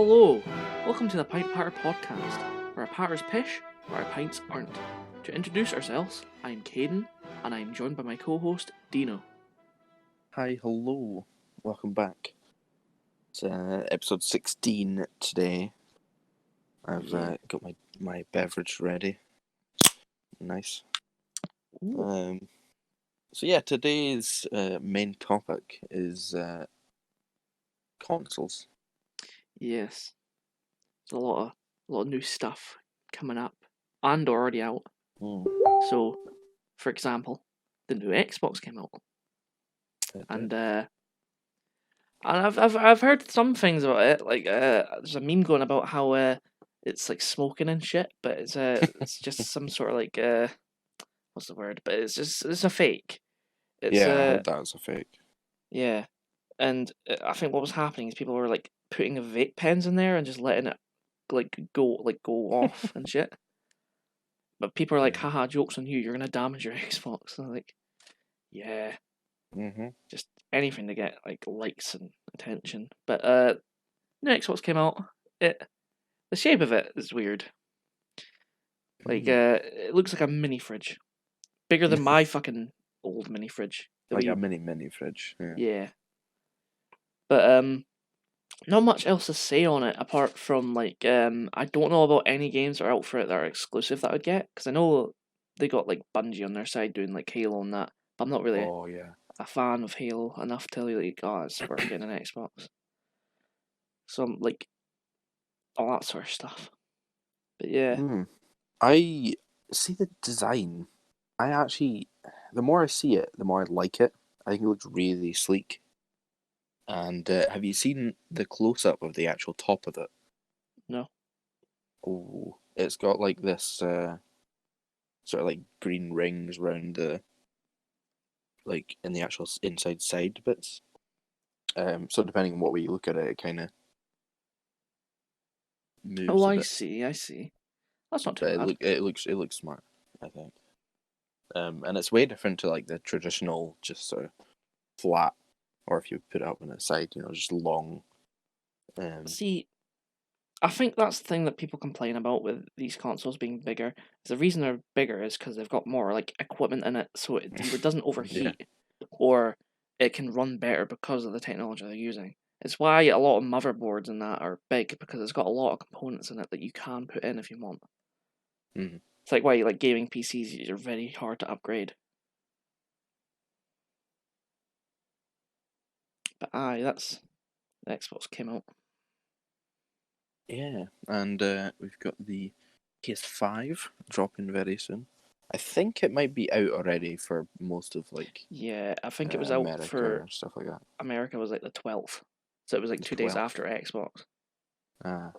Hello, welcome to the Pint podcast, where our patters pish, but our pints aren't. To introduce ourselves, I'm Caden, and I'm joined by my co-host, Dino. Hi, hello, welcome back. It's episode 16 today. I've got my beverage ready. Nice. So yeah, today's main topic is consoles. Yes, there's a lot of new stuff coming up and already out. So, for example, the new Xbox came out, and I've heard some things about it. Like there's a meme going about how it's like smoking and shit, but it's just some sort of like what's the word? But it's a fake. It's I heard that was a fake. Yeah, and I think what was happening is people were like putting vape pens in there and just letting it go off and shit. But people are like, haha, jokes on you, you're gonna damage your Xbox. And I'm like, yeah. Just anything to get like likes and attention. But new Xbox came out. The shape of it is weird. Like it looks like a mini fridge. Bigger than my fucking old mini fridge. Like a mini fridge. Yeah. But not much else to say on it apart from like I don't know about any games that are out for it that are exclusive that I would get, because I know they got like Bungie on their side doing like Halo and that, but I'm not really a fan of Halo enough to like, oh, it's worth getting an Xbox. So I'm like all that sort of stuff. But yeah. I see the design. The more I see it, the more I like it. I think it looks really sleek. And have you seen the close-up of the actual top of it? No. Oh, it's got like this sort of like green rings around like in the actual inside side bits. So depending on what way you look at it, it kind of moves. Oh, I see. That's not too bad. bad. It looks smart, I think. And it's way different to like the traditional, just sort of flat, or if you put it up on its side, just long. See, I think that's the thing that people complain about with these consoles being bigger. Is the reason they're bigger is because they've got more like equipment in it, so it either doesn't overheat or it can run better because of the technology they're using. It's why a lot of motherboards and that are big, because it's got a lot of components in it that you can put in if you want. It's like why like gaming PCs are very hard to upgrade. But that's the Xbox came out. Yeah, and we've got the PS5 dropping very soon. I think it might be out already for most of like. Yeah, I think it was America out for or stuff like that. America was like the 12th, so it was like 2 days after Xbox. And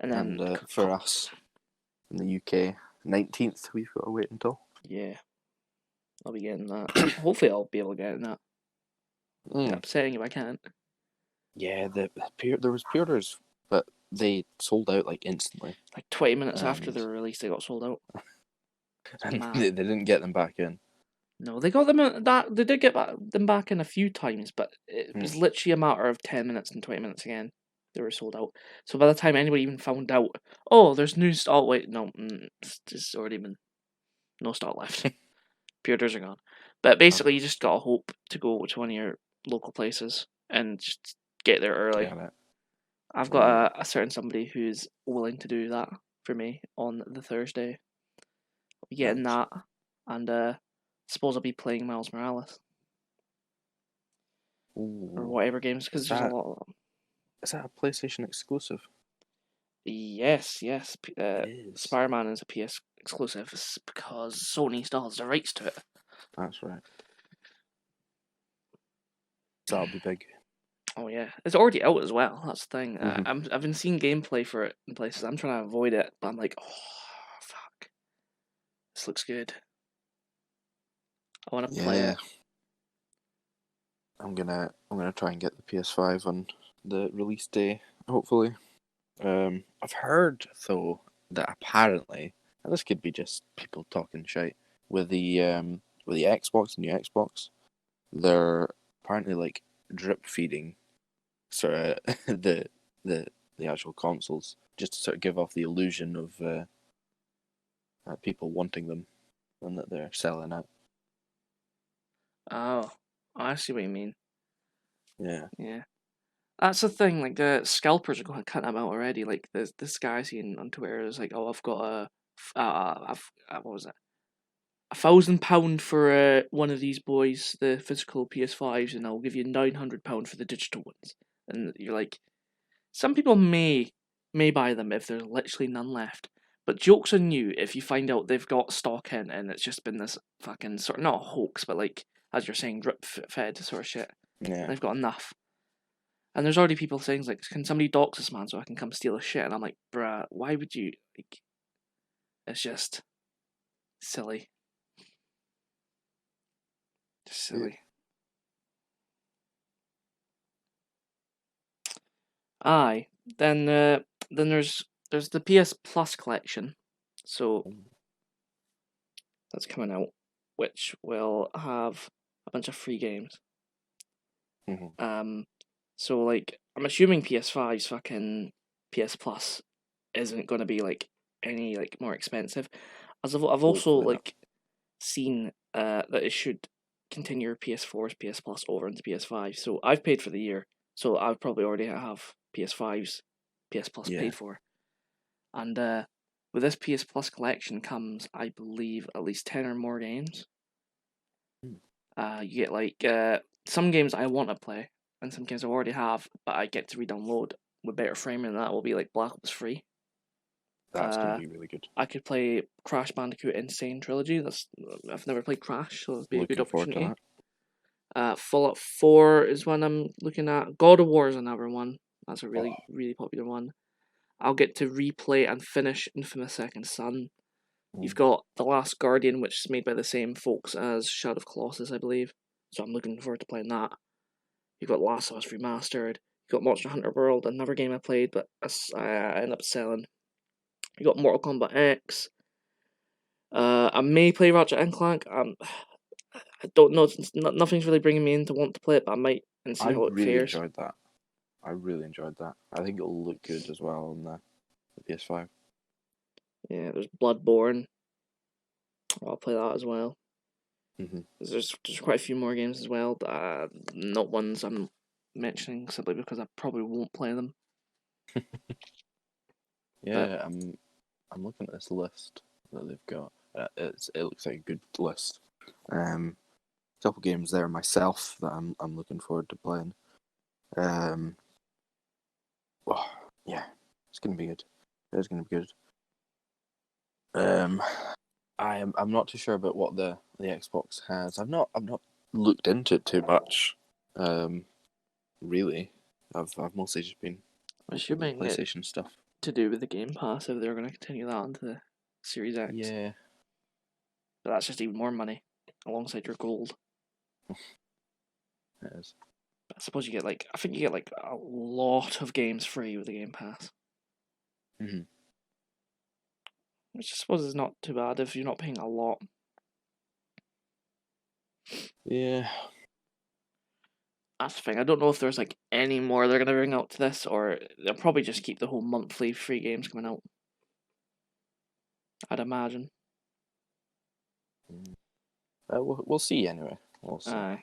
then for us in the UK, 19th, we've got to wait until. Yeah, I'll be getting that. Hopefully, I'll be able to get that. It's upsetting if I can't. Yeah, there was pre-orders, but they sold out like instantly. Like 20 minutes after the release, they got sold out. And they didn't get them back in. No, they got them they did get them back in a few times, but it was literally a matter of 10 minutes and 20 minutes again. They were sold out. So by the time anybody even found out, oh, there's new stock. Wait, no, it's already been no stock left. Pre-orders are gone. But basically, you just gotta hope to go to one of your local places and just get there early. I've got a certain somebody who's willing to do that for me on the Thursday. I'll be getting that, and suppose I'll be playing Miles Morales. Or whatever games, because there's a lot of them. Is that a PlayStation exclusive? Yes. Spider-Man is a PS exclusive because Sony still has the rights to it. That's right. So that'll be big. Oh yeah, it's already out as well. That's the thing. I've been seeing gameplay for it in places. I'm trying to avoid it, but I'm like, oh fuck, this looks good. I want to play it. I'm gonna try and get the PS5 on the release day, hopefully. I've heard though that apparently, and this could be just people talking shit, with the Xbox, new Xbox, they're apparently like drip feeding sort of the the actual consoles, just to sort of give off the illusion of people wanting them and that they're selling out. Oh, I see what you mean. Yeah. Yeah. That's the thing, like, the scalpers are going to cut them out already. Like, this guy seen on Twitter is like, oh, I've got what was it? £1,000 for one of these boys, the physical PS5s, and I'll give you £900 for the digital ones. And you're like, some people may buy them if there's literally none left. But joke's on you if you find out they've got stock in and it's just been this fucking sort of, not a hoax, but like, as you're saying, drip fed sort of shit. Yeah. They've got enough. And there's already people saying, like, can somebody dox this man so I can come steal his shit? And I'm like, bruh, why would you? Like, it's just silly. Just silly. Aye. Then there's the PS Plus collection. So that's coming out, which will have a bunch of free games. Mm-hmm. So like, I'm assuming PS5's fucking PS Plus isn't gonna be like any like more expensive. As I've also Hopefully not. like seen that it should continue PS4's PS Plus over into PS5. So I've paid for the year, so I probably already have PS5's PS Plus Yeah. paid for. And with this PS Plus collection comes, I believe, at least 10 or more games. You get like some games I want to play, and some games I already have, but I get to re-download with better framing. And that will be like Black Ops 3. That's going to be really good. I could play Crash Bandicoot Insane Trilogy. I've never played Crash, so it'll be a good Looking forward opportunity. to that. Fallout 4 is one I'm looking at. God of War is another one. That's a really popular one. I'll get to replay and finish Infamous Second Son. You've got The Last Guardian, which is made by the same folks as Shadow of Colossus, I believe. So I'm looking forward to playing that. You've got Last of Us Remastered. You've got Monster Hunter World, another game I played, but I ended up selling. You got Mortal Kombat X. I may play Ratchet and Clank. I don't know. Nothing's really bringing me in to want to play it, but I might and see I how it really fares. enjoyed that. I really enjoyed that. I think it'll look good as well on the PS5. Yeah, there's Bloodborne. I'll play that as well. Mm-hmm. There's quite a few more games as well, but not ones I'm mentioning simply because I probably won't play them. Yeah, I'm looking at this list that they've got. It looks like a good list. A couple games there myself that I'm looking forward to playing. Well, yeah, it's gonna be good. It's gonna be good. I'm not too sure about what the Xbox has. I've not looked into it too much. Really, I've mostly just been Assuming it PlayStation stuff. to do with the Game Pass, if they're going to continue that onto the Series X. Yeah. But that's just even more money alongside your gold. It is. I suppose you get I think you get like a lot of games free with the Game Pass. Mm-hmm. Which I suppose is not too bad if you're not paying a lot. Yeah. That's the thing. I don't know if there's like any more they're gonna bring out to this, or they'll probably just keep the whole monthly free games coming out. I'd imagine. We'll see anyway. We'll see. Aye.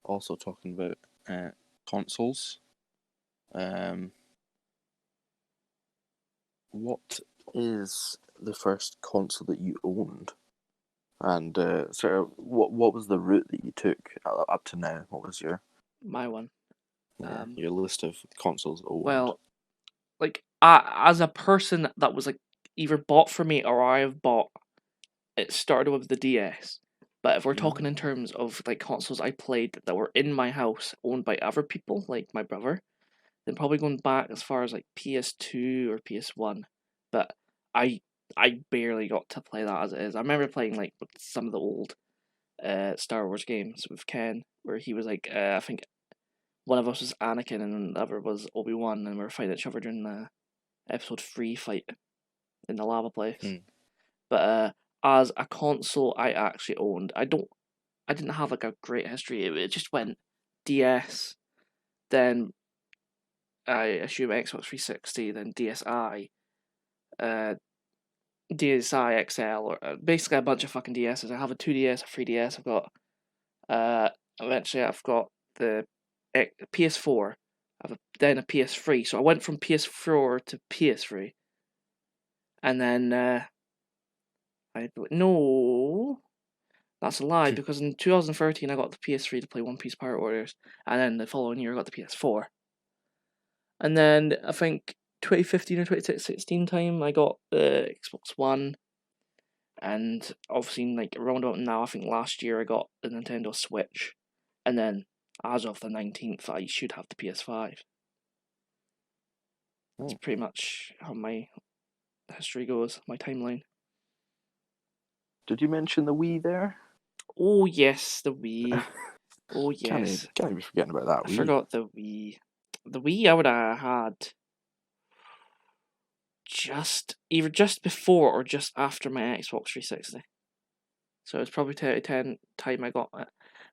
Also talking about consoles. What is the first console that you owned? And sort of what was the route that you took up to now? What was My one. your list of consoles owned? Well, like as a person that was like either bought for me or I have bought, it started with the DS. But if we're talking in terms of like consoles I played that were in my house, owned by other people, like my brother, then probably going back as far as like PS2 or PS1. But I I barely got to play that as it is. I remember playing like with some of the old Star Wars games with Ken, where he was like I think one of us was Anakin and the other was Obi-Wan, and we were fighting each other during the episode 3 fight in the lava place. But as a console I actually owned, I didn't have like a great history. It just went DS, then I assume Xbox 360, then DSi, DSi XL, or basically a bunch of fucking DSs. I have a 2DS, a 3DS. I've got eventually I've got the PS4. Then a PS3. So I went from PS4 to PS3, and then no, that's a lie because in 2013 I got the PS3 to play One Piece Pirate Warriors, and then the following year I got the PS4, and then I think 2015 or 2016 time I got the Xbox One, and obviously like around about now I think last year I got the Nintendo Switch, and then as of the 19th I should have the PS5. That's pretty much how my history goes, my timeline. Did you mention the Wii there? Oh yes, the Wii. Oh yes. Can't be forgetting about that I Wii. forgot the Wii. The Wii I would have had either just before or just after my Xbox 360. So it was probably 2010 time I got it.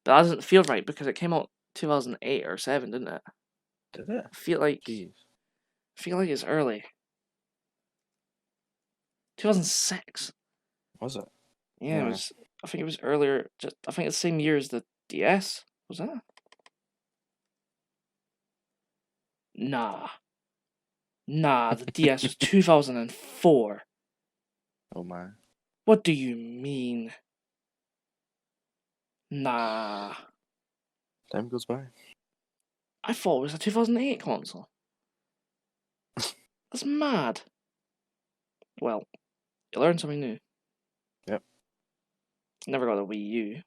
But that doesn't feel right because it came out 2008 or 7, didn't it? Did it? I feel like it's early. 2006. Was it? Yeah, it was. I think it was earlier. I think it's the same year as the DS. Was that? Nah, the DS was 2004. Oh my. What do you mean? Nah. Time goes by. I thought it was a 2008 console. That's mad. Well, you learn something new. Yep. Never got a Wii U.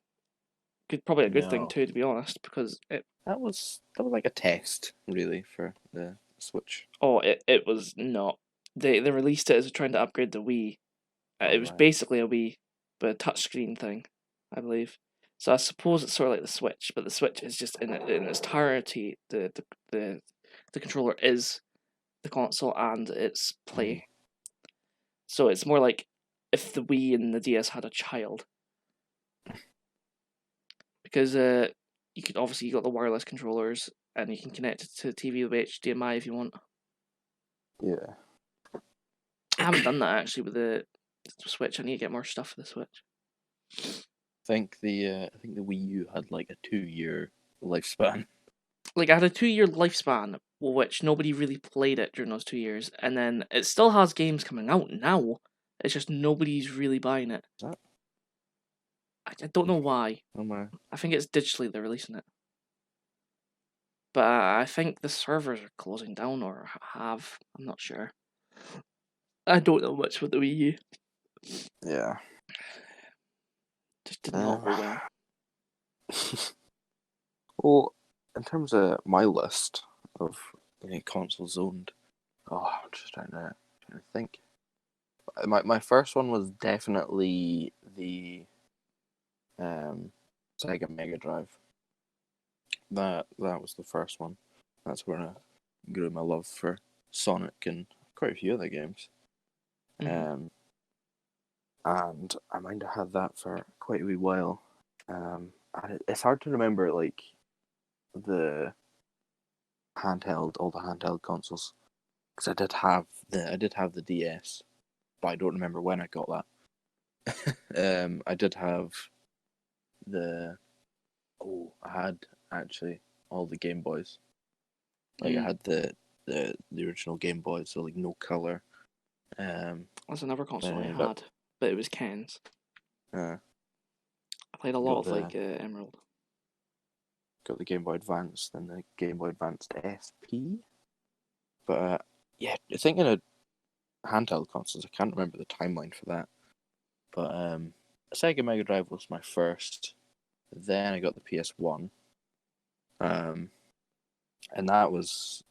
Probably a good thing No. too, to be honest, because That was like a test, really, for the Switch. Oh, it was not. They released it as trying to upgrade the Wii. It was Right. basically a Wii, but a touchscreen thing, I believe. So I suppose it's sort of like the Switch, but the Switch is just in its entirety the controller is the console and its play. So it's more like if the Wii and the DS had a child, because you could obviously you got the wireless controllers and you can connect it to the TV with HDMI if you want. Yeah. I haven't done that actually with the Switch. I need to get more stuff for the Switch. I think the Wii U had like a 2-year lifespan. Like I had a 2-year lifespan, which nobody really played it during those 2 years, and then it still has games coming out now. It's just nobody's really buying it. Is that? I don't know why. Oh my. I think it's digitally they're releasing it, but I think the servers are closing down or have. I'm not sure. I don't know much about the Wii U. Yeah. Just did not go well. Well, in terms of my list of consoles owned, I'm just trying to think. My first one was definitely the Sega Mega Drive. That was the first one. That's where I grew my love for Sonic and quite a few other games. Mm-hmm. And I might have had that for quite a wee while. And it's hard to remember like the all the handheld consoles, because I did have the DS, but I don't remember when I got that. I did have I had actually all the Game Boys. Like I had the original Game Boy, so like no color. That's another console I then had, but it was Ken's. I played a lot of like Emerald. Got the Game Boy Advance, then the Game Boy Advanced SP. But yeah, thinking of handheld consoles, I can't remember the timeline for that. But Sega Mega Drive was my first. Then I got the PS1. And that was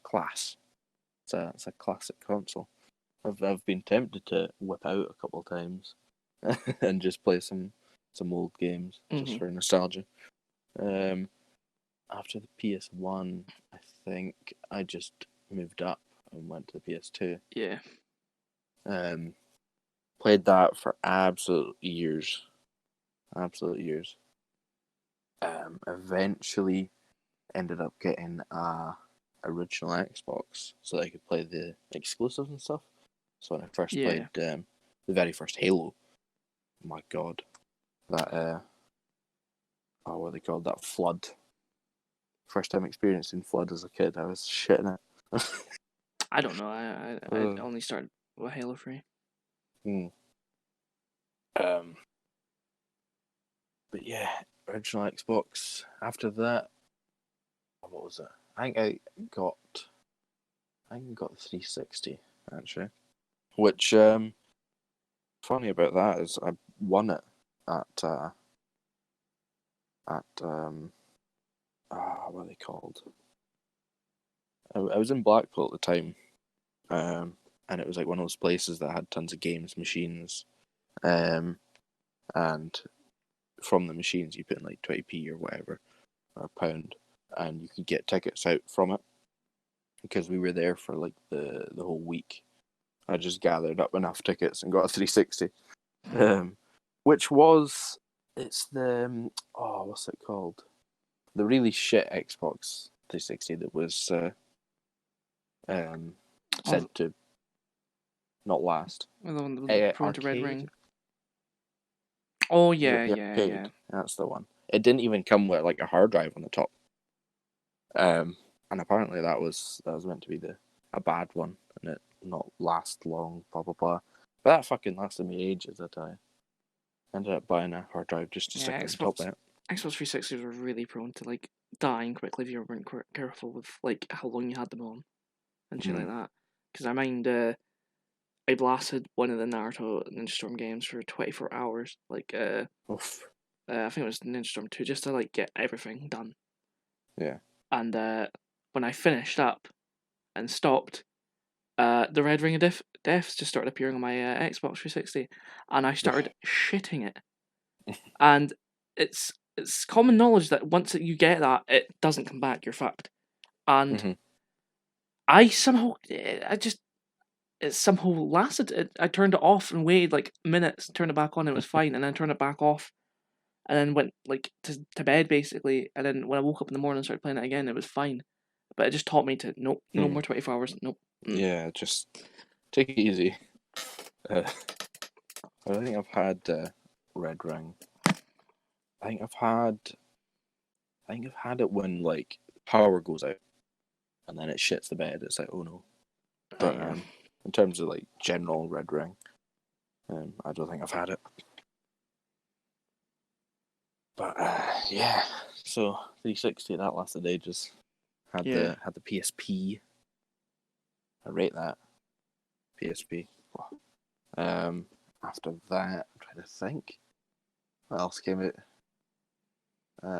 class. It's a classic console. I've been tempted to whip out a couple of times and just play some old games just for nostalgia. After the PS1, I think I just moved up and went to the PS2. Yeah. Played that for absolute years. Eventually ended up getting a original Xbox so that I could play the exclusives and stuff. So when I first played the very first Halo, my God, that what are they called? That flood. First time experiencing flood as a kid, I was shitting it. I don't know. I only started with Halo 3. But yeah, original Xbox. After that, what was it? I think I got the 360 actually. Which funny about that is I won it at what are they called? I was in Blackpool at the time, and it was like one of those places that had tons of games machines, and from the machines you put in like 20p or whatever, or a pound, and you could get tickets out from it. Because we were there for like the whole week, I just gathered up enough tickets and got a 360, which was it's the what's it called? The really shit Xbox 360 that was said to not last. The one with prone to red ring. Oh yeah. That's the one. It didn't even come with like a hard drive on the top. And apparently that was meant to be a bad one and it not last long, blah blah blah. But that fucking lasted me ages. I ended up buying a hard drive just to stick on top of it. Xbox 360s were really prone to like dying quickly if you weren't careful with like how long you had them on and shit like that. Because I mind I blasted one of the Naruto Ninja Storm games for 24 hours. Like I think it was Ninja Storm 2, just to like get everything done. Yeah. And when I finished up and stopped, the red ring of deaths just started appearing on my Xbox 360, and I started shitting it. And it's common knowledge that once you get that, it doesn't come back. You're fucked. And I somehow, it somehow lasted. I turned it off and waited like minutes, turned it back on, it was fine, and then turned it back off, and then went like to bed basically. And then when I woke up in the morning and started playing it again, it was fine. But it just taught me to no more 24 hours. Nope. Yeah, just take it easy. I don't think I've had red ring. I think I've had it when like power goes out, and then it shits the bed. It's like, oh no. But in terms of like general red ring, I don't think I've had it. But yeah, so 360 that lasted ages. Had the PSP. I rate that PSP. After that, I'm trying to think. What else came out?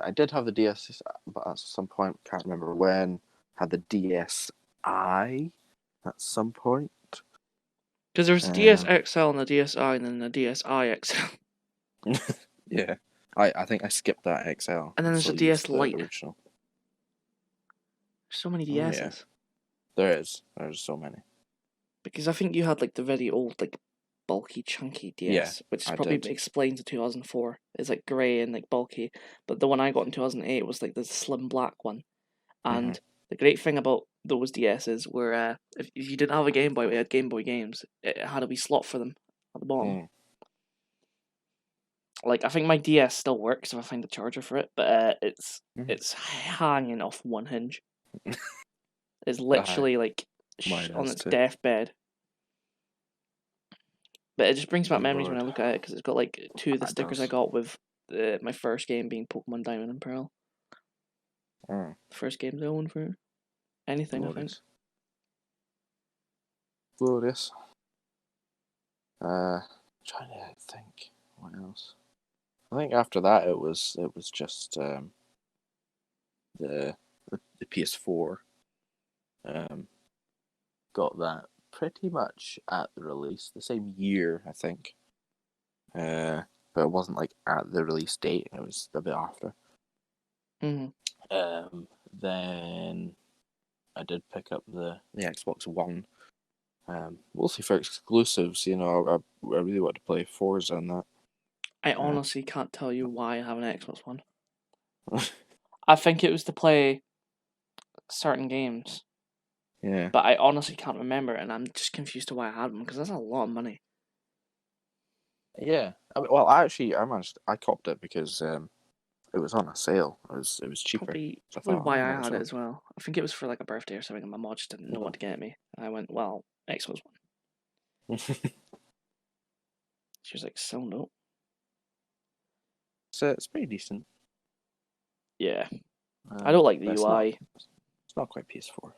I did have the DS, but at some point, can't remember when. Had the DSi at some point. Because there was a DS XL and a DSi, and then a DSi XL. Yeah, I think I skipped that XL. And then there's a DS Lite. Original. So many DSs. Yeah. There's so many. Because I think you had like the very old, like bulky, chunky DS, which probably explains the 2004. It's like grey and like bulky, but the one I got in 2008 was like the slim black one. And the great thing about those DSs were if you didn't have a Game Boy, we had Game Boy games. It had a wee slot for them at the bottom. Like I think my DS still works if I find a charger for it, but it's hanging off one hinge. It's literally like on its deathbed. But it just brings back memories when I look at it because it's got like two of the stickers I got with my first game being Pokemon Diamond and Pearl. The first games I owned for anything, I think. Glorious. Trying to think what else. I think after that it was just the PS4. Got that pretty much at the release, the same year I think. But it wasn't like at the release date; it was a bit after. Then I did pick up the Xbox One. Mostly for exclusives, you know. I really want to play Forza and that. I honestly can't tell you why I have an Xbox One. I think it was to play certain games. Yeah. But I honestly can't remember it, and I'm just confused to why I had them, because that's a lot of money. Yeah. Well, actually, I copped it because it was on a sale. It was cheaper. Probably, So I probably thought, oh, why I might as had it well. as well. I think it was for like a birthday or something, and my mom just didn't know what to get me. And I went, well, Xbox One. She was like, so no. So it's pretty decent. Yeah. I don't like the But UI. it's not quite PS4.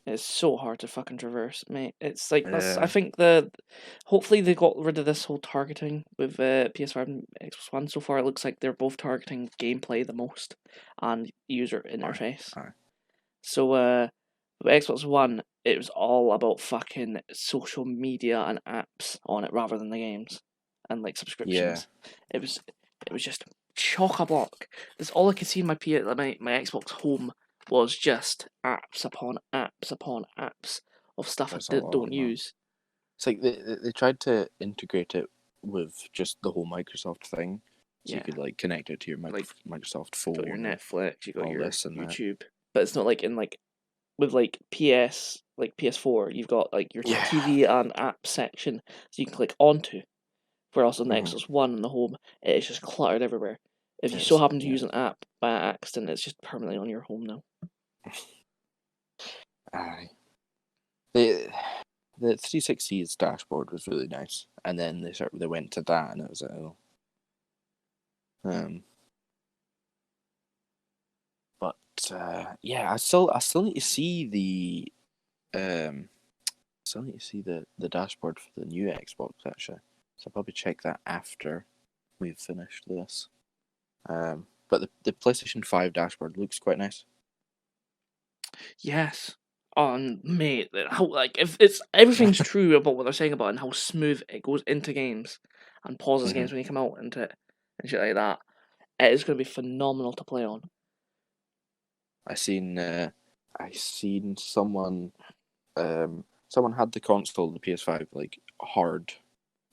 It's so hard to fucking traverse, mate. It's like that's. I Yeah. think hopefully they got rid of this whole targeting with PS5 and Xbox One. So far, it looks like they're both targeting gameplay the most and user Aye. interface. Aye. So with Xbox One, it was all about fucking social media and apps on it rather than the games and like Yeah. subscriptions. It was just chock a block. That's all I could see in my my Xbox Home was just apps upon apps upon apps of stuff I There's a lot, don't man. use. It's like they tried to integrate it with just the whole Microsoft thing, so you Yeah, could like connect it to your like Microsoft you got your phone and Netflix, you got all your this and that. YouTube, but it's not like in like with like PS4, you've got like your Yeah. TV and app section, so you can click onto. Whereas on the Mm-hmm. Xbox One and the Home, it is just cluttered everywhere. If you so It's happen to yeah. use an app by accident, it's just permanently on your home now. Aye. The 360's dashboard was really nice, and then they went to that, and it was like, oh. Um, but yeah, I still need to see the dashboard for the new Xbox actually. So I'll probably check that after we've finished this. But the PlayStation 5 dashboard looks quite nice. Yes. On mate, how like if it's everything's true about what they're saying about it and how smooth it goes into games and pauses Mm-hmm. games when you come out into it and shit like that, it is going to be phenomenal to play on. I seen someone had the console, the PS5, like hard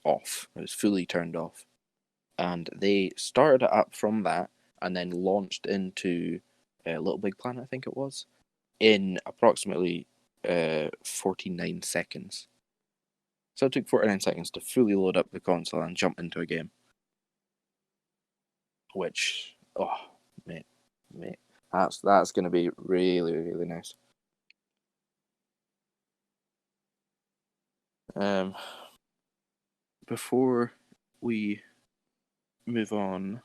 off. It was fully turned off, and they started it up from that, and then launched into Little Big Planet, I think it was, in approximately 49 seconds. So it took 49 seconds to fully load up the console and jump into a game. Which, oh, mate, that's gonna be really, really nice. Um, before we move on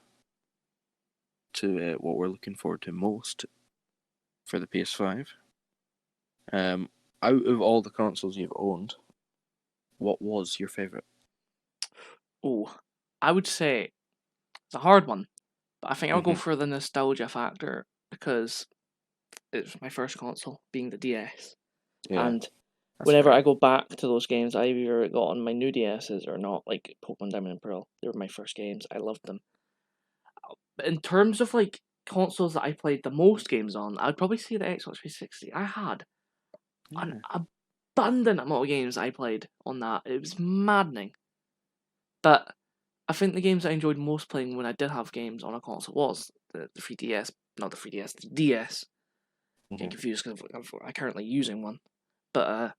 to what we're looking forward to most for the PS5, out of all the consoles you've owned, what was your favorite? Oh, I would say it's a hard one, but I think I'll go Mm-hmm. for the nostalgia factor because it's my first console, being the DS. Yeah, And that's whenever fair. I go back to those games, I either got on my new DSs or not, like Pokemon Diamond and Pearl. They were my first games. I loved them. But in terms of like consoles that I played the most games on, I'd probably say the Xbox 360. I had an Yeah. abundant amount of games I played on that. It was maddening. But I think the games I enjoyed most playing when I did have games on a console was the 3DS, not the 3DS, the DS. Getting Mm-hmm. confused because I'm currently using one. But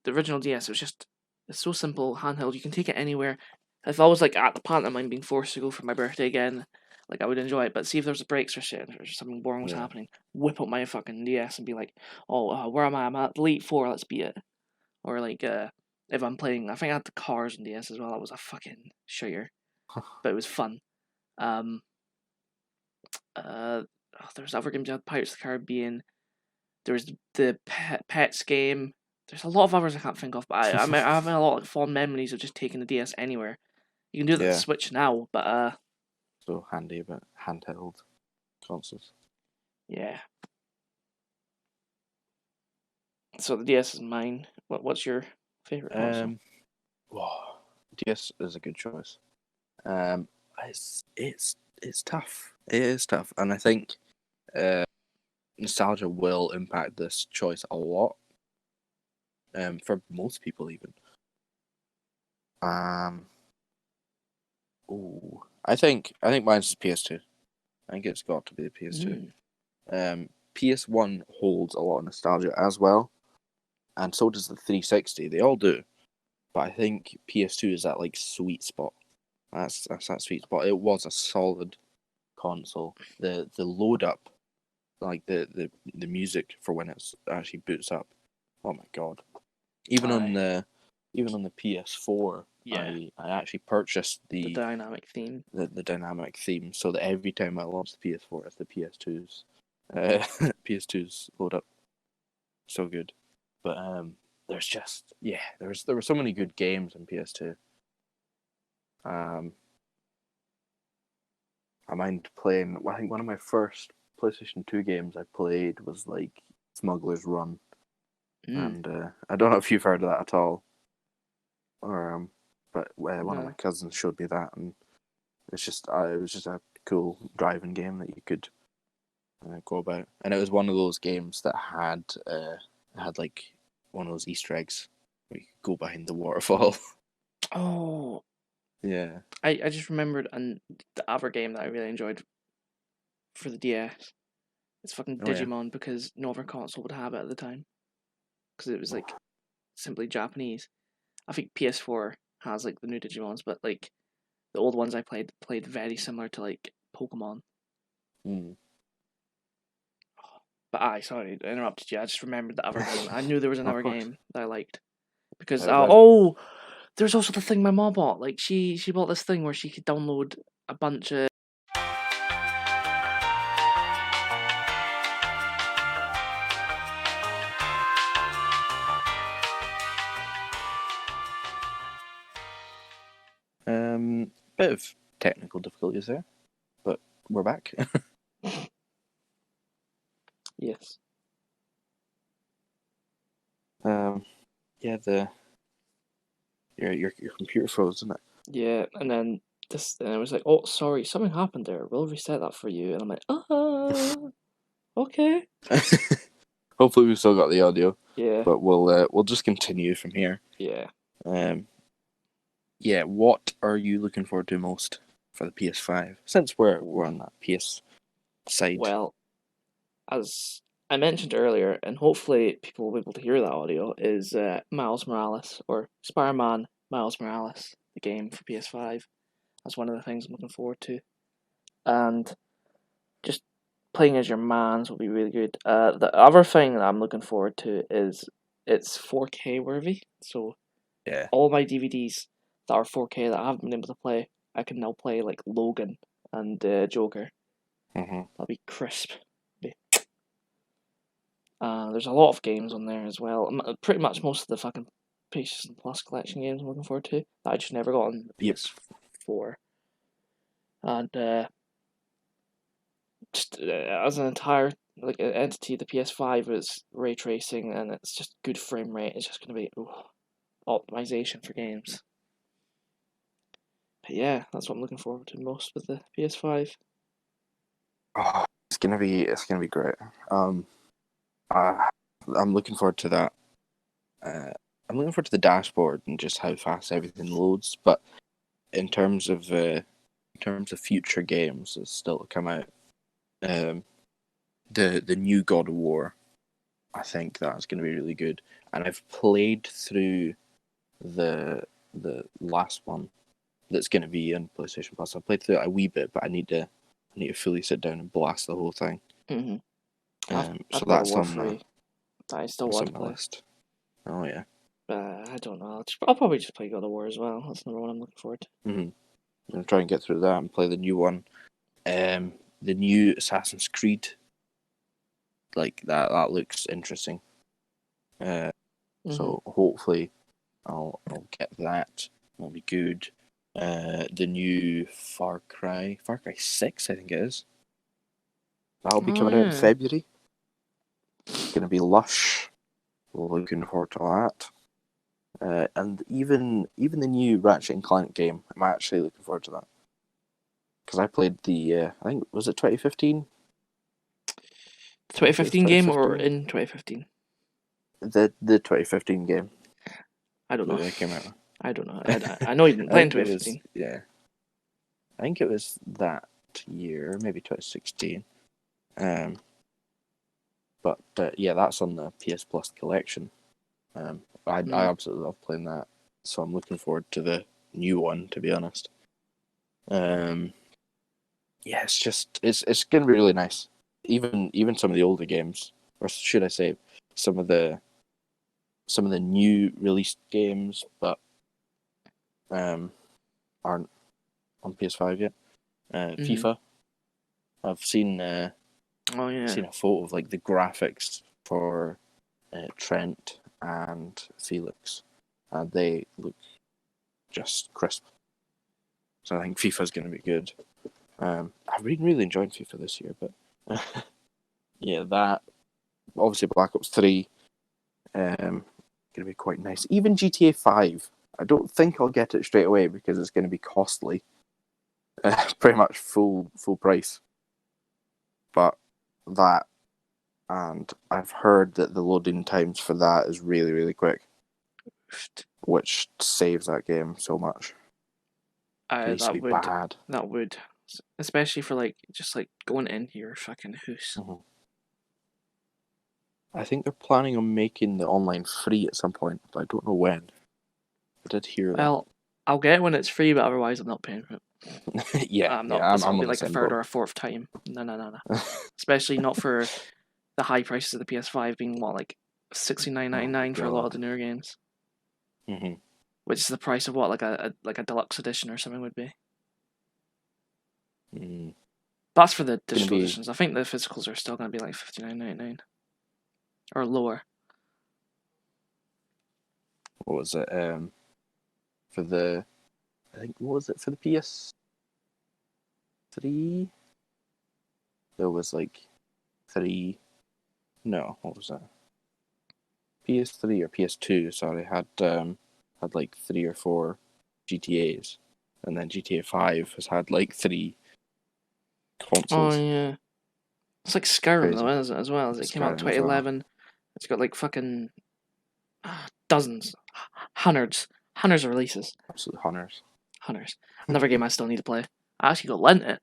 the original DS was just it's so simple, handheld. You can take it anywhere. If I was like at the pantomime being forced to go for my birthday again, like I would enjoy it. But see if there's breaks or shit or something boring was Yeah. happening, whip out my fucking DS and be like, oh, where am I? I'm at Elite Four. Let's beat it. Or like if I'm playing, I think I had the Cars on DS as well. That was a fucking shooter, but it was fun. Um, there's other games. I had Pirates of the Caribbean. There's the Pets game. There's a lot of others I can't think of, but I'm having a lot of fond memories of just taking the DS anywhere. You can do that with the Yeah. Switch now, but So handy about handheld consoles. yeah. So the DS is mine. What's your favorite console? Wow. DS is a good choice. Um, it's tough. It is tough, and I think uh, nostalgia will impact this choice a lot. For most people, even. Um, ooh, I think mine's is PS2. I think it's got to be the PS2. Mm. PS1 holds a lot of nostalgia as well, and so does the 360. They all do, but I think PS2 is that like sweet spot. That's that sweet spot. It was a solid console. The load up, like the music for when it's actually boots up. Oh my god! Even on the PS4, Yeah. I actually purchased The dynamic theme. the dynamic theme, so that every time I launch the PS4, it's the PS2's PS2's load up. So good, but there's just there were so many good games on PS2. I mind playing. I think one of my first PlayStation 2 games I played was like Smuggler's Run, and I don't know if you've heard of that at all, or but one of my cousins showed me that, and it was just a cool driving game that you could go about, and it was one of those games that had like one of those Easter eggs where you could go behind the waterfall. Oh, Yeah. I just remembered the other game that I really enjoyed for the DS. It's fucking Oh, yeah. Digimon, because no other console would have it at the time, because it was like simply Japanese. I think PS4 has like the new Digimons, but like the old ones I played very similar to like Pokemon. Mm. But sorry, I interrupted you. I just remembered the other game. I knew there was Of another course. game that I liked, because I've there's also the thing my mom bought. Like she bought this thing where she could download a bunch of. bit of technical difficulties there, but we're back. Yes. Yeah, your computer froze, isn't it? Yeah, and then I was like, "Oh, sorry, something happened there. We'll reset that for you." And I'm like, okay." Hopefully we've still got the audio, Yeah. but we'll just continue from here. Yeah. Yeah, what are you looking forward to most for the PS5? Since we're on that PS side. Well, as I mentioned earlier, and hopefully people will be able to hear that audio, is Miles Morales, or Spider-Man Miles Morales, the game for PS5. That's one of the things I'm looking forward to. And just playing as your mans will be really good. The other thing that I'm looking forward to is it's 4K worthy. So Yeah. all my DVDs that are 4K that I haven't been able to play, I can now play like Logan and Joker. Mm-hmm. That'll be crisp. There's a lot of games on there as well. Pretty much most of the fucking PlayStation Plus collection games I'm looking forward to that I just never got on the PS4. And just as an entire like entity, the PS5 is ray tracing and it's just good frame rate. It's just going to be optimization for games. But yeah, that's what I'm looking forward to most with the PS5. Oh, it's gonna be great. I'm looking forward to that. I'm looking forward to the dashboard and just how fast everything loads. But in terms of future games that's still to come out, the new God of War, I think that's going to be really good. And I've played through the last one that's going to be on PlayStation Plus. I played through it a wee bit, but I need to fully sit down and blast the whole thing. Mm-hmm. So I've got a that's War on 3 that I still that's want on to my play. list. Oh yeah. I don't know. I'll probably just play God of War as well. That's another one I'm looking forward to. Mm-hmm. I'm gonna try and get through that and play the new one. The new Assassin's Creed, like that looks interesting. So hopefully I'll get that. That'll be good. The new Far Cry 6, I think it is. That'll be coming out in February. It's gonna be lush. Looking forward to that. And even the new Ratchet and Clank game, I'm actually looking forward to that. Because I played I think, was it 2015? 2015 game or in 2015? The 2015 game. I don't know. That came out. I don't know. I know you didn't play in 2015. Yeah. I think it was that year, maybe 2016. But yeah, that's on the PS Plus collection. I absolutely love playing that, so I'm looking forward to the new one, to be honest. Yeah, it's gonna be really nice. Even some of the older games, or should I say, some of the new released games that aren't on PS5 yet. FIFA. I've seen Oh yeah. seen a photo of like the graphics for Trent and Felix, and they look just crisp. So I think FIFA's going to be good. I've been really enjoying FIFA this year, but yeah, that obviously Black Ops 3 going to be quite nice. Even GTA 5, I don't think I'll get it straight away because it's going to be costly. Pretty much full price. But that, and I've heard that the loading times for that is really, really quick, which saves that game so much. It needs to be bad. That would, especially for like just like going into your fucking house. Mm-hmm. I think they're planning on making the online free at some point, but I don't know when. I did hear that. Well, I'll get it when it's free, but otherwise I'm not paying for it. Yeah, I'm not. I'm This will on be the like a same third boat. or a fourth time. No. Especially not for the high prices of the PS5 being what, like $69.99 for a lot of the newer games. Mm-hmm. Which is the price of what, like a deluxe edition or something would be. Mm. That's for the digital editions. I think the physicals are still going to be like $59.99 or lower. What was it? For the, I think, what was it for the PS3? There was like 3. No, what was that? PS3 or PS2? Sorry, had like 3 or 4 GTAs, and then GTA 5 has had like 3 consoles. Oh yeah, it's like Skyrim though, isn't it? As well as it came out in 2011. Well. It's got like fucking dozens, hundreds of releases. Absolutely hundreds. Another game I still need to play. I actually got lent it.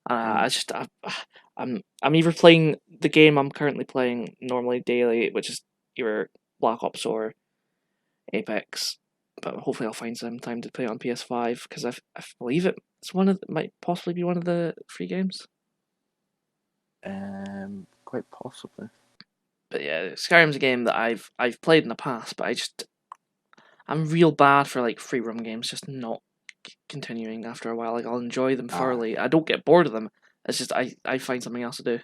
I'm either playing the game I'm currently playing normally daily, which is either Black Ops or Apex, but hopefully I'll find some time to play it on PS5 because I believe it's might possibly be one of the free games. Quite possibly. But yeah, Skyrim's a game that I've played in the past, but I'm real bad for like free roam games, just not continuing after a while. Like I'll enjoy them thoroughly. I don't get bored of them. It's just I find something else to do.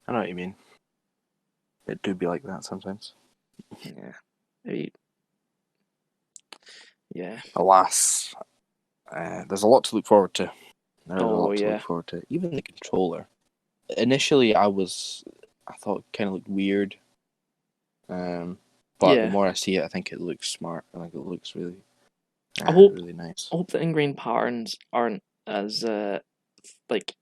I know what you mean. It do be like that sometimes. Yeah. Maybe. Yeah. Alas, there's a lot to look forward to. Look forward to. Even the controller. Initially, I thought it kind of looked weird. But the more I see it, I think it looks smart. I think it looks really, really nice. I hope the ingrained patterns aren't as like,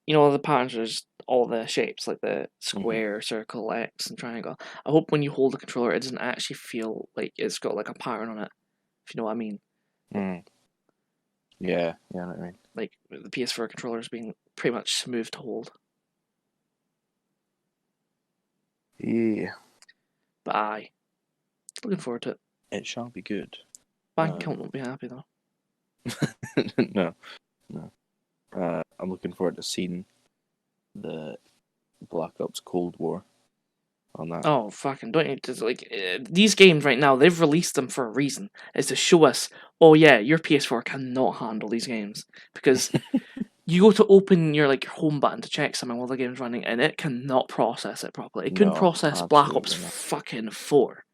the patterns are just all the shapes, like the square, circle, X, and triangle. I hope when you hold the controller, it doesn't actually feel like it's got like a pattern on it. If you know what I mean. Yeah, I know what I mean. Like the PS4 controllers being pretty much smooth to hold. Yeah. But looking forward to it. It shall be good. Bank account won't be happy though. No. I'm looking forward to seeing the Black Ops Cold War on that. Oh, fucking don't you? Just, these games right now, they've released them for a reason. It's to show us, oh yeah, your PS4 cannot handle these games. Because you go to open your home button to check something while the game's running, and it cannot process it properly. It couldn't process Black Ops fucking 4.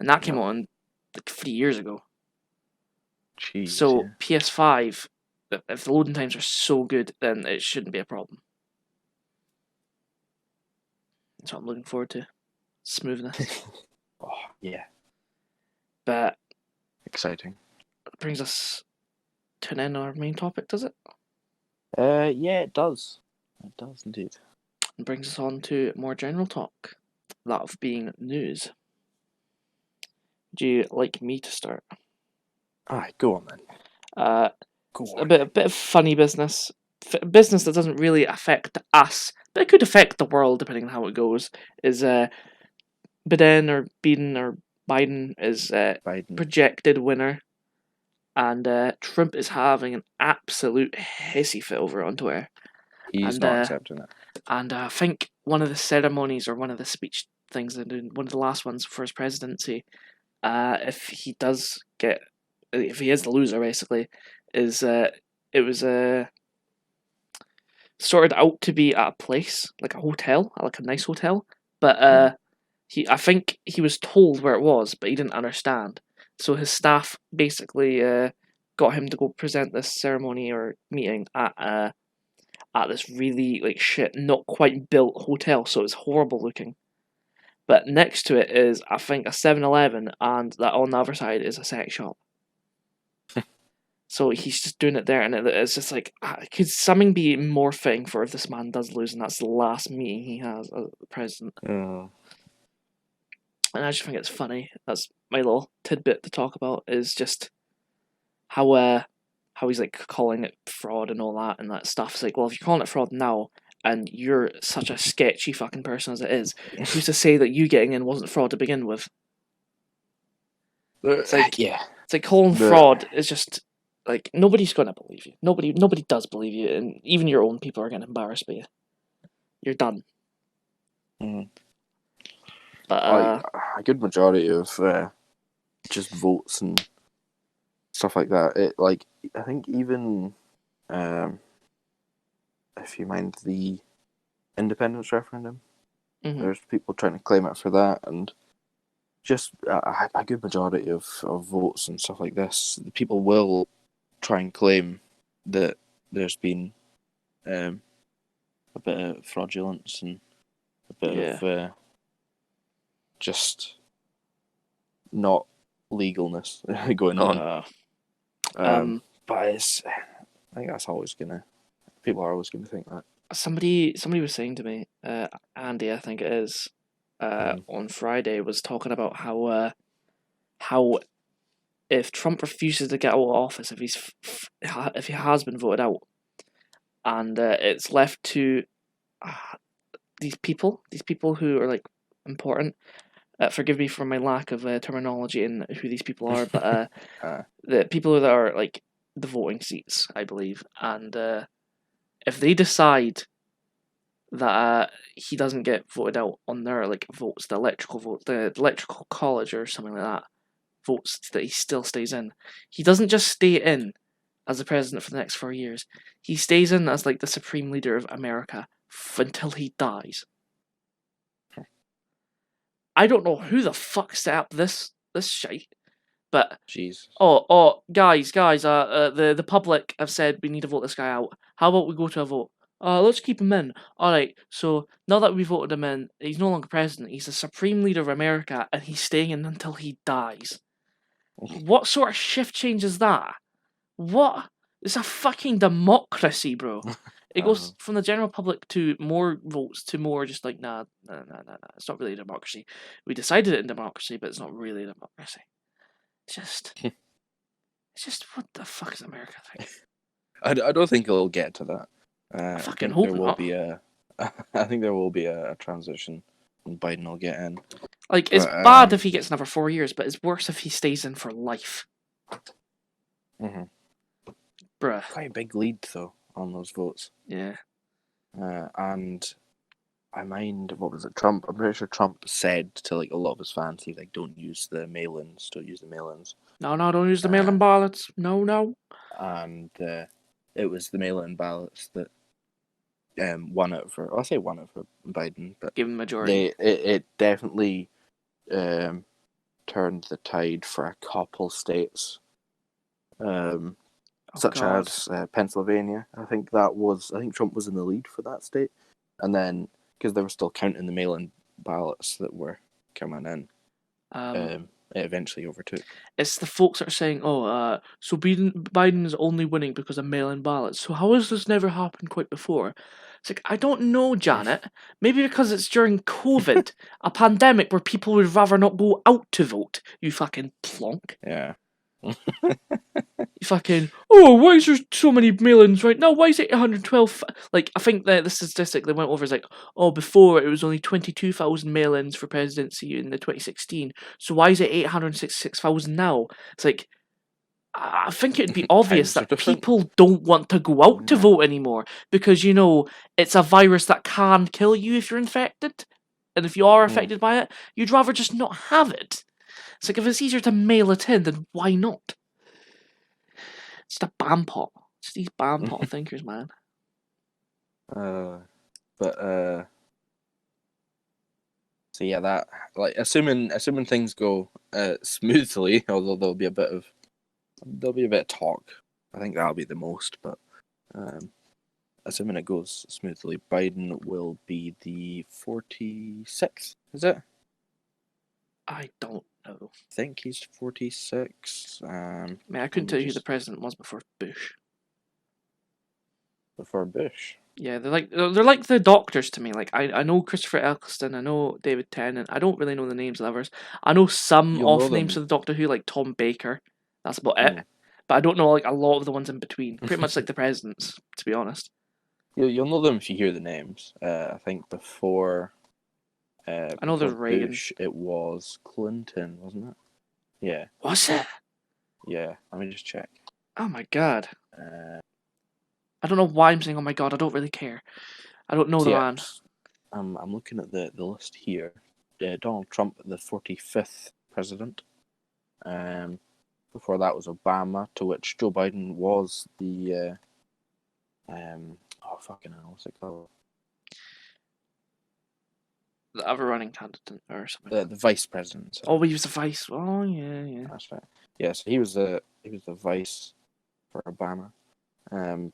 And that came on 3 years ago. Jeez, so PS5, if the loading times are so good, then it shouldn't be a problem. That's what I'm looking forward to. Smoothness. Oh, yeah. But exciting. That brings us to an end of our main topic, does it? Yeah, it does. It does indeed. And brings us on to more general talk. That of being news. Do you like me to start? Alright, go on then. Go on. A bit of funny business. Business that doesn't really affect us, but it could affect the world depending on how it goes. Is Biden is Biden. projected winner, and Trump is having an absolute hissy fit over it on Twitter. He's And not accepting it. And I think one of the ceremonies or one of the speech things they're doing, one of the last ones for his presidency, if he is the loser, basically, is it was sorted out to be at a place like a hotel, like a nice hotel, but I think he was told where it was, but he didn't understand. So his staff basically got him to go present this ceremony or meeting at this really like shit, not quite built hotel, so it's horrible looking. But next to it is, I think, a 7-Eleven, and that on the other side is a sex shop. So he's just doing it there, and it's just like, could something be more fitting for if this man does lose, and that's the last meeting he has as the president? Oh. And I just think it's funny. That's my little tidbit to talk about, is just how he's like calling it fraud and all that and that stuff. It's like, well, if you're calling it fraud now, and you're such a sketchy fucking person as it is, who's to say that you getting in wasn't fraud to begin with? It's like, it's like calling fraud is just like, nobody's gonna believe you. Nobody does believe you, and even your own people are getting embarrassed by you. You're done. But a good majority of just votes and stuff like that. It like I think even if you mind the independence referendum, there's people trying to claim it for that, and just a good majority of votes and stuff like this, people will try and claim that there's been a bit of fraudulence and a bit of just not legalness going on. But I think that's always people are always gonna think that. Somebody was saying to me, Andy, I think it is, on Friday, was talking about how if Trump refuses to get out of office, if he has been voted out, and it's left to these people who are like important. Forgive me for my lack of terminology and who these people are, but the people that are like the voting seats, I believe, and if they decide that he doesn't get voted out on their like votes, the electoral college or something like that, votes that he still stays in, he doesn't just stay in as the president for the next 4 years. He stays in as like the supreme leader of America until he dies. I don't know who the fuck set up this shite, but jeez. Oh, guys, the public have said we need to vote this guy out. How about we go to a vote? Let's keep him in. All right. So now that we voted him in, he's no longer president. He's the supreme leader of America, and he's staying in until he dies. What sort of shift change is that? What? It's a fucking democracy, bro. It goes from the general public to more votes to more just like, nah. It's not really a democracy. We decided it in democracy, but it's not really a democracy. It's just what the fuck is America think? I don't think it'll get to that. I fucking hope not. I think there will be a transition, and Biden will get in. Like, it's bad if he gets another 4 years, but it's worse if he stays in for life. Bruh. Quite a big lead though on those votes. Yeah. And I mind, what was it? Trump. I'm pretty sure Trump said to like a lot of his fans, he like, don't use the mail-ins. Don't use the mail-ins. No, don't use the mail-in ballots. No. And it was the mail-in ballots that won it for Biden, but give him majority. It definitely turned the tide for a couple states, such as Pennsylvania. I think Trump was in the lead for that state, and then because they were still counting the mail-in ballots that were coming in, it eventually overtook. It's the folks that are saying, so Biden is only winning because of mail-in ballots. So how has this never happened quite before? It's like, I don't know, Janet. Maybe because it's during COVID, a pandemic where people would rather not go out to vote, you fucking plonk. Yeah. Fucking, oh, why is there so many mail-ins right now? Why is it 812? Like, I think that the statistic they went over is like, oh, before it was only 22,000 mail-ins for presidency in the 2016. So why is it 866,000 now? It's like, I think it'd be obvious Times are that different. people don't want to go out to Yeah. vote anymore because, you know, it's a virus that can kill you if you're infected. And if you are affected by it, you'd rather just not have it. It's like, if it's easier to mail it in, then why not? It's the BAM pot. It's these BAM pot thinkers, man. But so yeah, that like assuming things go smoothly, although there'll be a bit of talk. I think that'll be the most, but assuming it goes smoothly, Biden will be the 46th. Is it? I don't know. I think he's 46. I mean, I couldn't tell you who the president was before Bush. Before Bush. Yeah, they're like the doctors to me. Like I know Christopher Eccleston, I know David Tennant. I don't really know the names of others. I know some You'll know off names them. of the Doctor Who, like Tom Baker. That's about it. But I don't know like a lot of the ones in between. Pretty much like the presidents, to be honest. You'll know them if you hear the names. I think before. I know there's Reagan. Bush, it was Clinton, wasn't it? Yeah. Was it? Yeah. Let me just check. Oh my god. I don't know why I'm saying oh my god. I don't really care. I don't know the man. I'm looking at the list here. Donald Trump, the 45th president. Before that was Obama, to which Joe Biden was the oh fucking hell, what's it called? The other running candidate or something. The vice president. Oh, he was the vice. Oh yeah. That's right. Yeah, so he was the vice for Obama.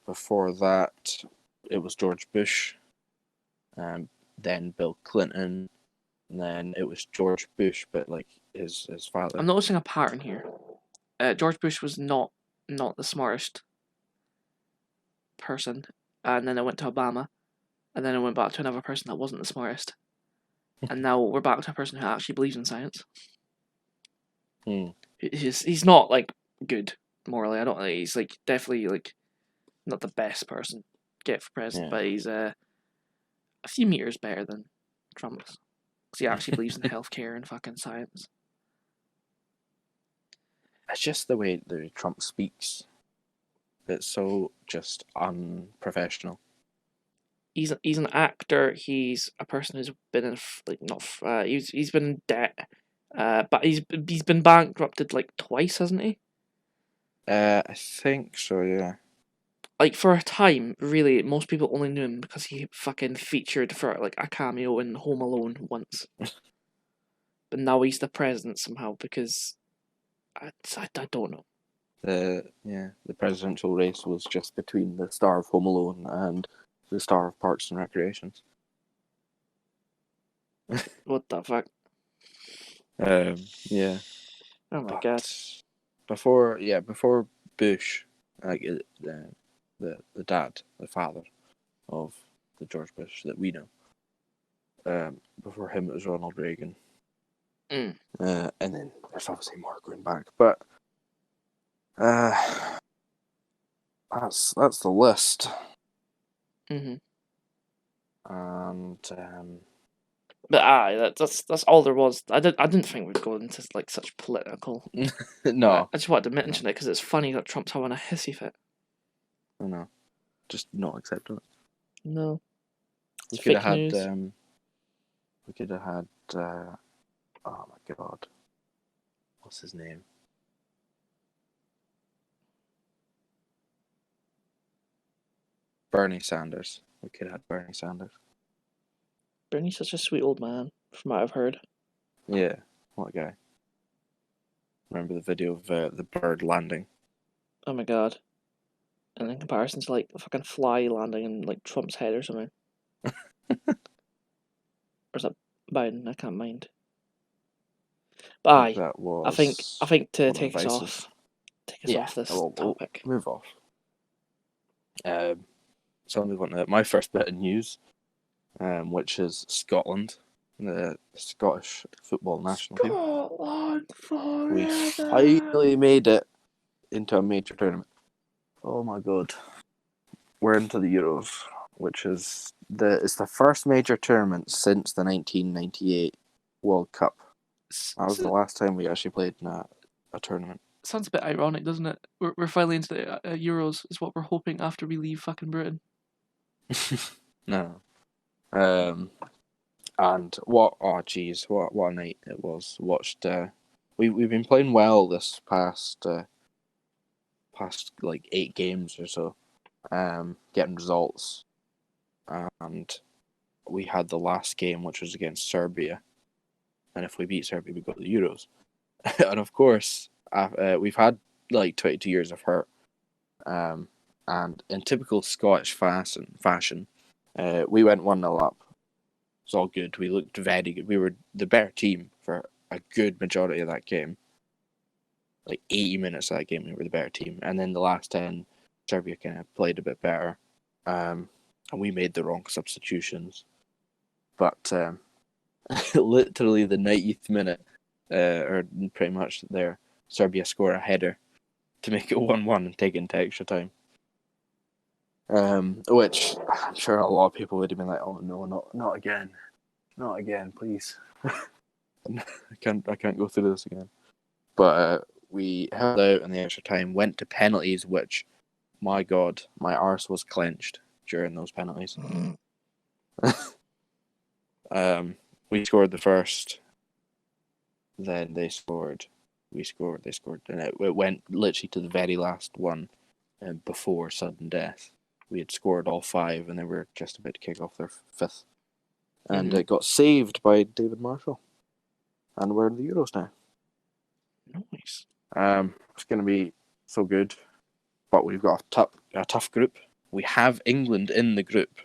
Before that, it was George Bush. Then Bill Clinton. And then it was George Bush, but like his father. I'm noticing a pattern here. George Bush was not the smartest person, and then I went to Obama, and then I went back to another person that wasn't the smartest, and now we're back to a person who actually believes in science. He's not like good morally. I don't think he's like definitely like not the best person to get for president, but he's a few meters better than Trump because he actually believes in healthcare and fucking science. It's just the way that Trump speaks. It's so just unprofessional. He's an actor. He's a person who's been in he's been in debt, but he's been bankrupted like twice, hasn't he? I think so. Yeah. Like for a time, really, most people only knew him because he fucking featured for like a cameo in Home Alone once. But now he's the president somehow because I don't know. The presidential race was just between the star of Home Alone and the star of Parks and Recreations. What the fuck? Yeah. Oh my god. Before Bush, like the dad, the father of the George Bush that we know. Before him, it was Ronald Reagan. And then there's obviously more going back, but that's the list. And but that's all there was. I didn't think we'd go into like such political. No, I just wanted to mention it because it's funny that Trump's having a hissy fit. I know, just not accepting it. No, we could have had. We could have had. Oh my god, what's his name? Bernie Sanders. We could have had Bernie Sanders. Bernie's such a sweet old man, from what I've heard. Yeah, what a guy. Remember the video of the bird landing? Oh my god. And in comparison to like a fucking fly landing in like Trump's head or something. Or is that Biden? I can't mind. But I think to take us off this topic. Move off. So I'll move on to my first bit of news, which is Scotland, the Scottish football national team. Scotland forever. We finally made it into a major tournament. Oh my god. We're into the Euros, which is it's the first major tournament since the 1998 World Cup. That was the last time we actually played in a tournament. Sounds a bit ironic, doesn't it? We're finally into the Euros, is what we're hoping after we leave fucking Britain. No. And what a night it was. Watched we've been playing well this past like 8 games or so. Getting results. And we had the last game, which was against Serbia. And if we beat Serbia, we go to the Euros. And of course, we've had like 22 years of hurt. And in typical Scottish fashion, we went 1-0 up. It's all good. We looked very good. We were the better team for a good majority of that game. Like 80 minutes of that game, we were the better team. And then the last 10, Serbia kind of played a bit better. And we made the wrong substitutions. But literally the 90th minute, or pretty much there, Serbia score a header to make it 1-1 and take it into extra time. Which I'm sure a lot of people would have been like, "Oh no, not again, please." I can't go through this again. But we held out in the extra time, went to penalties, which, my God, my arse was clenched during those penalties. We scored the first, then they scored. We scored, they scored, and it went literally to the very last one, before sudden death. We had scored all 5, and they were just about to kick off their 5th. And it got saved by David Marshall. And we're in the Euros now. Nice. It's going to be so good. But we've got a tough group. We have England in the group.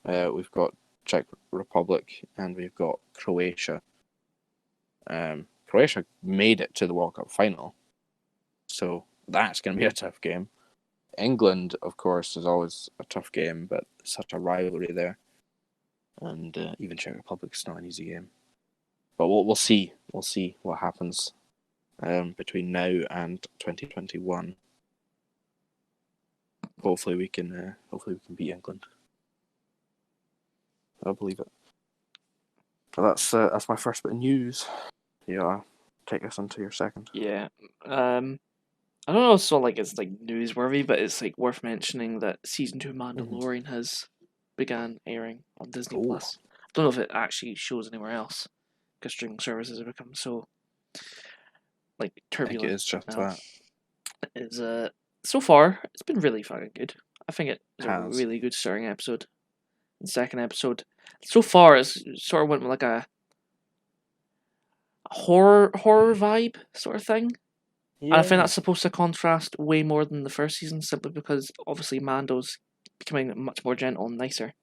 We've got Czech Republic, and we've got Croatia. Croatia made it to the World Cup final. So that's going to be a tough game. England, of course, is always a tough game, but such a rivalry there. And even Czech Republic's not an easy game. But we'll see. We'll see what happens between now and 2021. Hopefully we can beat England. I believe it. But that's my first bit of news. Yeah, take us into your second. Yeah. I don't know if it's like newsworthy, but it's like worth mentioning that season 2 Mandalorian has began airing on Disney Plus. I don't know if it actually shows anywhere else, because streaming services have become so like turbulent. I think it is just that. Is so far it's been really fucking good. I think it was a Has. really good starting episode. The second episode, so far, it's sort of went with like a horror vibe sort of thing. Yeah. And I think that's supposed to contrast way more than the first season, simply because obviously Mando's becoming much more gentle and nicer,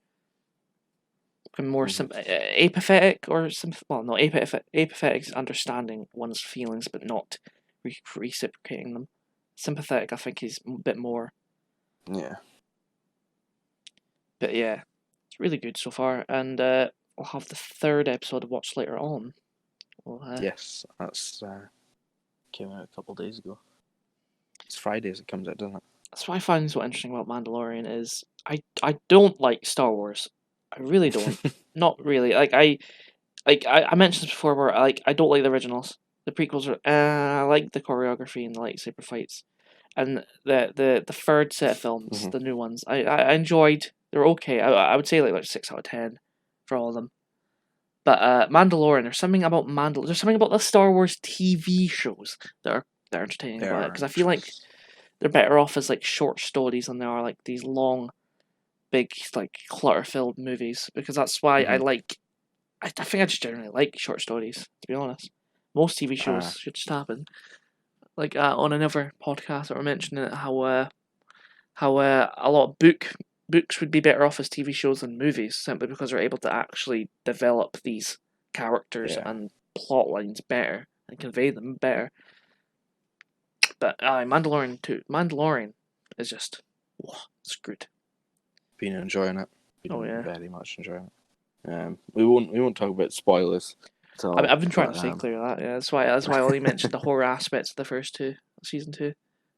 becoming more apathetic or apathetic is understanding one's feelings but not reciprocating them. Sympathetic, I think, is a bit more. Yeah. But yeah, it's really good so far, and we'll have the 3rd episode to watch later on. Yes, that's came out a couple of days ago. It's Fridays it comes out, doesn't it? That's what I find so interesting about Mandalorian is I don't like Star Wars. I really don't. Not really. I mentioned this before, where I don't like the originals. The prequels are I like the choreography and the lightsaber fights, and the 3rd set of films, the new ones, I enjoyed. They're okay. I would say like 6 out of 10 for all of them. But Mandalorian, there's something about There's something about the Star Wars TV shows that are entertaining about it, because I feel like they're better off as like short stories than they are like these long, big, like clutter-filled movies. Because that's why I like. I think I just generally like short stories. To be honest, most TV shows should just happen. Like on another podcast, I were mentioning how a lot of books would be better off as TV shows than movies, simply because they're able to actually develop these characters and plot lines better and convey them better. But Mandalorian is just, it's good. Been enjoying it. Yeah. Very much enjoying it. We won't talk about spoilers. I've been trying to stay clear of that. Yeah, that's why I only mentioned the horror aspects of the first season 2.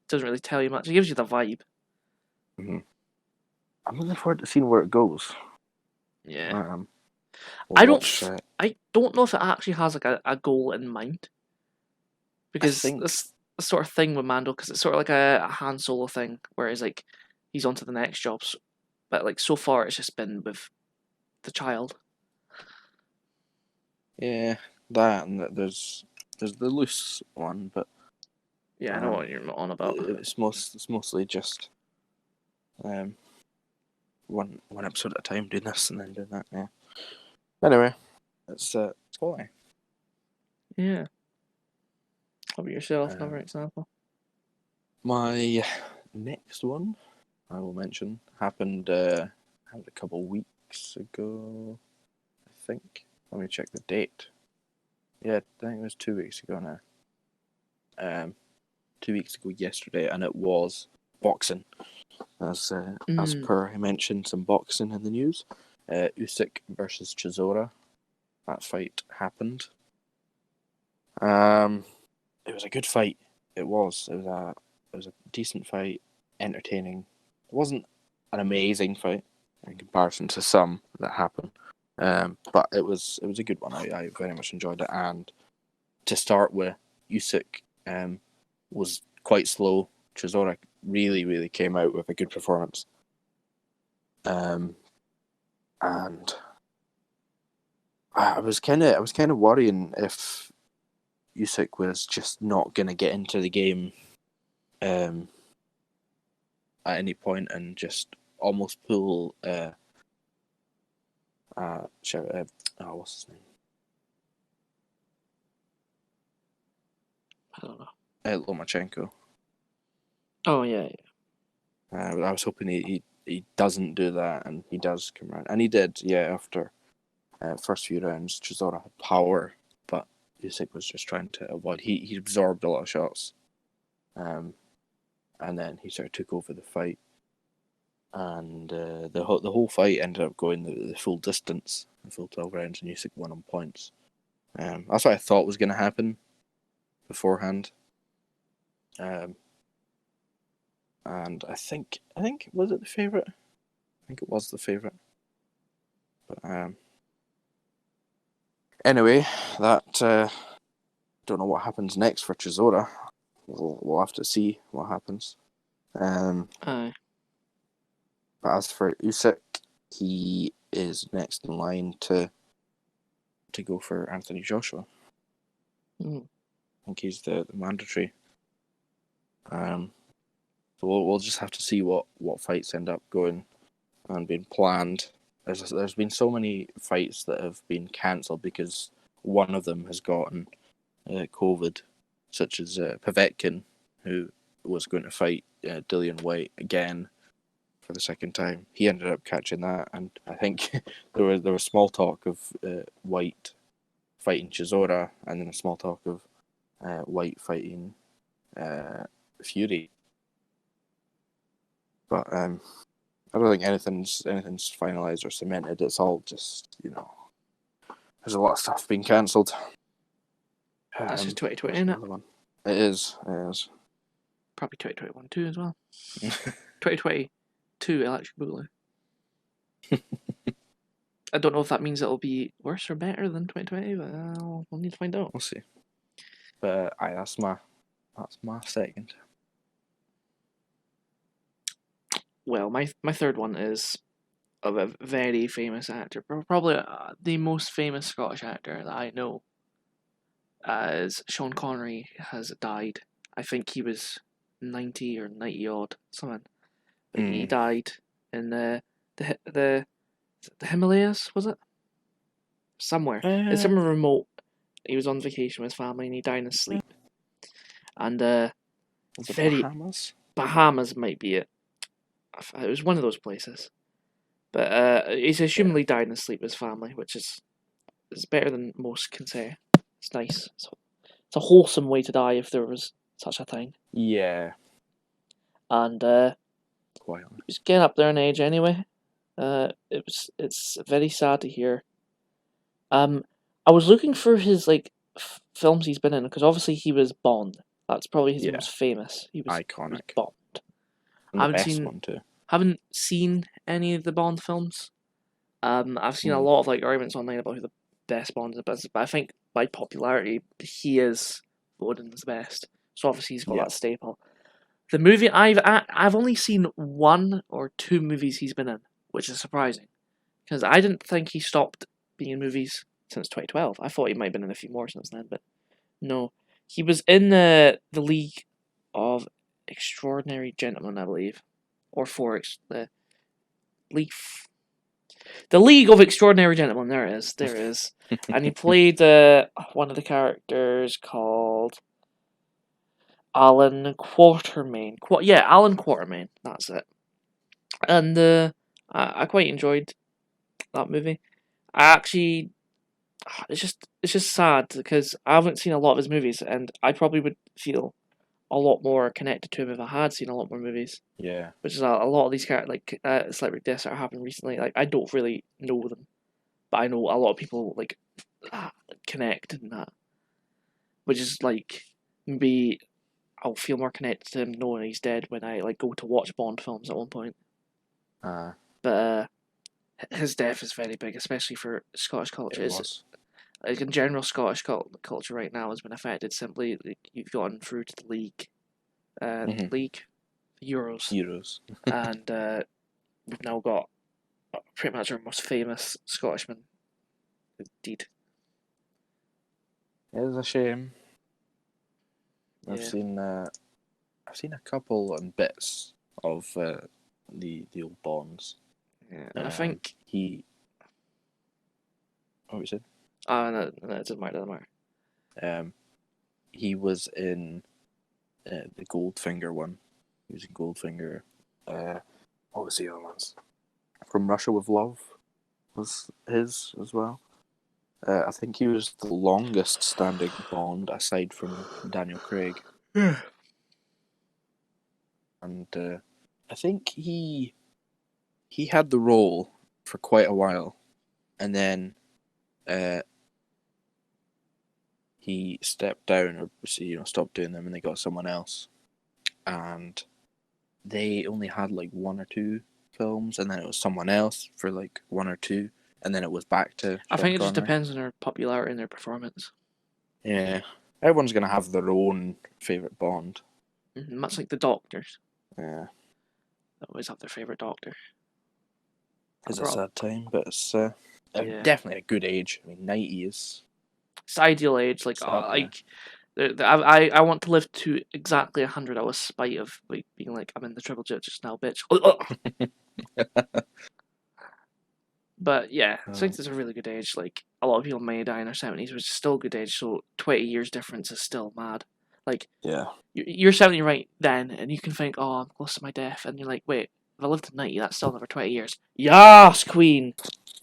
doesn't really tell you much. It gives you the vibe. Mm-hmm. I'm looking forward to seeing where it goes. Yeah. We'll I watch. don't know if it actually has like a goal in mind, I because think. this the sort of thing with Mando, because it's sort of like a Han Solo thing, whereas like he's on to the next jobs, but like so far it's just been with the child. Yeah, that and there's the loose one, but Yeah, I know what you're on about. it's mostly just one episode at a time, doing this and then doing that. Yeah. Anyway, it's quality. Yeah. How about yourself? Another example. My next one I will mention happened a couple weeks ago, I think. Let me check the date. Yeah, I think it was 2 weeks ago now. 2 weeks ago yesterday, and it was boxing. As per I mentioned, some boxing in the news. Usyk versus Chisora. That fight happened. It was a good fight. It was a decent fight, entertaining. It wasn't an amazing fight in comparison to some that happen, but it was a good one. I very much enjoyed it. And to start with, Usyk was quite slow. Chisora really came out with a good performance. And I was kind of worrying if Usyk was just not going to get into the game at any point and just almost pull what's his name? I don't know. Lomachenko. Oh yeah. I was hoping he doesn't do that, and he does come around, and he did. Yeah, after first few rounds, Chisora had power, but Usyk was just trying to avoid. He absorbed a lot of shots, and then he sort of took over the fight, and the whole fight ended up going the full distance, the full 12 rounds, and Usyk won on points. That's what I thought was going to happen beforehand. And I think was it the favorite? I think it was the favorite. But anyway, that don't know what happens next for Chisora. We'll have to see what happens. Aye. But as for Usyk, he is next in line to go for Anthony Joshua. I think he's the mandatory. So we'll just have to see what fights end up going and being planned. There's been so many fights that have been cancelled because one of them has gotten COVID, such as Povetkin, who was going to fight Dillian Whyte again for the second time. He ended up catching that, and I think there was small talk of Whyte fighting Chisora, and then a small talk of Whyte fighting Fury. But I don't think anything's finalised or cemented. It's all just, there's a lot of stuff being cancelled. That's just 2020, isn't it? One. It is. Probably 2021 too as well. 2022 Electric Boogaloo. I don't know if that means it'll be worse or better than 2020, but we'll need to find out. We'll see. But that's my second. Well, my third one is of a very famous actor, probably the most famous Scottish actor that I know. As Sean Connery has died. I think he was 90 or 90 odd, something. But he died in the Himalayas, was it? Somewhere. It's somewhere remote. He was on vacation with his family and he died in his sleep. And was it Bahamas? Bahamas might be it. It was one of those places. But he's assumedly died in his sleep with his family, which is better than most can say. It's nice. It's a wholesome way to die if there was such a thing. Yeah. And quite he's getting up there in age anyway. It's very sad to hear. I was looking for his films he's been in, because obviously he was Bond, That's probably his Yeah. most famous. He was Iconic. Bond. And the best one too. Haven't seen any of the Bond films. I've seen a lot of arguments online about who the best Bond is, but I think by popularity he is voted as the best. So obviously he's got that staple. The movie I've only seen 1 or 2 movies he's been in, which is surprising, because I didn't think he stopped being in movies since 2012. I thought he might have been in a few more since then, but no, he was in the League of Extraordinary Gentlemen, I believe, or the League. The League of Extraordinary Gentlemen. There it is. There it is. And he played one of the characters called Alan Quatermain. Alan Quatermain. That's it. And I quite enjoyed that movie. I actually, it's just sad because I haven't seen a lot of his movies, and I probably would feel a lot more connected to him if I had seen a lot more movies. Yeah. Which is a lot of these characters, celebrity deaths that happened recently. Like, I don't really know them, but I know a lot of people connect in that. Which is maybe I'll feel more connected to him knowing he's dead when I go to watch Bond films at one point. But his death is very big, especially for Scottish culture. It was. In general, Scottish culture right now has been affected simply. You've gotten through to the league, Euros, and we've now got pretty much our most famous Scottishman. Indeed, it is a shame. Yeah. I've seen a couple and bits of the old Bonds. Yeah, I think he. What was it? No, it doesn't matter. He was in the Goldfinger one. He was in Goldfinger. What was the other ones? From Russia with Love was his as well. I think he was the longest standing Bond aside from Daniel Craig. And I think he had the role for quite a while, and then he stepped down or stopped doing them, and they got someone else, and they only had 1 or 2 films, and then it was someone else for 1 or 2, and then it was back to I Sean think it Connery. just depends on their popularity and their performance. Yeah, everyone's gonna have their own favorite Bond. Much like the Doctors. Yeah, They always have their favorite Doctor. it's a sad time, but it's Yeah. definitely a good age. I mean, 90 is. It's the ideal age. I want to live to exactly 100 out of spite of being I'm in the triple jet just now, bitch. But yeah, 60 is a really good age. A lot of people may die in their 70s, which is still a good age. So 20 years difference is still mad. Yeah. You're 70 right then, and you can think, oh, I'm close to my death, and you're like, wait, if I live to 90, that's still another 20 years. Yas, Queen.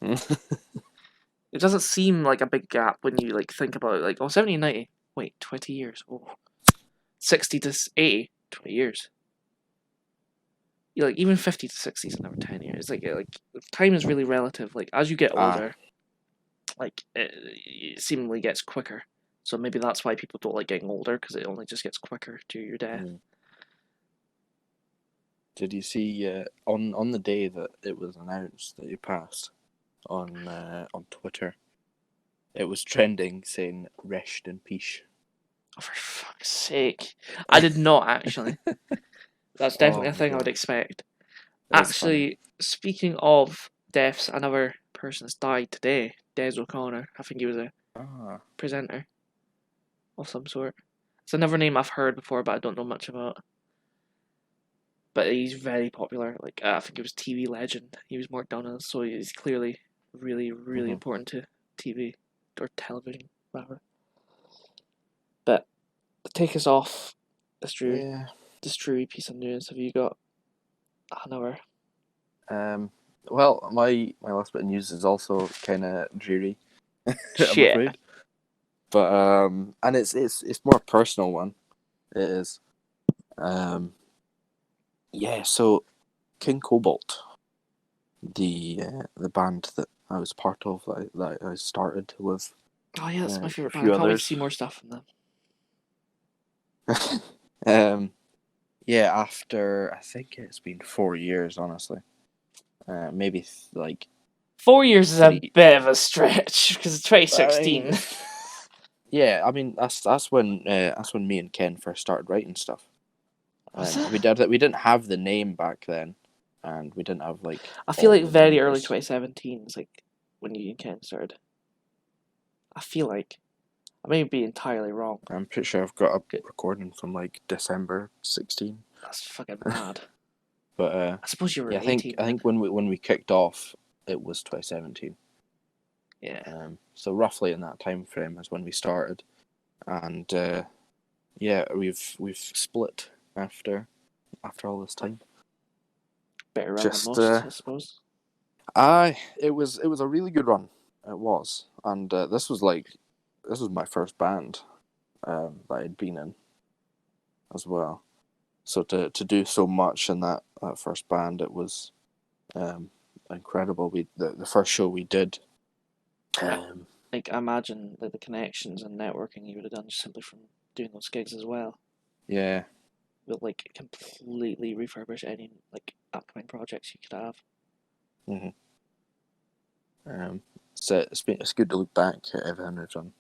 It doesn't seem like a big gap when you think about it. 70 and 90. Wait, 20 years. Oh. 60 to 80, 20 years. Even 50 to 60 is another 10 years. Time is really relative. As you get older, it seemingly gets quicker. So maybe that's why people don't like getting older, because it only just gets quicker to your death. Did you see on the day that it was announced that he passed on Twitter, it was trending saying "Rest in peace." Oh, for fuck's sake! I did not actually. That's definitely a thing I would expect. Actually, speaking of deaths, another person has died today. Des O'Connor. I think he was a presenter of some sort. It's another name I've heard before, but I don't know much about. But he's very popular. I think he was TV legend. He was Mark Donald, so he's clearly really, really important to TV or television, rather. But to take us off this dreary piece of news, have you got another? Well, my last bit of news is also kind of dreary. Shit. I'm afraid. But and it's more a personal one. It is. Yeah. So, King Cobalt, the band that I was part of, that I started with. Oh yeah, that's my favorite band. I can't wait to see more stuff from them. Yeah, after I think it's been 4 years, honestly. Maybe like 4 years is a 3. bit of a stretch because it's I mean, 2016. yeah, I mean that's when me and Ken first started writing stuff. Was We it? didn't have the name back then, and we didn't have like I feel all like the very early members. 2017 is like when you and Ken started. I feel like I may be entirely wrong. I'm pretty sure I've got a Good. recording from like December 16. That's fucking mad. But I suppose you were yeah, 18 I then. think when we kicked off, it was 2017. Yeah. So roughly in that time frame is when we started, and yeah, we've split after all this time. Better run than Just most, I suppose. it was a really good run. It was, and this was my first band that I'd been in as well. So to do so much in that first band, it was incredible. The first show we did. Like, I imagine that the connections and networking you would have done just simply from doing those gigs as well Yeah. will like completely refurbish any like upcoming projects you could have. Mm-hmm. So it's good to look back at everything we've done.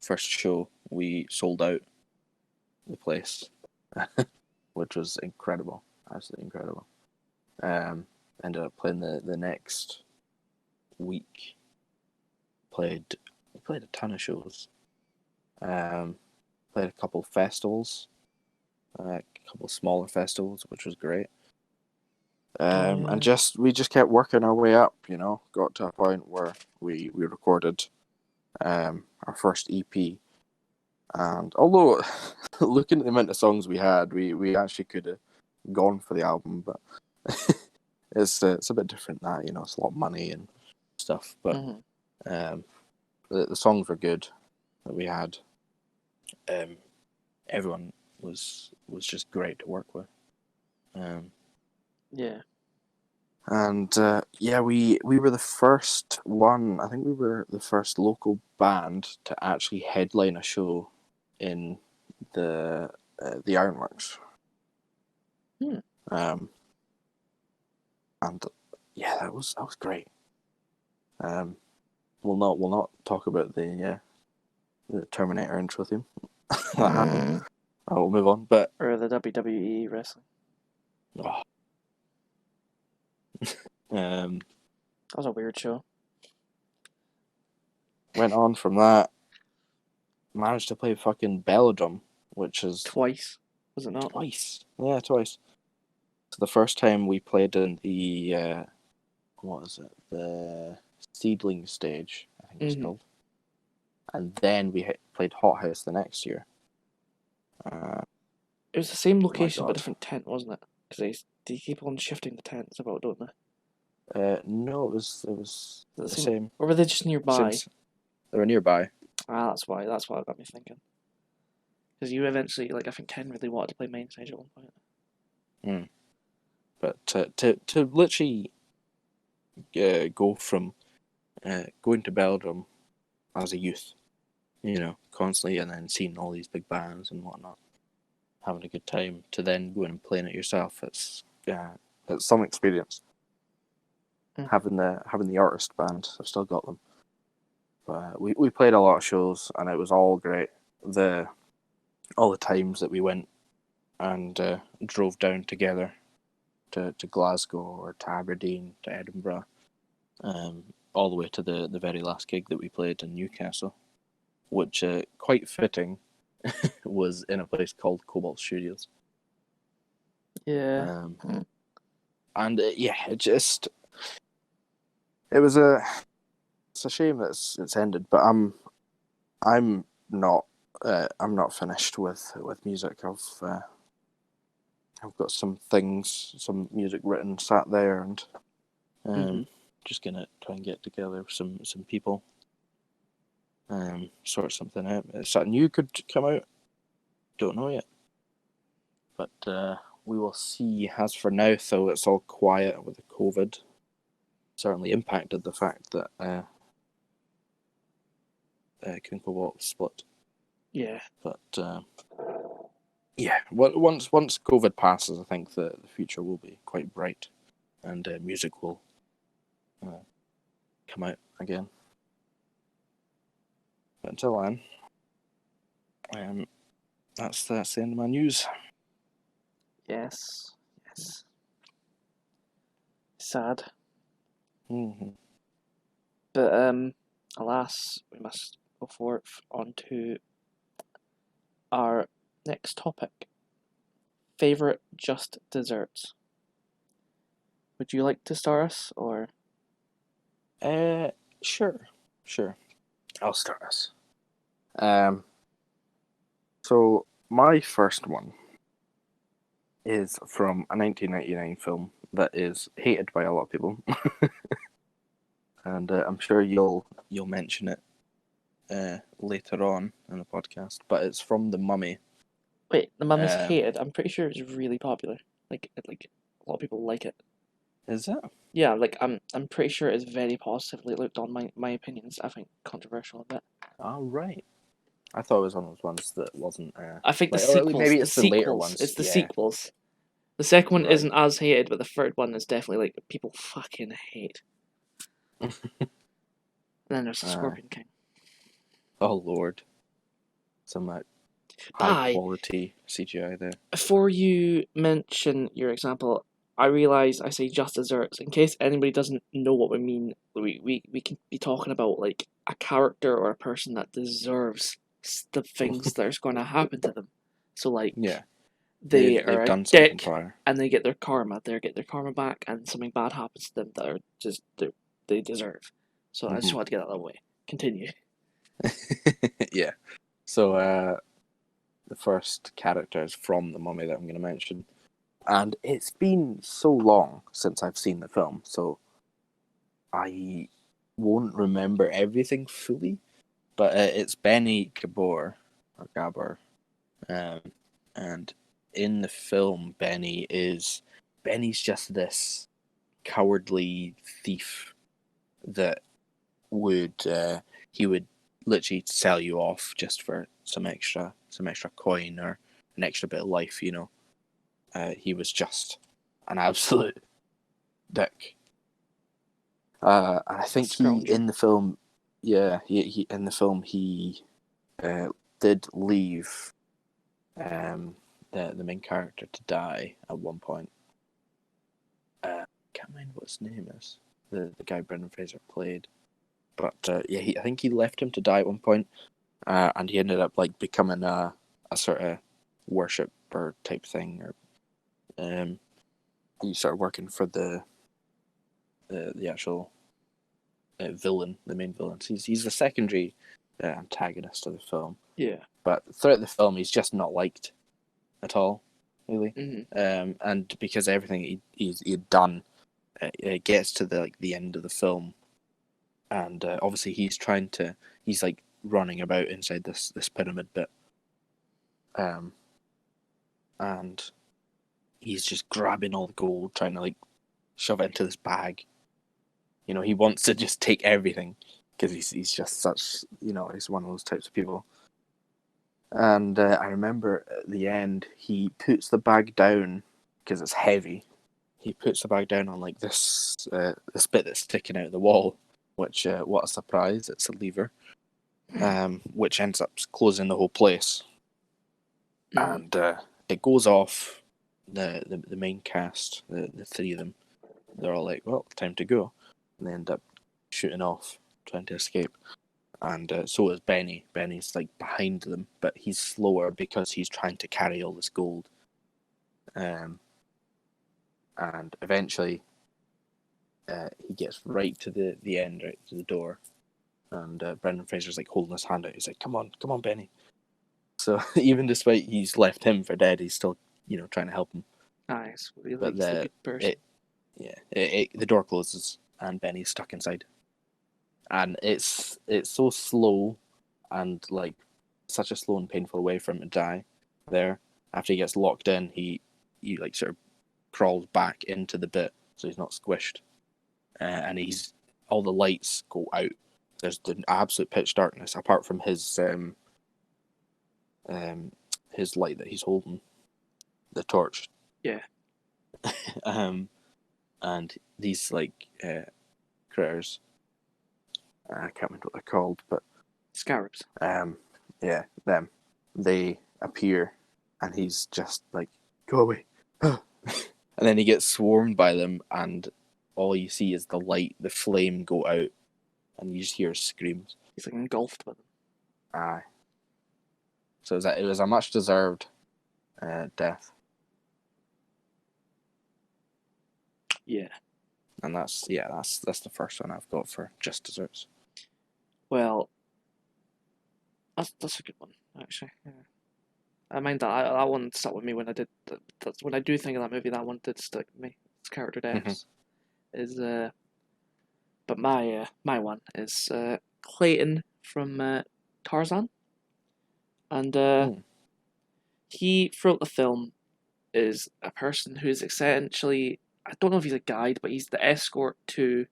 First show, we sold out the place, which was incredible, absolutely incredible. Ended up playing the next week. We played a ton of shows. Played a couple of festivals, a couple of smaller festivals, which was great. And we just kept working our way up. Got to a point where we recorded our first EP. And although looking at the amount of songs we had, we actually could have gone for the album, but it's a bit different that it's a lot of money and stuff. But the songs were good that we had. Everyone was just great to work with. Yeah. And yeah, we were the first one. I think we were the first local band to actually headline a show in the Ironworks. And yeah, that was great. We'll not talk about the Terminator intro theme. That happened. I will move on. But Or the WWE wrestling. that was a weird show. Went on from that. Managed to play fucking Belladrum, which is twice, was it not? Twice. Yeah, twice. So the first time we played in the what is it? The Seedling stage, I think it's called. And then we played Hot House the next year. It was the same location God. but different tent, wasn't it? Because they keep on shifting the tents about, don't they? No, it was the same. Or were they just nearby? They were nearby. That's why it got me thinking. Because you eventually, like, I think Ken really wanted to play main stage at one point. But to literally go from going to Belgium as a youth, constantly, and then seeing all these big bands and whatnot, having a good time, to then going and playing it yourself, it's some experience. Having the artist band, I've still got them. But we played a lot of shows, and it was all great. All the times that we went and drove down together to Glasgow or to Aberdeen to Edinburgh, all the way to the very last gig that we played in Newcastle, which quite fitting was in a place called Cobalt Studios. Yeah. And yeah, it's a shame that it's ended, but I'm not finished with music. I've got some music written, sat there, and just gonna try and get together with some people, sort something out. Something new could come out. Don't know yet, but we will see. As for now, though, it's all quiet with the COVID. Certainly impacted the fact that King Cobalt split. Yeah. But Yeah, once COVID passes, I think the future will be quite bright, and music will come out again. But until then, that's the end of my news. Yes. Sad. Mm-hmm. But alas, we must go forth on to our next topic. Favorite just desserts. Would you like to start us, or? Sure. I'll start us. So my first one is from a 1999 film that is hated by a lot of people, and I'm sure you'll mention it later on in the podcast. But it's from The Mummy. Wait, The Mummy's Um, hated. I'm pretty sure it's really popular. Like a lot of people like it. Is it? Yeah, like I'm pretty sure it's very positively looked on. My opinion's, I think, controversial a bit. Oh, right. I thought it was one of those ones that wasn't. I think the Or at least sequels. maybe The it's the later sequels. ones. It's the Yeah. sequels. The second one Right. isn't as hated, but the third one is definitely like people fucking hate. And then there's the Scorpion King. Oh Lord. Some high quality CGI there. Before you mention your example, I realise I say just desserts. In case anybody doesn't know what we mean, we can be talking about like a character or a person that deserves the things that are going to happen to them. So like, yeah, they they've are a done something dick prior. and they get their karma. They get their karma back, and something bad happens to them that are just they deserve. So I just want to get that out of the way. Continue. Yeah. So the first character is from The Mummy that I'm going to mention, and it's been so long since I've seen the film, so I won't remember everything fully. But it's Benny Gabor or Gabor, and in the film, Benny's just this cowardly thief that would he would literally sell you off just for some extra coin or an extra bit of life, you know. He was just an absolute dick. And I think he in the film, he in the film he did leave the main character to die at one point. Can't remember what his name is. The guy Brendan Fraser played, but I think he left him to die at one point, and he ended up like becoming a sort of worshipper type thing, or he started working for the actual villain, the main villain. He's the secondary antagonist of the film. Yeah. But throughout the film, he's just not liked at all, really. Mm-hmm. And because everything he'd done, it gets to the end of the film, and obviously he's like running about inside this pyramid bit, and he's just grabbing all the gold, trying to like shove it into this bag. You know, he wants to just take everything because he's just such, you know, he's one of those types of people. And I remember at the end, he puts the bag down because it's heavy. He puts the bag down on like this bit that's sticking out of the wall, which what a surprise! It's a lever, which ends up closing the whole place. And it goes off. The main cast, the three of them, they're all like, "Well, time to go," and they end up shooting off, trying to escape. And so is Benny. Benny's like behind them, but he's slower because he's trying to carry all this gold. And eventually, he gets right to the end, right to the door. And Brendan Fraser's like holding his hand out. He's like, "Come on, Benny." So even despite he's left him for dead, he's still, you know, trying to help him. Nice. Really But likes the good person. the door closes and Benny's stuck inside. And it's so slow and like such a slow and painful way for him to die there. After he gets locked in, he like sort of crawls back into the bit so he's not squished, and he's all the lights go out. There's the absolute pitch darkness apart from his light that he's holding, the torch. Yeah. And these like critters, I can't remember what they're called, but Scarabs. yeah, them. They appear, and he's just like, go away, and then he gets swarmed by them, and all you see is the light, the flame go out, and you just hear screams. He's like engulfed by them. Aye. So it was a much deserved death. Yeah. And that's the first one I've got for just desserts. Well, that's a good one actually. Yeah. I mind that one stuck with me when I did. That's when I do think of that movie. That one did stick with me. It's character deaths is but my one is Clayton from Tarzan, and he throughout the film is a person who's essentially, I don't know if he's a guide, but he's the escort to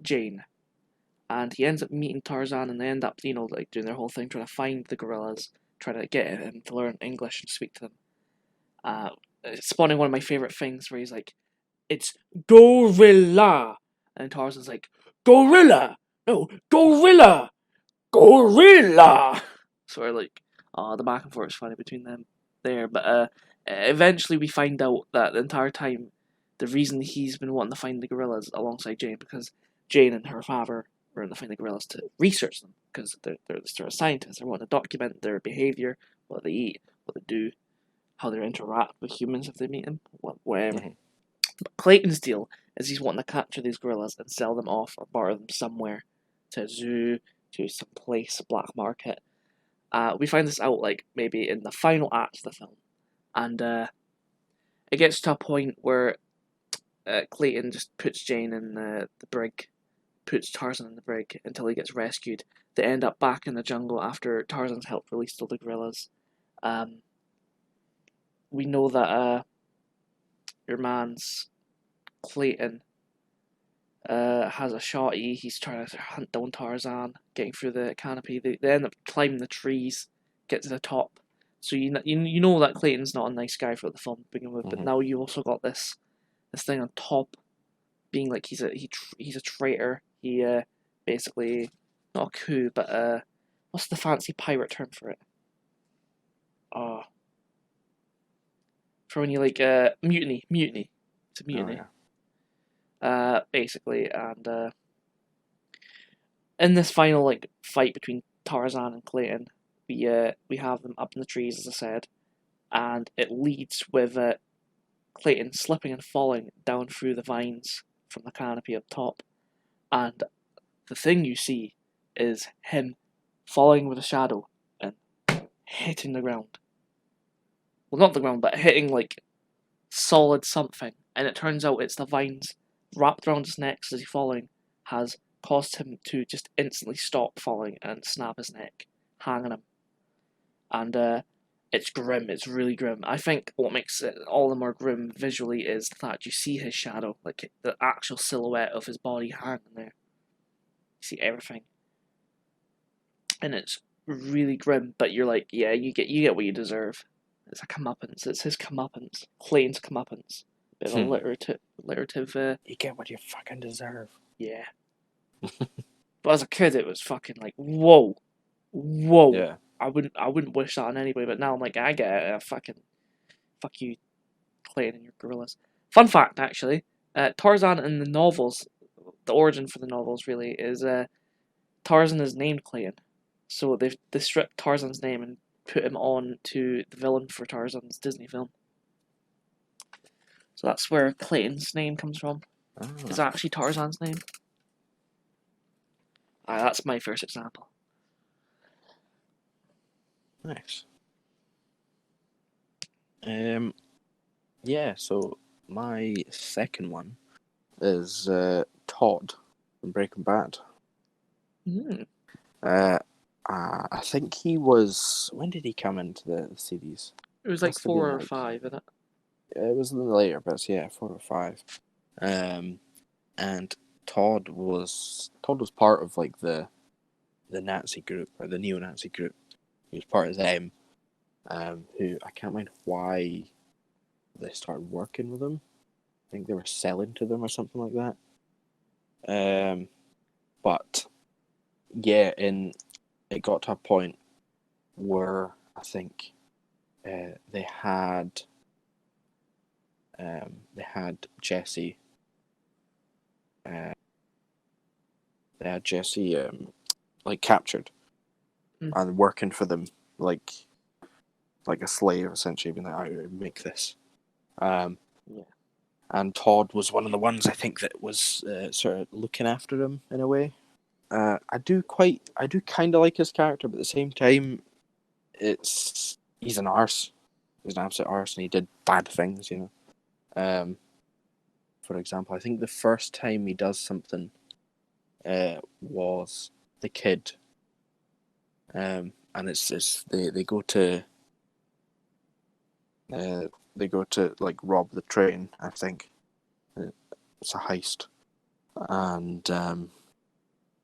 Jane, and he ends up meeting Tarzan, and they end up like doing their whole thing trying to find the gorillas, trying to get him to learn English and speak to them. Spawning one of my favorite things where he's like, "It's gorilla," and Tarzan's like, "Gorilla, no, gorilla, gorilla." Sort of like, the back and forth is funny between them there, but eventually we find out that the entire time the reason he's been wanting to find the gorillas alongside Jane, because Jane and her father were going to find the gorillas to research them, because they're sort of scientists. They want to document their behavior, what they eat, what they do, how they interact with humans if they meet them, whatever. But Clayton's deal is he's wanting to capture these gorillas and sell them off or barter them somewhere, to a zoo, to some place, a black market. We find this out like maybe in the final act of the film, and it gets to a point where Clayton just puts Jane in the brig, puts Tarzan in the brig until he gets rescued. They end up back in the jungle after Tarzan's helped release all the gorillas. We know that your man's Clayton has a shotty. He's trying to hunt down Tarzan, getting through the canopy. They end up climbing the trees, get to the top. So you know that Clayton's not a nice guy for the film to begin with, but now you also got this thing on top, being like he's a traitor. He basically, not a coup, but what's the fancy pirate term for it? For when you like mutiny. It's a mutiny. Oh, yeah. Basically, and in this final like fight between Tarzan and Clayton, we have them up in the trees, as I said, and it leads with Clayton slipping and falling down through the vines from the canopy up top, and the thing you see is him falling with a shadow and hitting the ground. Well, not the ground, but hitting like solid something, and it turns out it's the vines wrapped around his neck as he's falling has caused him to just instantly stop falling and snap his neck, hanging him. And it's grim, it's really grim. I think what makes it all the more grim visually is the fact you see his shadow, like the actual silhouette of his body hanging there. You see everything. And it's really grim, but you're like, yeah, you get what you deserve. It's a comeuppance. It's his comeuppance. Clayton's comeuppance. Bit of a alliterative. You get what you fucking deserve. Yeah. But as a kid, it was fucking like, whoa. Yeah. I wouldn't wish that on anybody, but now I'm like, I get it. Fucking, fuck you, Clayton and your gorillas. Fun fact, actually, Tarzan in the novels, the origin for the novels really is Tarzan is named Clayton, so they stripped Tarzan's name and put him on to the villain for Tarzan's Disney film. So that's where Clayton's name comes from. Is actually Tarzan's name. That's my first example. Nice. Yeah, so my second one is Todd from Breaking Bad. I think he was. When did he come into the series? It was like 4 or 5, isn't it? It was a little later, but yeah, 4 or 5. And Todd was part of like the Nazi group or the neo-Nazi group. He was part of them, who I can't mind why they started working with him. I think they were selling to them or something like that. But yeah, it got to a point where I think they had Jesse. They had Jesse like captured and working for them like a slave, essentially, being like, "I make this." Yeah. And Todd was one of the ones I think that was sort of looking after him in a way. I do kind of like his character, but at the same time, he's an arse. He's an absolute arse, and he did bad things, you know. For example, I think the first time he does something was the kid, and it's they go to like rob the train. I think it's a heist, and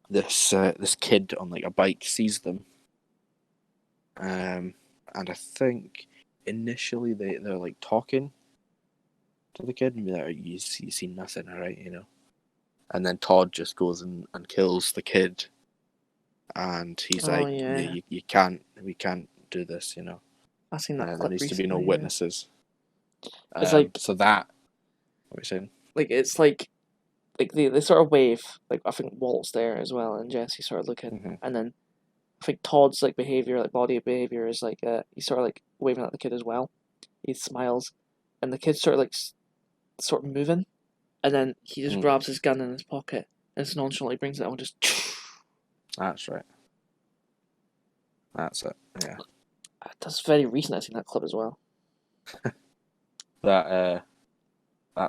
this kid on like a bike sees them, and I think initially they're like talking to the kid and be like, you see nothing, alright, you know. And then Todd just goes and kills the kid, and he's like, yeah. we can't do this, you know. I've seen that There clip needs to be no recently. Yeah. witnesses. It's like So that, what are you saying? it's like they sort of wave. Like I think Walt's there as well, and Jesse sort of looking, Mm-hmm. and then I think Todd's like behavior, like body behavior, is like he's sort of like waving at the kid as well. He smiles, and the kid's sort of like sort of moving, and then he just grabs his gun in his pocket and just nonchalantly brings it out and just. That's right. That's it. Yeah. That's very recent. I've seen that clip as well. That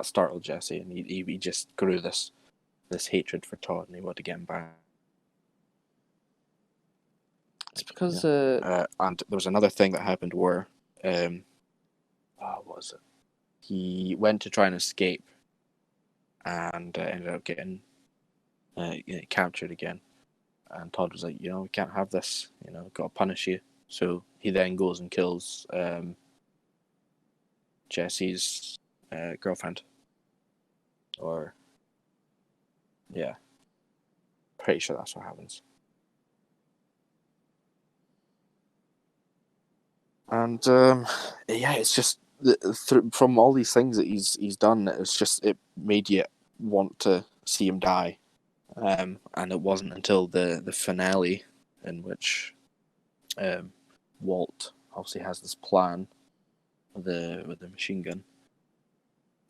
startled Jesse, and he just grew this hatred for Todd, and he wanted to get him back. It's because and there was another thing that happened where, what was it? He went to try and escape, and ended up getting captured again. And Todd was like, we can't have this. Got to punish you. So he then goes and kills Jesse's girlfriend. Or, yeah, pretty sure that's what happens. And yeah, it's just from all these things that he's done, it made you want to see him die. And it wasn't until the finale in which Walt obviously has this plan with the machine gun,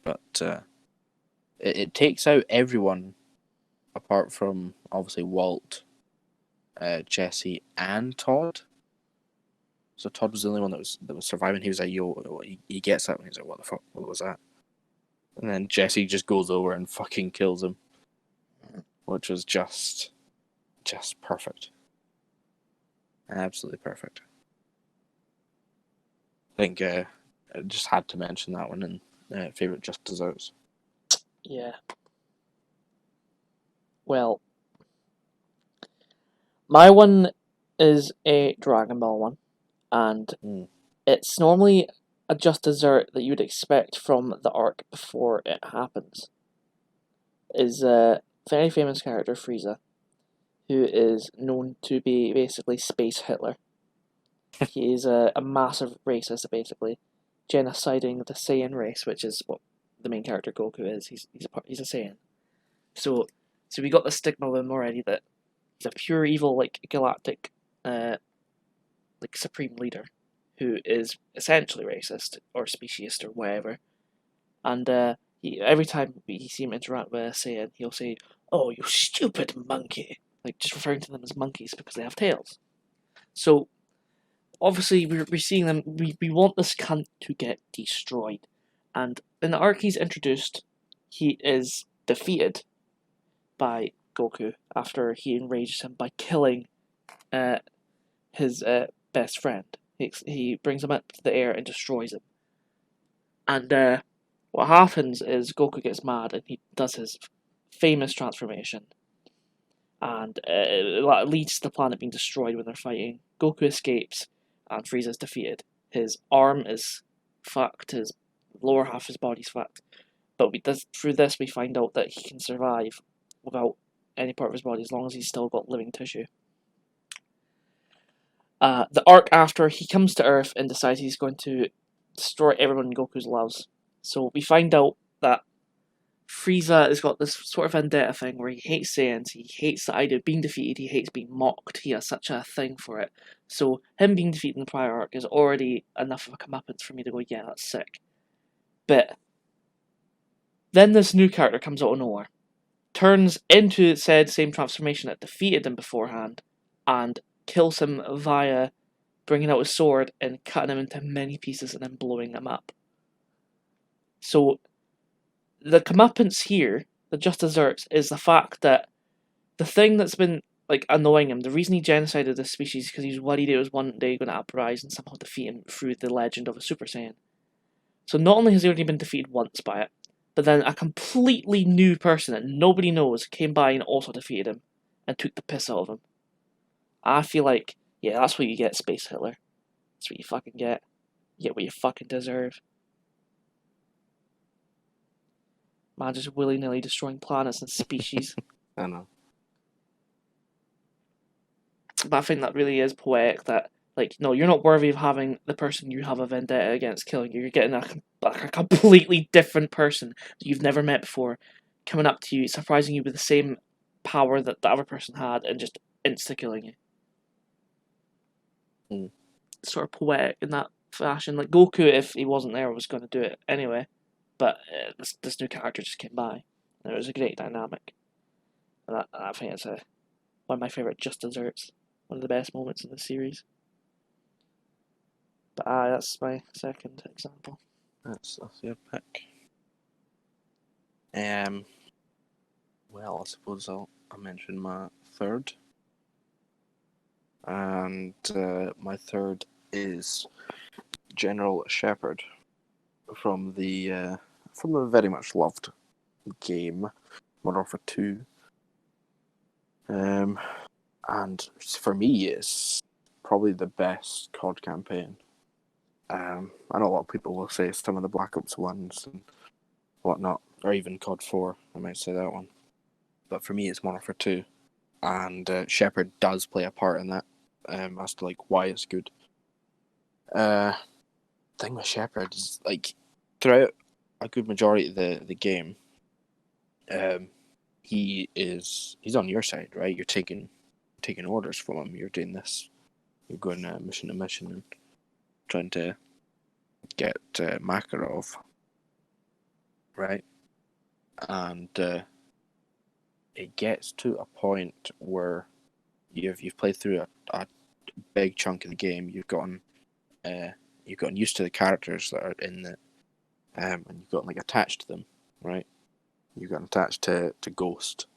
but it takes out everyone apart from obviously Walt, Jesse, and Todd. So Todd was the only one that was surviving. He was like, "Yo," he gets that, and he's like, "What the fuck? What was that?" And then Jesse just goes over and fucking kills him, which was just perfect, absolutely perfect. I think I just had to mention that one in favorite just desserts. yeah. Well, my one is a Dragon Ball one, and it's normally a just dessert that you would expect from the arc before it happens. Is a very famous character Frieza, who is known to be basically Space Hitler. He is a massive racist, basically, genociding the Saiyan race, which is what the main character Goku is. He's a Saiyan. So we got the stigma of him already that he's a pure evil, like galactic, like supreme leader, who is essentially racist or speciesist or whatever. And every time we see him interact with a Saiyan, he'll say, "Oh, you stupid monkey!" Like just referring to them as monkeys because they have tails. So obviously we're seeing them. We want this cunt to get destroyed, and in the arc he's introduced, he is defeated by Goku after he enrages him by killing his best friend. He brings him up to the air and destroys him. And what happens is Goku gets mad and he does his famous transformation. And it leads to the planet being destroyed when they're fighting. Goku escapes and Frieza's defeated. His arm is fucked. His lower half of his body's fucked. But through this, we find out that he can survive without any part of his body as long as he's still got living tissue. The arc after, he comes to Earth and decides he's going to destroy everyone Goku loves. So we find out that Frieza has got this sort of vendetta thing where he hates Saiyans, he hates the idea of being defeated, he hates being mocked, he has such a thing for it. So him being defeated in the prior arc is already enough of a comeuppance for me to go, yeah, that's sick. But then this new character comes out of nowhere, turns into said same transformation that defeated him beforehand, and kills him via bringing out his sword and cutting him into many pieces and then blowing him up. So the comeuppance here, the just desserts, is the fact that the thing that's been annoying him, the reason he genocided this species is because he was worried it was one day going to uprise and somehow defeat him through the legend of a Super Saiyan. So not only has he already been defeated once by it, but then a completely new person that nobody knows came by and also defeated him and took the piss out of him. I feel like, yeah, that's what you get, Space Hitler. That's what you fucking get. You get what you fucking deserve. Man, just willy-nilly destroying planets and species. I know. But I think that really is poetic that, no, you're not worthy of having the person you have a vendetta against killing you. You're getting a completely different person that you've never met before coming up to you, surprising you with the same power that the other person had, and just insta-killing you. It's sort of poetic in that fashion. Like, Goku, if he wasn't there, was going to do it anyway. But this new character just came by, and it was a great dynamic. And I think it's one of my favourite just desserts. One of the best moments in the series. But that's my second example. That's your pick. Well, I suppose I'll mention my third. And my third is General Shepard from the very much loved game Modern Warfare 2. And for me, it's probably the best COD campaign. I know a lot of people will say some of the Black Ops ones and whatnot, or even COD 4, I might say that one. But for me, it's Modern Warfare 2. And Shepard does play a part in that, as to why it's good. Thing with Shepard is throughout a good majority of the game, he's on your side, right? You're taking orders from him. You're doing this. You're going mission to mission and trying to get Makarov, right? And it gets to a point where you've played through a big chunk of the game. You've gotten used to the characters that are in it, and you've gotten attached to them, right? You've gotten attached to Ghost.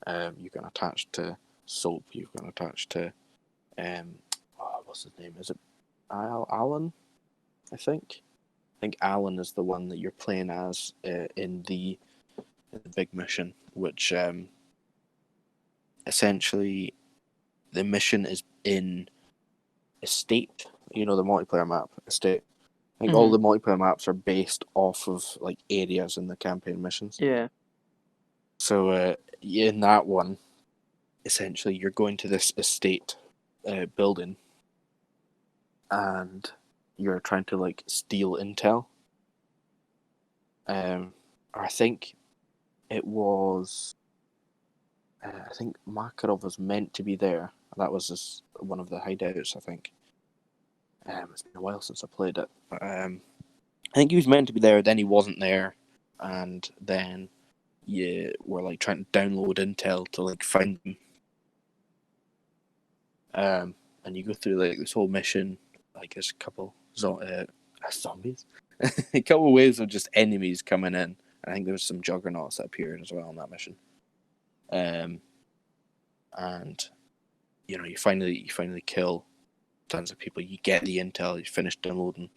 You've gotten attached to Soap. You've gotten attached to what's his name? Is it Alan? I think Alan is the one that you're playing as in the big mission, which essentially the mission is in Estate. You know, the multiplayer map, Estate. I think all the multiplayer maps are based off of areas in the campaign missions. Yeah. So in that one, essentially you're going to this estate building, and you're trying to steal intel. Or I think it was. I think Makarov was meant to be there. That was one of the hideouts, I think. It's been a while since I played it. But, I think he was meant to be there, then he wasn't there, and then you were trying to download intel to find him. And you go through this whole mission, there's a couple zombies, a couple waves of just enemies coming in. I think there was some juggernauts that appeared as well on that mission. And you finally kill tons of people. You get the intel. You finish downloading,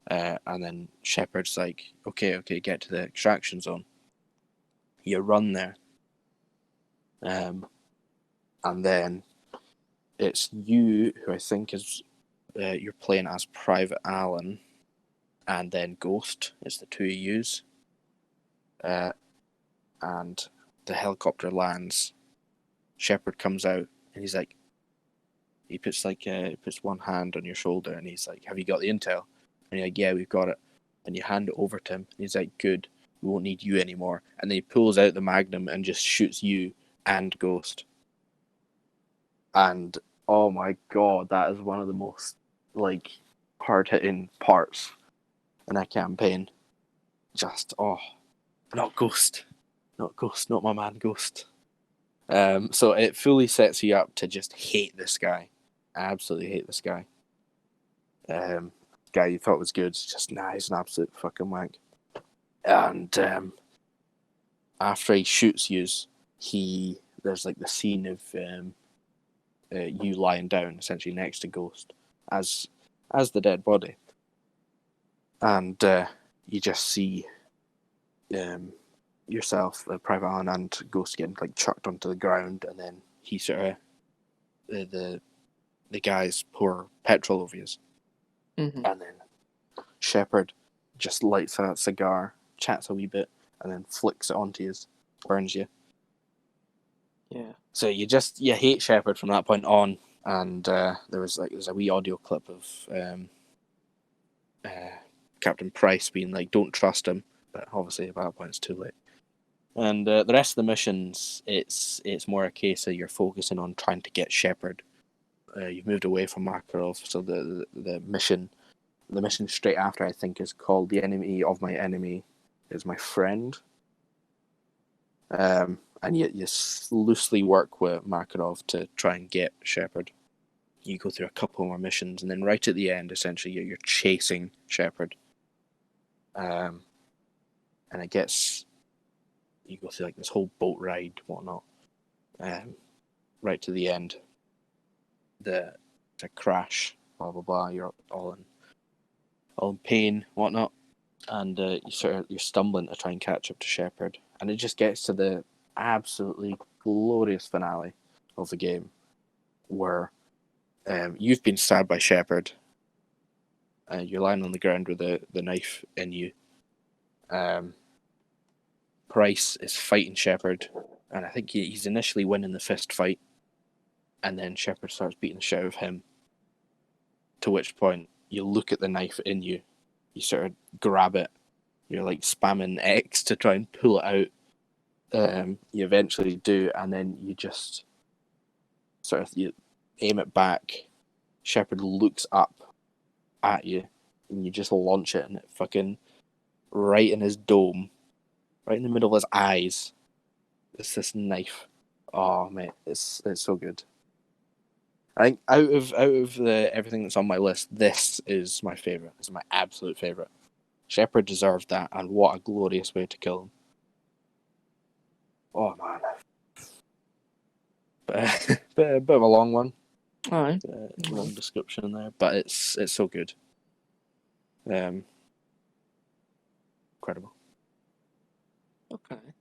and then Shepard's okay, get to the extraction zone. You run there, and then it's you who I think is you're playing as Private Allen, and then Ghost is the two you use. And the helicopter lands. Shepard comes out, and he's like, he puts one hand on your shoulder, and he's like, "Have you got the intel?" And you're like, "Yeah, we've got it." And you hand it over to him, and he's like, "Good, we won't need you anymore." And then he pulls out the Magnum and just shoots you and Ghost. And oh my god, that is one of the most like hard-hitting parts in a campaign. Just not Ghost, not my man Ghost. So it fully sets you up to just hate this guy. I absolutely hate this guy. Guy you thought was good, just he's an absolute fucking wank. And after he shoots you, there's like the scene of you lying down essentially next to Ghost as the dead body, and you just see yourself, Private Allen, and Ghost getting like chucked onto the ground, and then he sort of the guys pour petrol over you, and then Shepard just lights a cigar, chats a wee bit, and then flicks it onto you, burns you. Yeah. So you hate Shepard from that point on, and there's a wee audio clip of Captain Price being like, "Don't trust him," but obviously at that point it's too late. And the rest of the missions, it's more a case of you're focusing on trying to get Shepard. You've moved away from Makarov, so the mission straight after, I think, is called "The Enemy of My Enemy Is My Friend." And you loosely work with Makarov to try and get Shepard. You go through a couple more missions, and then right at the end, essentially, you're chasing Shepard. And it gets, you go through like this whole boat ride, whatnot. Right to the end, the crash, blah blah blah. You're all in pain, whatnot, and you're stumbling to try and catch up to Shepard, and it just gets to the absolutely glorious finale of the game, where you've been stabbed by Shepard. You're lying on the ground with the knife in you. Price is fighting Shepard, and I think he's initially winning the fist fight, and then Shepard starts beating the shit out of him. To which point, you look at the knife in you, you sort of grab it, you're like spamming X to try and pull it out. You eventually do, and then you just sort of you aim it back. Shepard looks up at you, and you just launch it, and it fucking right in his dome, right in the middle of his eyes. It's this knife. Oh mate, it's so good. I think out of everything that's on my list, this is my favourite. This is my absolute favourite. Shepard deserved that, and what a glorious way to kill him. Oh man. But a bit of a long one. Alright. Long description there, but it's so good. Incredible. Okay.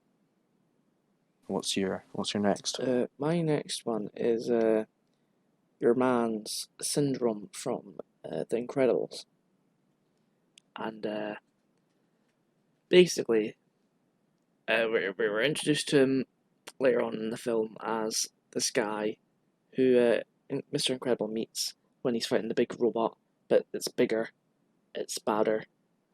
What's your next? My next one is your man's syndrome from The Incredibles. And basically, we were introduced to him later on in the film as this guy who Mr. Incredible meets when he's fighting the big robot, but it's bigger, it's badder,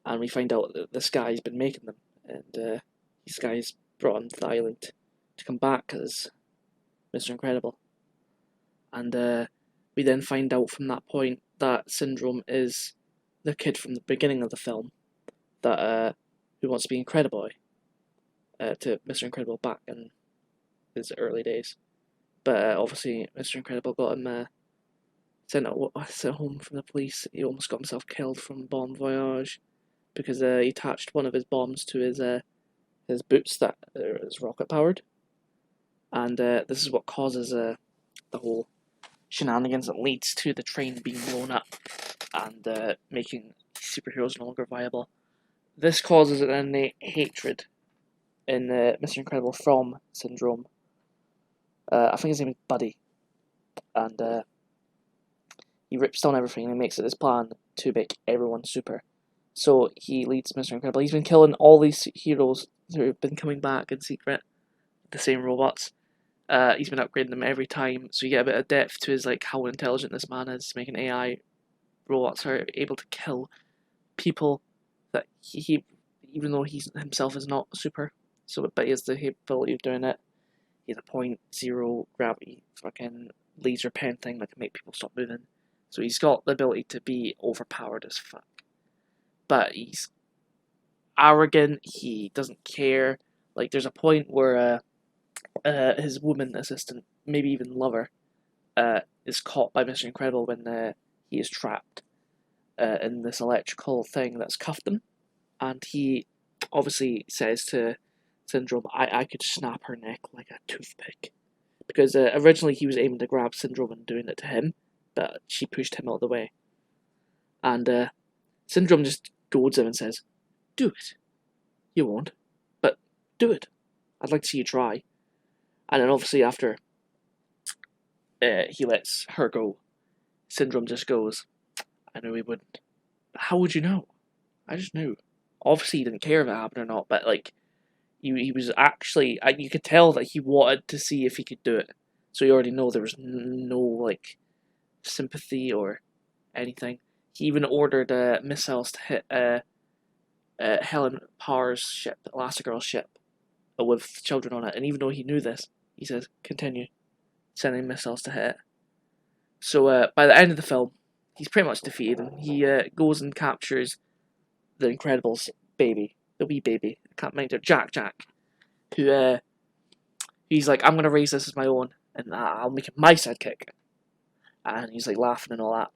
and we find out that this guy's been making them, and these guys brought him to the island to come back as Mr. Incredible. And we then find out from that point that Syndrome is the kid from the beginning of the film that who wants to be Incrediboy to Mr. Incredible back in his early days. But obviously, Mr. Incredible got him sent home from the police. He almost got himself killed from Bon Voyage because he attached one of his bombs to his boots that is rocket powered, and this is what causes the whole shenanigans that leads to the train being blown up and making superheroes no longer viable. This causes an innate hatred in Mr. Incredible from Syndrome. I think his name is Buddy, and he rips down everything and he makes it his plan to make everyone super. So he leads Mr. Incredible. He's been killing all these heroes who have been coming back in secret, the same robots. He's been upgrading them every time, so you get a bit of depth to his how intelligent this man is, making AI robots are able to kill people that he even though he himself is not super, so but he has the ability of doing it. He has a .0 gravity fucking laser pen thing that can make people stop moving. So he's got the ability to be overpowered as fuck. But he's arrogant, he doesn't care. There's a point where his woman assistant, maybe even lover, is caught by Mr. Incredible when he is trapped in this electrical thing that's cuffed him. And he obviously says to Syndrome, I could snap her neck like a toothpick. Because originally he was aiming to grab Syndrome and doing it to him, but she pushed him out of the way. And Syndrome just goads him and says, do it. You won't, but do it. I'd like to see you try. And then obviously after he lets her go, Syndrome just goes, I knew he wouldn't. How would you know? I just knew. Obviously he didn't care if it happened or not, but he was actually, you could tell that he wanted to see if he could do it. So you already know there was no sympathy or anything. He even ordered missiles to hit Helen Parr's ship, Elastigirl's ship, with children on it. And even though he knew this, he says, continue sending missiles to hit it. So by the end of the film, he's pretty much defeated him. He goes and captures the Incredibles' baby, the wee baby. I can't mind her, Jack, who he's like, I'm going to raise this as my own, and I'll make it my sidekick. And he's laughing and all that.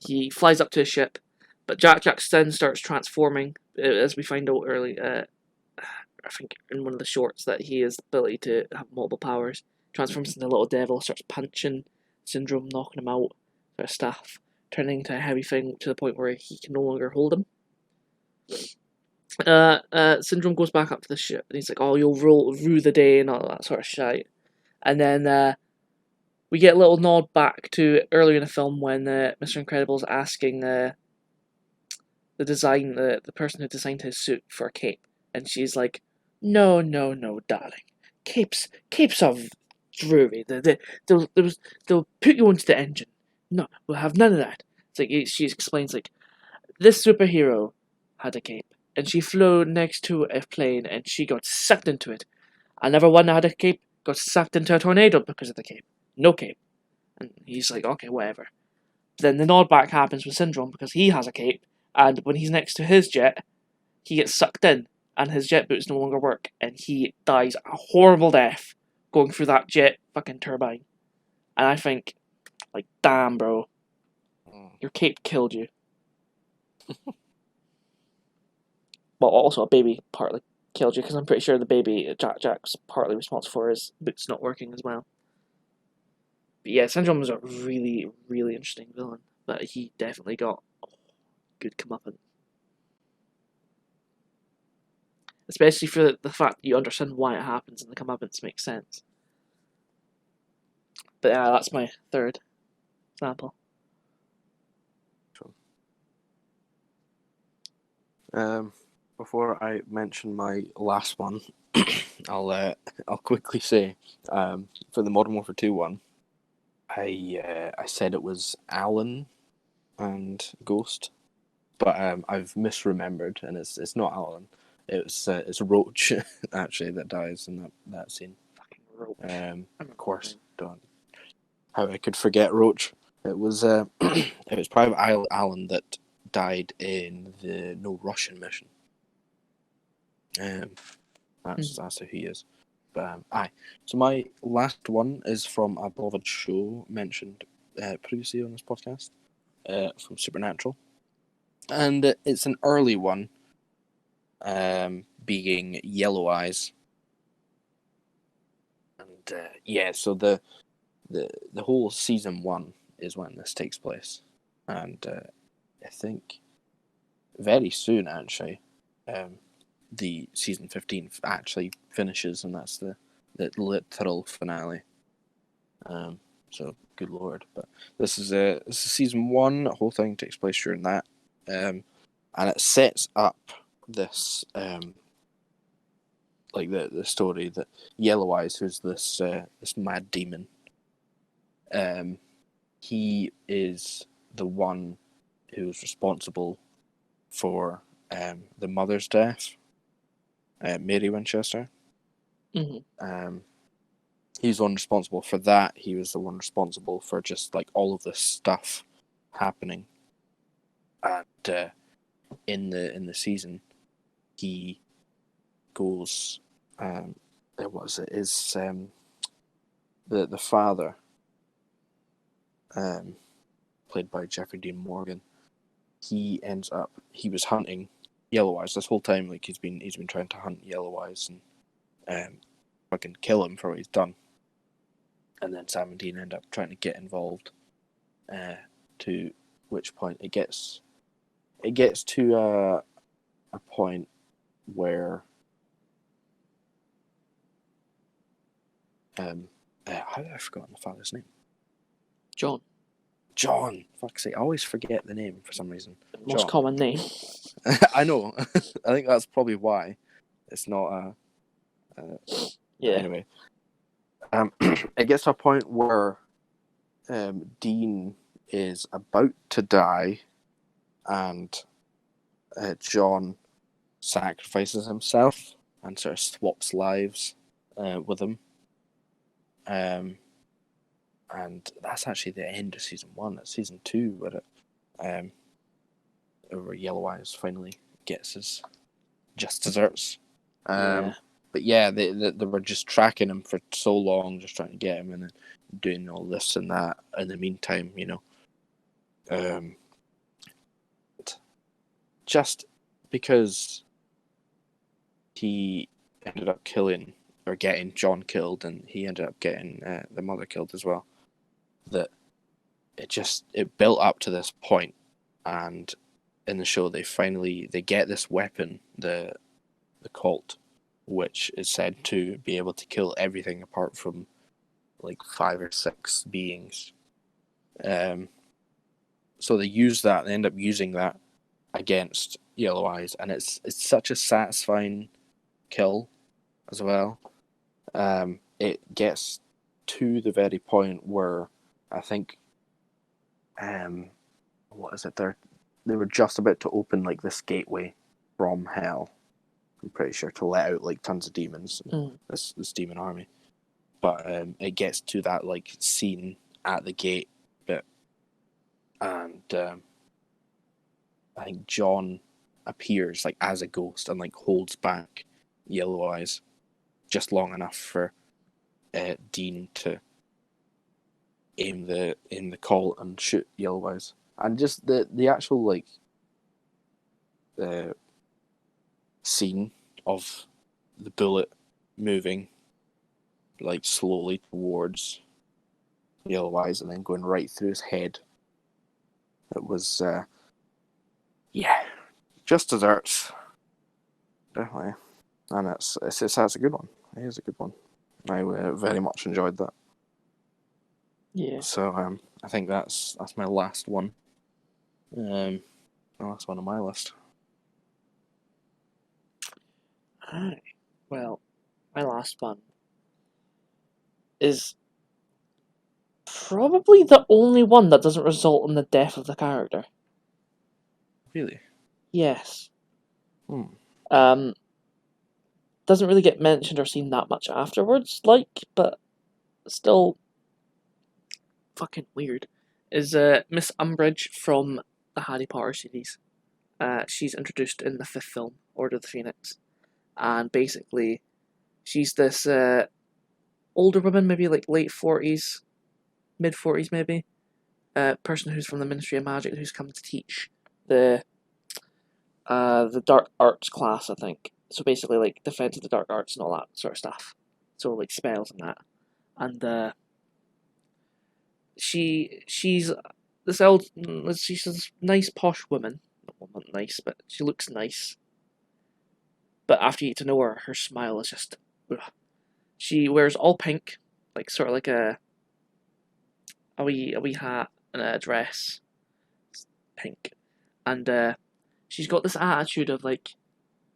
He flies up to his ship, but Jack then starts transforming, as we find out early, I think in one of the shorts, that he has the ability to have multiple powers. Transforms into a little devil, starts punching Syndrome, knocking him out with a staff, turning into a heavy thing to the point where he can no longer hold him. Syndrome goes back up to the ship and he's like, oh, you'll rue the day and all that sort of shit. And then we get a little nod back to earlier in the film when Mr. Incredible's asking the person who designed his suit for a cape. And she's like, no, darling. Capes are dreary. They'll put you into the engine. No, we'll have none of that. She explains, this superhero had a cape, and she flew next to a plane, and she got sucked into it. Another one that had a cape got sucked into a tornado because of the cape. No cape. And he's like, okay, whatever. Then the nod back happens with Syndrome because he has a cape, and when he's next to his jet, he gets sucked in, and his jet boots no longer work, and he dies a horrible death going through that jet fucking turbine. And I think, damn, bro, your cape killed you. Well, also a baby partly killed you, because I'm pretty sure the baby, Jack's partly responsible for his boots not working as well. But yeah, Syndrome was a really, really interesting villain, but he definitely got good comeuppance. Especially for the fact that you understand why it happens and the comeuppance makes sense. But yeah, that's my third example. Before I mention my last one, I'll quickly say, for the Modern Warfare 2 one, I said it was Alan and Ghost, but I've misremembered, and it's not Alan. It's Roach actually that dies in that scene. Fucking Roach. Of course, don't. How I could forget Roach? It was it was Private Alan that died in the No Russian mission. That's who he is. But so my last one is from a beloved show mentioned previously on this podcast, from Supernatural, and it's an early one, being Yellow Eyes, and so the whole season 1 is when this takes place, and I think very soon actually, the season 15 actually finishes, and that's the literal finale. So good lord. But this is season 1. The whole thing takes place during that, and it sets up this like the story that Yellow Eyes, who's this mad demon, he is the one who's responsible for the mother's death, Mary Winchester. Mm-hmm. He's the one responsible for that. He was the one responsible for just like all of this stuff happening. And in the season, he goes. What was it? Is the father, played by Jeffrey Dean Morgan. He was hunting Yellow Eyes this whole time. Like he's been trying to hunt Yellow Eyes and fucking kill him for what he's done. And then Sam and Dean end up trying to get involved. To which point it gets to a point where how have I forgotten the father's name? John. Fuck's sake, I always forget the name for some reason. Most common name. I know. I think that's probably why it's not yeah. Anyway, it gets to a point where Dean is about to die, and John sacrifices himself and sort of swaps lives with him. And that's actually the end of season 1. It's season 2 where Yellow Eyes finally gets his just desserts. But yeah, they were just tracking him for so long, just trying to get him, and then doing all this and that. In the meantime, just because he ended up killing or getting John killed, and he ended up getting the mother killed as well, that it built up to this point, and in the show they get this weapon, the cult, which is said to be able to kill everything apart from like 5 or 6 beings. So they end up using that against Yellow Eyes, and it's such a satisfying kill as well. It gets to the very point where I think what is it? They were just about to open like this gateway from hell, I'm pretty sure, to let out like tons of demons, this demon army. But it gets to that like scene at the gate bit, and I think John appears like as a ghost and like holds back Yellow Eyes just long enough for Dean to aim the Colt and shoot Yellow Eyes. And just the actual like scene of the bullet moving like slowly towards Yellow Eyes and then going right through his head. It was just desserts, definitely, and it's that's a good one. It is a good one. I very much enjoyed that. Yeah. So I think that's my last one. The last one on my list. Alright. Well, my last one is probably the only one that doesn't result in the death of the character. Really? Yes. Doesn't really get mentioned or seen that much afterwards, but still fucking weird. Is Miss Umbridge from the Harry Potter series. She's introduced in the 5th film, Order of the Phoenix, and basically she's this older woman, maybe like late 40s, mid 40s maybe, person who's from the Ministry of Magic, who's come to teach the dark arts class, I think. So basically like defense of the dark arts and all that sort of stuff. So like spells and that. And she's this nice posh woman. Not nice, but she looks nice. But after you get to know her, her smile is just ugh. She wears all pink, like sort of like a a wee hat and a dress, it's pink, and she's got this attitude of like,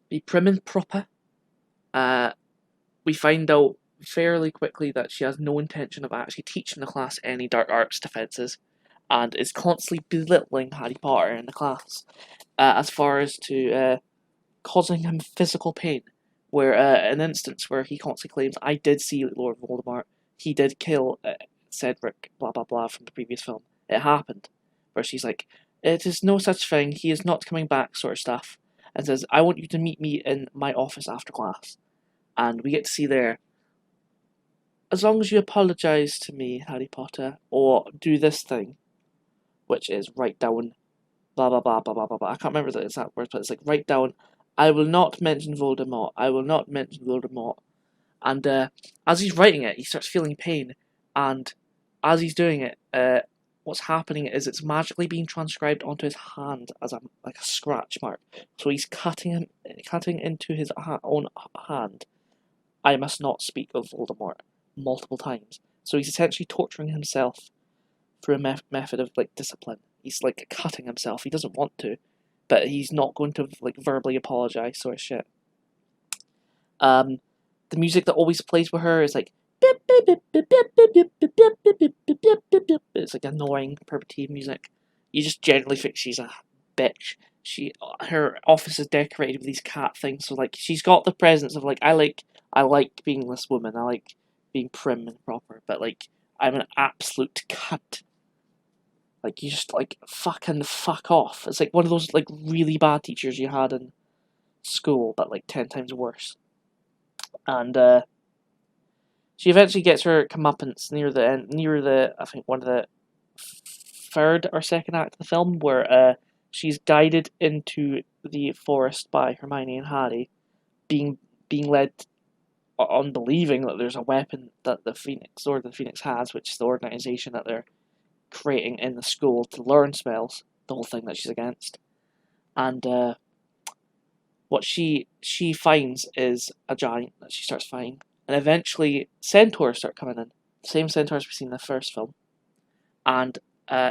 be prim and proper. We find out fairly quickly that she has no intention of actually teaching the class any dark arts defences, and is constantly belittling Harry Potter in the class, as far as to causing him physical pain. Where an instance where he constantly claims, "I did see Lord Voldemort. He did kill Cedric. Blah blah blah from the previous film. It happened." Where she's like, "It is no such thing. He is not coming back," sort of stuff, and says, "I want you to meet me in my office after class." And we get to see there, as long as you apologise to me, Harry Potter, or do this thing, which is write down blah blah blah blah blah blah blah. I can't remember the exact words, but it's like, write down, "I will not mention Voldemort. I will not mention Voldemort." And as he's writing it, he starts feeling pain, and as he's doing it, what's happening is it's magically being transcribed onto his hand as a scratch mark. So he's cutting into his own hand, "I must not speak of Voldemort," multiple times. So he's essentially torturing himself through a method of like discipline. He's like cutting himself. He doesn't want to, but he's not going to like verbally apologize, sort of shit. The music that always plays with her is like, it's like annoying perpetive music. You just generally think she's a bitch. Her office is decorated with these cat things, so like she's got the presence of like, I like being this woman. I like being prim and proper, but like I'm an absolute cunt. Like, you just like fucking fuck off. It's like one of those like really bad teachers you had in school, but like 10 times worse. And she eventually gets her comeuppance near the end, I think one of the third or second act of the film, where she's guided into the forest by Hermione and Harry, being led on believing that there's a weapon that the Phoenix has, which is the organization that they're creating in the school to learn spells, the whole thing that she's against. And what she finds is a giant that she starts fighting. And eventually centaurs start coming in. The same centaurs we've seen in the first film. And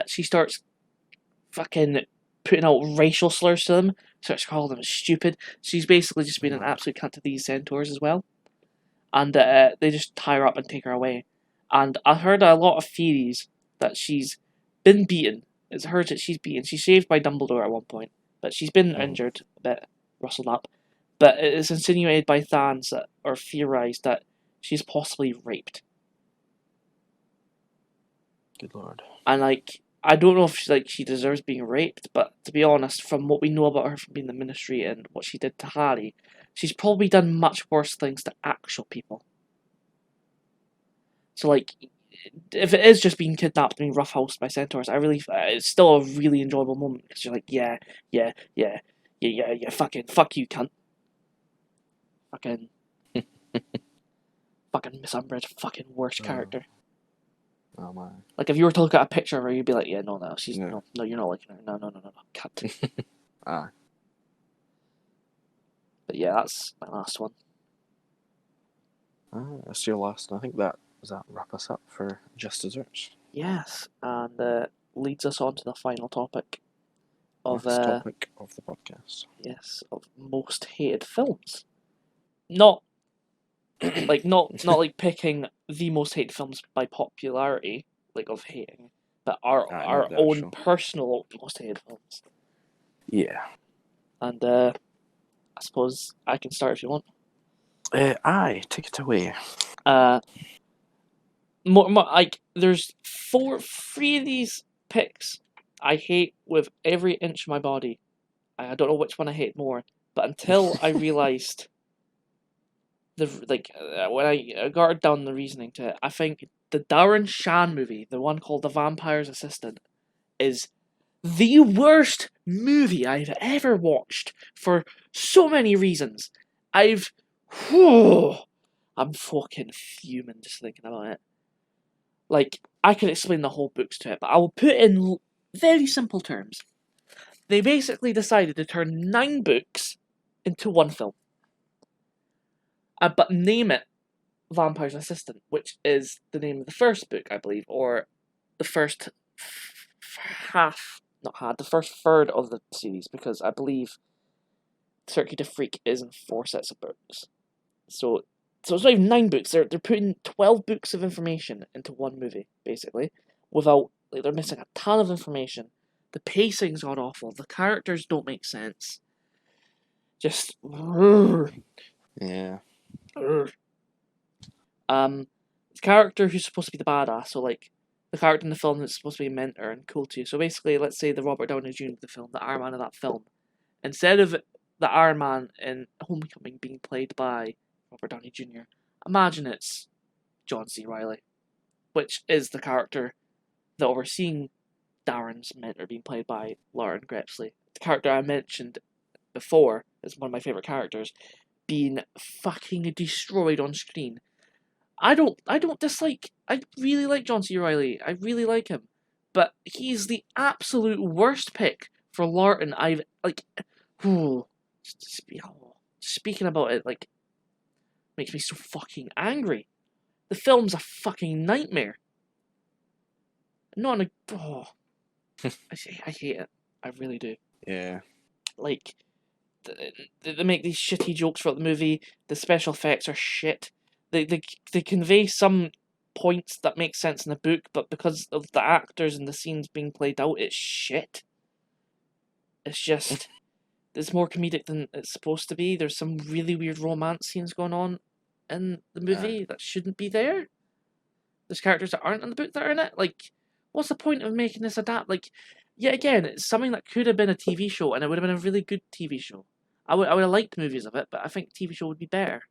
she starts fucking putting out racial slurs to them, starts calling them stupid. She's basically just been an absolute cunt to these centaurs as well. And they just tie her up and take her away. And I heard a lot of theories that she's been beaten. It's heard that she's beaten. She's saved by Dumbledore at one point, but she's been injured a bit, rustled up. But it is insinuated by fans that, or theorized that, she's possibly raped. Good lord. And like, I don't know if she deserves being raped, but to be honest, from what we know about her from being in the Ministry and what she did to Harry, she's probably done much worse things to actual people. So like, if it is just being kidnapped and being roughhoused by centaurs, it's still a really enjoyable moment, because you're like, yeah, fuck you, cunt. Fucking Miss Umbridge, fucking worst character. Oh man. Like, if you were to look at a picture of her, you'd be like, yeah, no, she's no, you're not liking her. No, cunt. Ah. But yeah, that's my last one. That's your last, and I think does that wrap us up for Just Desserts? Yes, and leads us on to the final topic of Last topic of the podcast. Yes, of most hated films. Not like picking the most hated films by popularity, like of hating, but our own personal most hated films. Yeah. And I suppose I can start if you want. Aye, take it away. More like, there's three of these picks I hate with every inch of my body. I don't know which one I hate more, but until I realised when I got down the reasoning to it, I think the Darren Shan movie, the one called The Vampire's Assistant, is the worst movie I've ever watched for so many reasons. I'm fucking fuming just thinking about it. Like, I could explain the whole books to it, but I will put it in very simple terms. They basically decided to turn 9 books into one film. But name it Vampire's Assistant, which is the name of the first book, I believe, or the first the first third of the series, because I believe Circuit of Freak is in 4 sets of books. So it's not even 9 books. They're putting 12 books of information into one movie, basically, without they're missing a ton of information. The pacing's god awful. The characters don't make sense. Just Yeah. the character who's supposed to be the badass, so like the character in the film that's supposed to be a mentor and cool to you. So basically, let's say the Robert Downey Jr. of the film, the Iron Man of that film, instead of the Iron Man in Homecoming being played by Robert Downey Jr., imagine it's John C. Reilly, which is the character that we're seeing Darren's mentor being played by Lauren Grepsley. The character I mentioned before is one of my favourite characters, being fucking destroyed on screen. I really like John C. Reilly. I really like him. But he's the absolute worst pick for Lorton I've, like, speaking about it, like, makes me so fucking angry. The film's a fucking nightmare. Not in a, I hate it. I really do. Yeah. Like, they make these shitty jokes throughout the movie. The special effects are shit. They convey some points that make sense in the book, but because of the actors and the scenes being played out, it's shit. It's just it's more comedic than it's supposed to be. There's some really weird romance scenes going on in the movie that shouldn't be there. There's characters that aren't in the book that are in it. Like, what's the point of making this adapt? Like, yet again, it's something that could have been a TV show, and it would have been a really good TV show. I would have liked movies of it, but I think TV show would be better,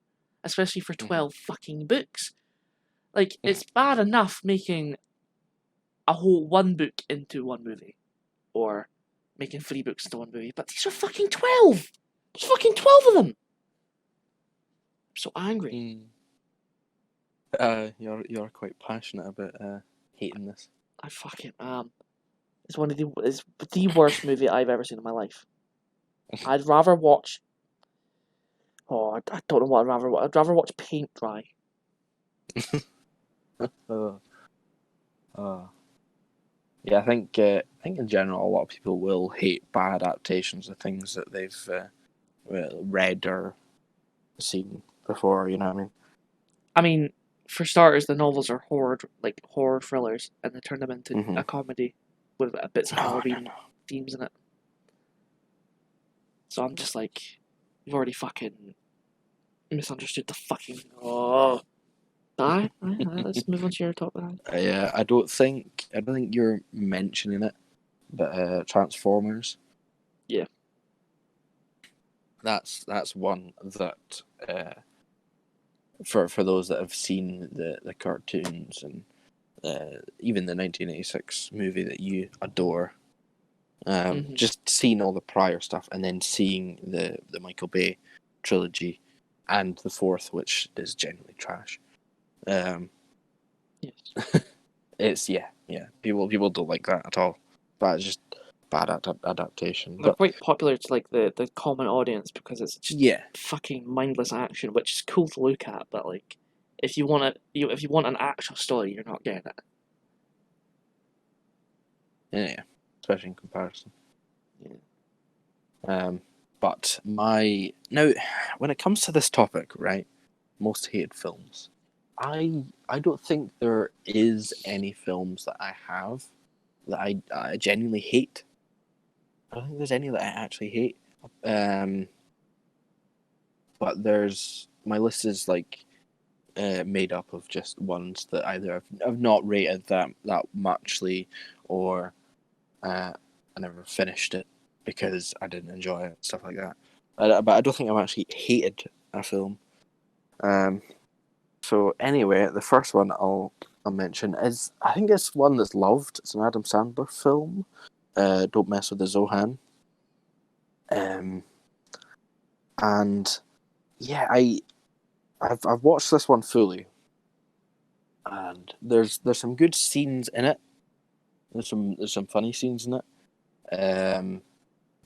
especially for 12 fucking books. Like, it's bad enough making a whole one book into one movie, or making 3 books into one movie, but these are fucking 12. There's fucking 12 of them. I'm so angry. You're quite passionate about hating this. I fucking am. It's the worst movie I've ever seen in my life. I'd rather watch. Oh, I don't know what I'd rather watch. I'd rather watch paint dry. Yeah, I think in general a lot of people will hate bad adaptations of things that they've read or seen before. You know what I mean? I mean, for starters, the novels are horror thrillers, and they turn them into a comedy with bits of Halloween themes in it. So I'm just like, you've already fucking misunderstood the fucking. Oh. Let's move on to your top. Yeah, I don't think you're mentioning it, but Transformers. Yeah. That's one that for those that have seen the cartoons and even the 1986 movie that you adore, just seeing all the prior stuff and then seeing the Michael Bay trilogy and the fourth, which is genuinely trash. Yes. It's yeah. People don't like that at all. That's just bad adaptation. They're But quite popular to like the common audience because it's just fucking mindless action, which is cool to look at. But like, if you want an actual story, you're not getting it. yeah, especially in comparison. Yeah. But now, when it comes to this topic, right, most hated films, I don't think there is any films that I have that I genuinely hate. I don't think there's any that I actually hate. But there's my list is like made up of just ones that either I've not rated that muchly, or I never finished it because I didn't enjoy it, stuff like that. But I don't think I've actually hated a film. So anyway, the first one I'll mention is, I think it's one that's loved. It's an Adam Sandler film. Don't Mess with the Zohan. And yeah, I've watched this one fully, and there's some good scenes in it. There's some funny scenes in it.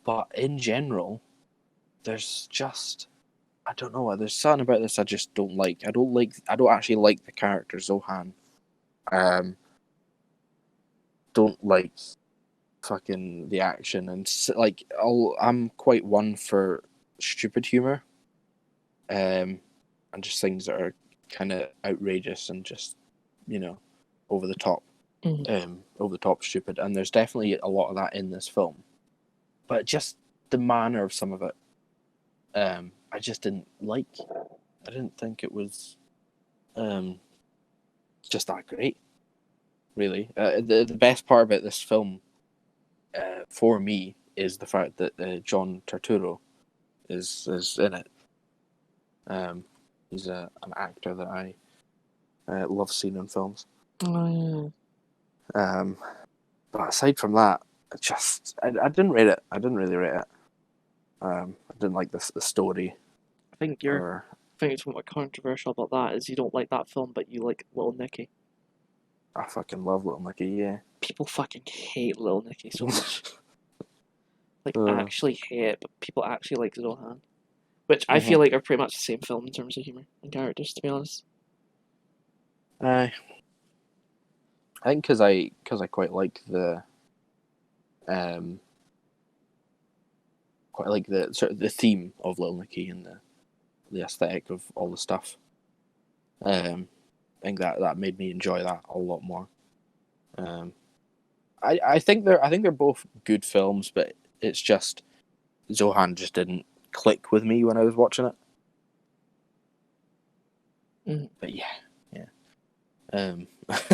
But in general, there's just, I don't know, there's something about this I just don't like. I don't actually like the character Zohan. don't like fucking the action and like I'm quite one for stupid humor, and just things that are kind of outrageous and just over the top, over the top stupid. And there's definitely a lot of that in this film, but just the manner of some of it, I just didn't like. I didn't think it was just that great. Really, the best part about this film, for me, is the fact that John Turturro is in it. He's an actor that I love seeing in films. Oh, yeah. But aside from that, I didn't rate it. I didn't really rate it. I didn't like the story. I think it's what controversial about that is you don't like that film, but you like Little Nicky. I fucking love Little Nicky. Yeah. People fucking hate Little Nicky so much. Actually hate it, but people actually like Zohan. Which I feel like are pretty much the same film in terms of humour and characters, to be honest. I think because I quite like the sort of the theme of Little Nicky and the aesthetic of all the stuff. I think that made me enjoy that a lot more. I think they're both good films, but it's just Zohan just didn't click with me when I was watching it. But yeah. I'm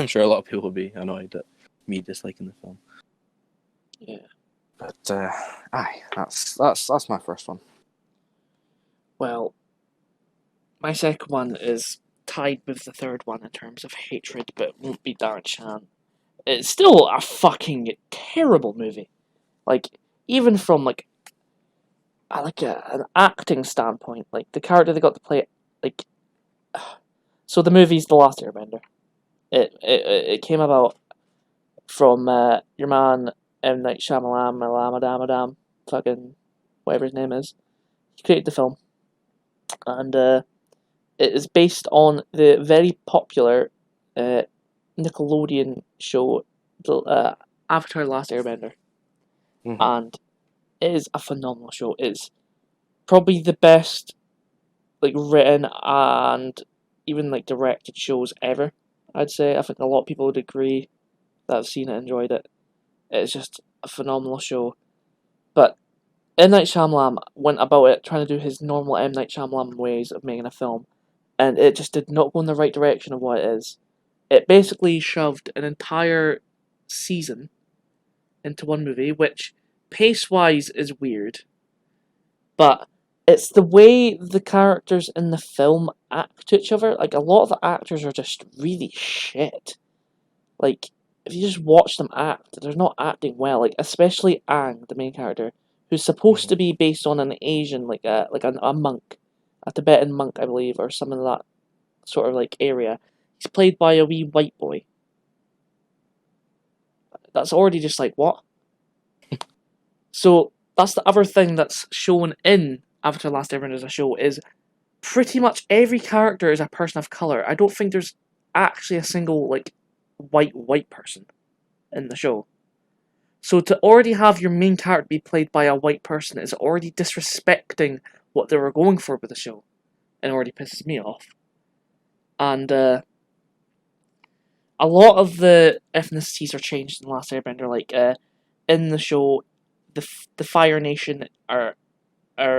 sure a lot of people would be annoyed at me disliking the film. Yeah. But that's my first one. Well, my second one is tied with the third one in terms of hatred, but it won't be Darren Shan. It's still a fucking terrible movie. Like, even from an acting standpoint, like the character they got to play, like, so the movie's The Last Airbender. It came about from your man M. Night Shyamalan, fucking whatever his name is. He created the film, and it is based on the very popular Nickelodeon show, Avatar: The Last Airbender, and it is a phenomenal show. It's probably the best written and even directed shows ever. I'd say. I think a lot of people would agree that have seen it, enjoyed it. It's just a phenomenal show. But M. Night Shyamalan went about it trying to do his normal M. Night Shyamalan ways of making a film, and it just did not go in the right direction of what it is. It basically shoved an entire season into one movie, which pace-wise is weird, but it's the way the characters in the film act to each other. Like, a lot of the actors are just really shit. Like, if you just watch them act, they're not acting well. Like, especially Aang, the main character, who's supposed to be based on an Asian, a monk, a Tibetan monk, I believe, or some of that sort of area. He's played by a wee white boy. That's already just what? So that's the other thing that's shown in Avatar: Last Airbender as a show is pretty much every character is a person of color. I don't think there's actually a single white person in the show. So to already have your main character be played by a white person is already disrespecting what they were going for with the show, and already pisses me off. And a lot of the ethnicities are changed in The Last Airbender. In the show, the Fire Nation are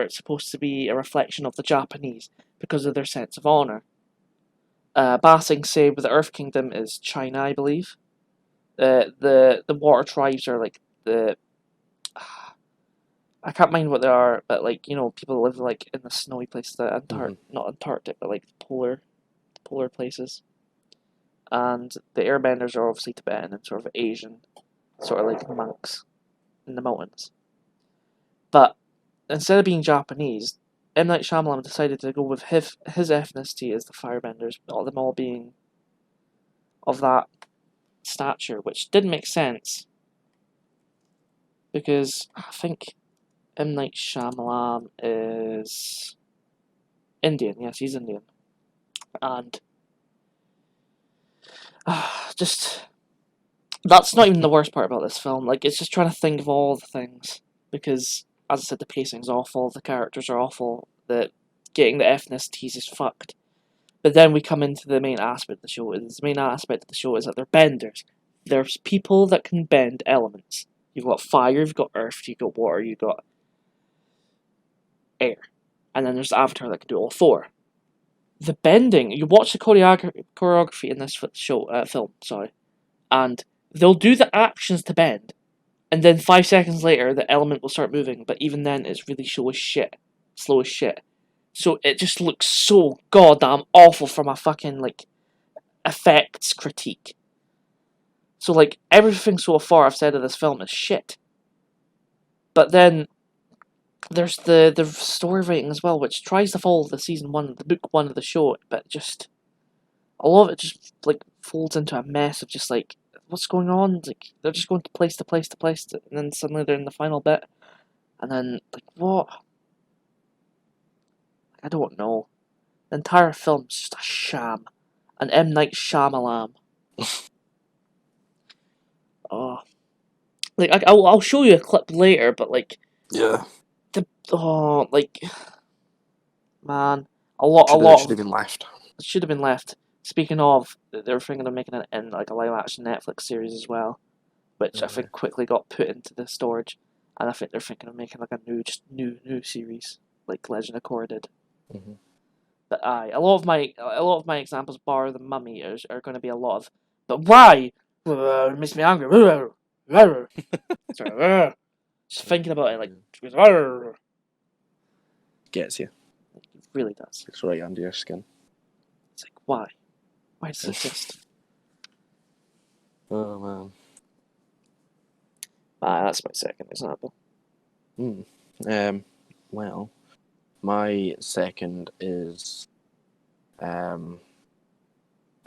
supposed to be a reflection of the Japanese because of their sense of honor. Ba Sing Se with the Earth Kingdom is China, I believe. The water tribes are the I can't mind what they are, but people live in the snowy places, not Antarctic, but polar places. And the airbenders are obviously Tibetan and sort of Asian, sort of like monks in the mountains. But instead of being Japanese, M. Night Shyamalan decided to go with his ethnicity as the firebenders, them all being of that stature, which didn't make sense. Because I think M. Night Shyamalan is Indian. Yes, he's Indian. And just That's not even the worst part about this film. Like, it's just trying to think of all the things. Because, as I said, the pacing's awful, the characters are awful, getting the ethnicities is fucked. But then we come into the main aspect of the show. And the main aspect of the show is that they're benders. There's people that can bend elements. You've got fire, you've got earth, you've got water, you've got air. And then there's the Avatar that can do all four. The bending, you watch the choreography in this film, and they'll do the actions to bend, and then 5 seconds later the element will start moving, but even then it's really slow as shit. So it just looks so goddamn awful from a fucking, like, effects critique. So, like, everything so far I've said of this film is shit. But then there's the story writing as well, which tries to follow the book one of the show, but just a lot of it just, like, folds into a mess of just, like, what's going on? Like, they're just going to place to place to place, and then suddenly they're in the final bit, and then, like, what? I don't know. The entire film's just a sham. An M. Night Shyamalan. Oh. Like, I'll show you a clip later, but, like, Yeah. like, man, Should have been left. it should have been left. Speaking of, they were thinking of making it in, like, a live action Netflix series as well, which I think quickly got put into the storage, and I think they're thinking of making, like, a new series, like Legend of Korra did. Mm-hmm. But aye, a lot of my examples, bar the Mummy, are going to be a lot of, but why? It makes me angry. Sorry, just thinking about it, like, it Gets you. really does. It's right under your skin. It's like, why? Why does it exist? Oh man. That's my second example. Well, my second is, I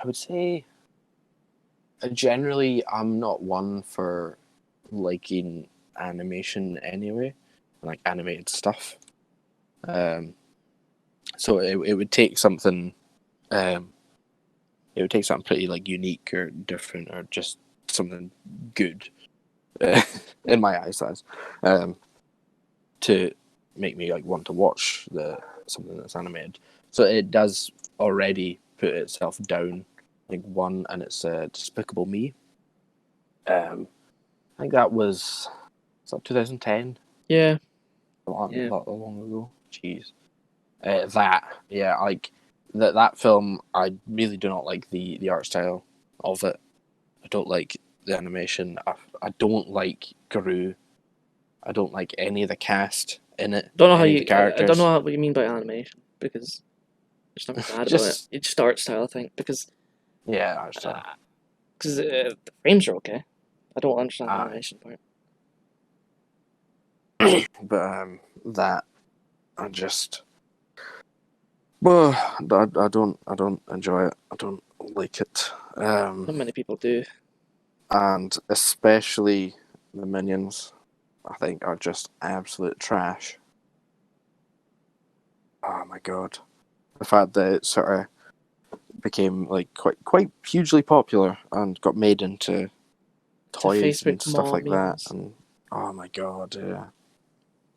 would say, generally I'm not one for liking animation anyway, like animated stuff. So it would take something, pretty, like, unique or different or just something good, in my eyes, to make me, like, want to watch something that's animated. So it does already put itself down, like, one, and it's Despicable Me. I think that was 2010. Yeah. Not long ago. Jeez. Like that film. I really do not like the art style of it. I don't like the animation. I don't like Gru. I don't like any of the cast in it. Don't know any of the characters. I don't know what you mean by animation, because there's nothing bad about it. It's just art style, I think, because art style. Because the frames are okay. I don't understand the animation part. But that I just, well, I don't enjoy it. I don't like it. Not many people do. And especially the minions, I think, are just absolute trash. Oh my god. The fact that it sort of became, like, quite hugely popular and got made into toys and stuff like that, and oh my god, yeah.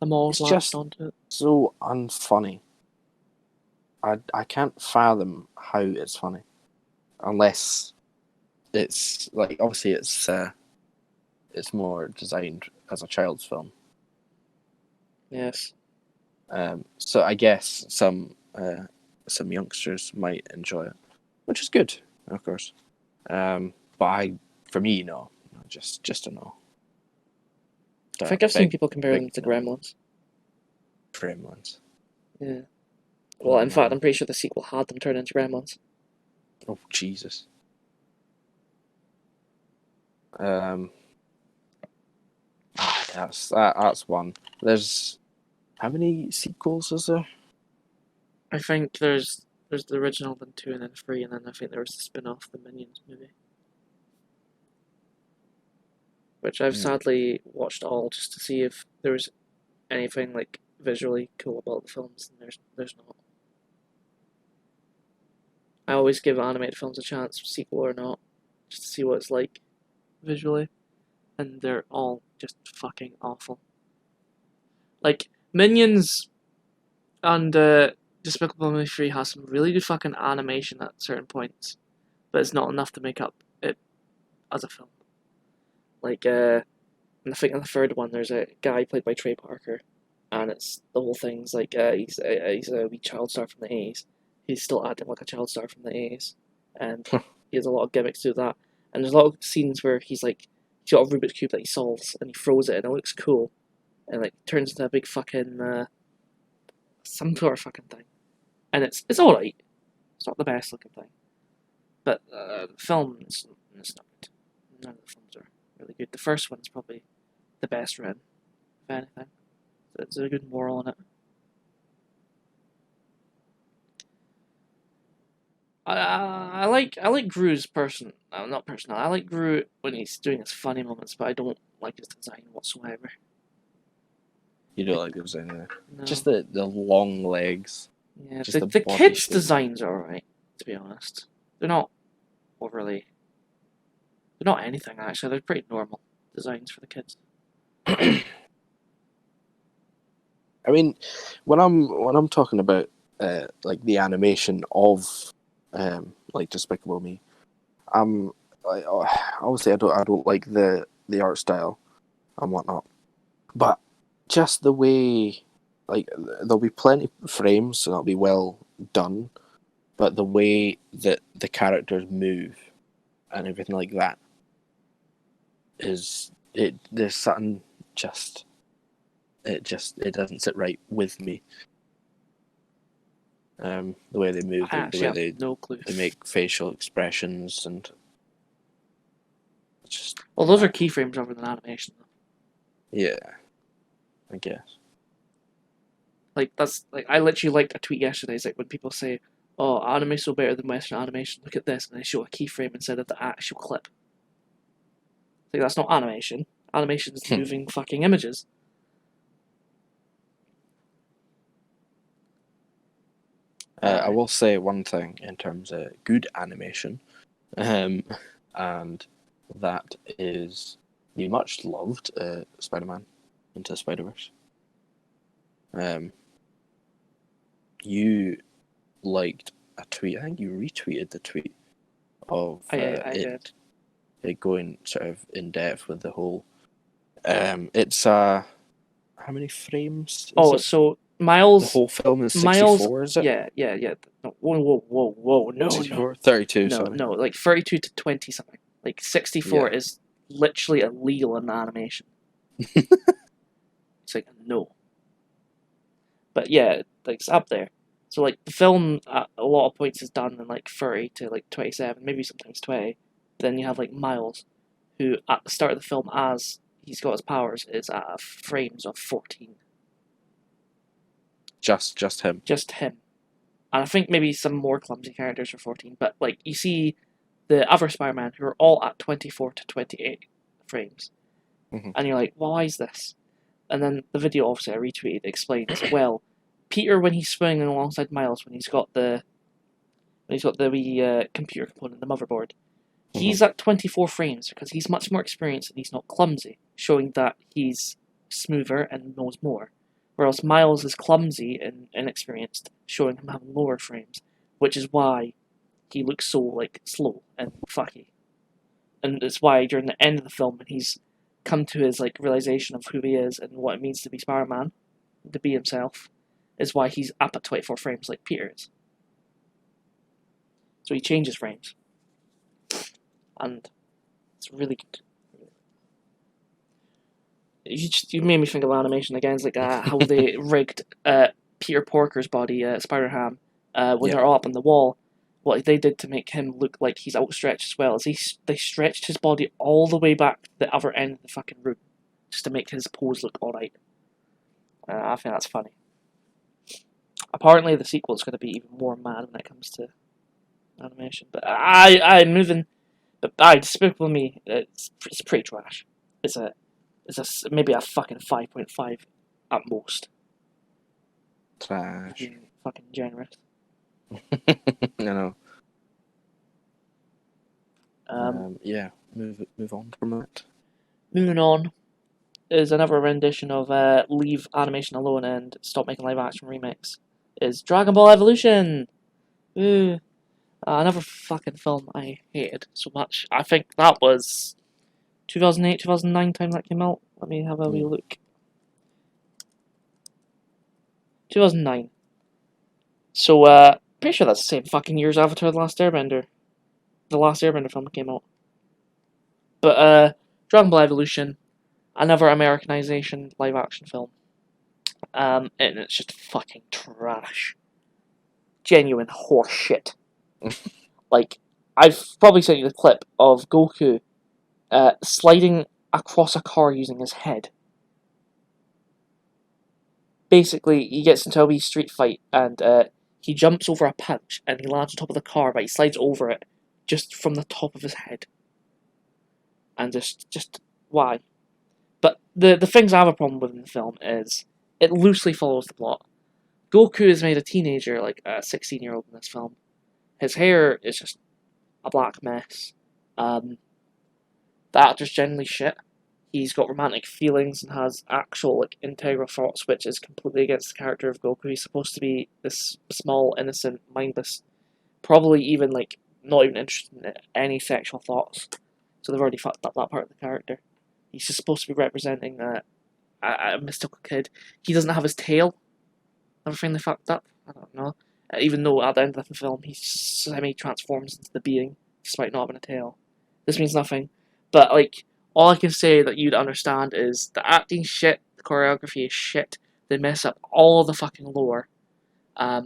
I'm always latched onto it. So unfunny. I can't fathom how it's funny, unless it's, like, obviously it's more designed as a child's film. Yes. So I guess some youngsters might enjoy it, which is good, of course. But for me, no, just a no. I think I've seen people compare them to Gremlins. Gremlins. Yeah. Well, in fact, I'm pretty sure the sequel had them turn into Gremlins. Oh Jesus. That's one. There's, how many sequels is there? I think there's the original, then 2, and then 3, and then I think there was the spin-off, the Minions movie, which I've sadly watched all just to see if there was anything, like, visually cool about the films, and there's not. I always give animated films a chance, sequel or not, just to see what it's like. visually, and they're all just fucking awful. Like Minions and Despicable Me 3 has some really good fucking animation at certain points, but it's not enough to make up it as a film. Like, and I think in the third one, there's a guy played by Trey Parker, and it's the whole thing's like he's a wee child star from the 80s. He's still acting like a child star from the 80s, and he has a lot of gimmicks to that. And there's a lot of scenes where he's got a Rubik's cube that he solves, and he throws it, and it looks cool, and like turns into a big fucking some sort of fucking thing, and it's all right. It's not the best looking thing, but the film is not good. None of the films are really good. The first one's probably the best written, if anything. There's a good moral in it. I like Gru's not person. I like Gru when he's doing his funny moments, but I don't like his design whatsoever. You don't like those anyway. No. Just the long legs. Yeah, just the body kids' shape. designs are alright, to be honest. They're not overly. They're not anything actually. They're pretty normal designs for the kids. I mean, when I'm talking about like the animation of like Despicable Me, obviously I don't like the art style and whatnot, but just the way, like, there'll be plenty of frames and it'll be well done, but the way that the characters move and everything like that there's something it doesn't sit right with me. The way they move, the way they no clue. They make facial expressions and just. Well, those are keyframes rather than animation, though. Yeah, I guess. Like that's like I literally liked a tweet yesterday. It's like when people say, "Oh, anime's so better than Western animation. Look at this," and they show a keyframe instead of the actual clip. Like that's not animation. Animation is moving fucking images. I will say one thing in terms of good animation, and that is the much loved Spider-Man Into the Spider-Verse. You liked a tweet. I think you retweeted the tweet of did. It going sort of in depth with the whole. It's how many frames? So Miles. The whole film is 64, is it? Yeah. No, whoa. No, 64? 32, no, sorry. no, like 32 to 20 something. Like 64 is literally illegal in animation. It's like, no. But yeah, like it's up there. So like the film at a lot of points is done in like 30 to like 27, maybe sometimes 20. But then you have like Miles, who at the start of the film, as he's got his powers, is at frames of 14. Just him. Just him. And I think maybe some more clumsy characters are 14, but like you see the other Spider-Man who are all at 24 to 28 frames. Mm-hmm. And you're like, well, why is this? And then the video, obviously, I retweeted, explains, well, Peter, when he's swinging alongside Miles, when he's got the wee computer component, the motherboard, he's at 24 frames because he's much more experienced and he's not clumsy, showing that he's smoother and knows more. Whereas Miles is clumsy and inexperienced, showing him having lower frames, which is why he looks so like slow and fucky. And it's why during the end of the film, when he's come to his like realization of who he is and what it means to be Spider-Man, to be himself, is why he's up at 24 frames like Peter is. So he changes frames. And it's really good. You made me think of animation again. It's like how they rigged Peter Porker's body, Spider-Ham, when they're all up on the wall. What they did to make him look like he's outstretched as well is they stretched his body all the way back to the other end of the fucking room, just to make his pose look alright. I think that's funny. Apparently, the sequel is going to be even more mad when it comes to animation. But I'm moving. But Despicable Me, it's pretty trash. It's maybe a fucking 5.5 at most. Trash. Being fucking generous. I know. Yeah. move on from that. Moving on is another rendition of Leave Animation Alone and Stop Making Live Action Remix. Is Dragonball Evolution. Ooh. Another fucking film I hated so much. I think that was 2008, 2009 time that came out. Let me have a wee look. 2009. So, pretty sure that's the same fucking year as Avatar: The Last Airbender. The Last Airbender film came out. But, Dragon Ball Evolution, another Americanization live action film. And it's just fucking trash. Genuine horse shit. Like, I've probably sent you the clip of Goku sliding across a car using his head. Basically, he gets into a wee street fight and he jumps over a punch and he lands on top of the car, but he slides over it just from the top of his head. And just why? But the things I have a problem with in the film is it loosely follows the plot. Goku is made a teenager, like a 16-year-old in this film. His hair is just a black mess. The actor's generally shit. He's got romantic feelings and has actual integral thoughts, which is completely against the character of Goku. He's supposed to be this small, innocent, mindless, probably even not even interested in any sexual thoughts. So they've already fucked up that part of the character. He's just supposed to be representing a mystical kid. He doesn't have his tail. Everything they fucked up. I don't know. Even though at the end of the film he semi-transforms into the being, despite not having a tail. This means nothing. But all I can say that you'd understand is the acting shit, the choreography is shit. They mess up all the fucking lore. I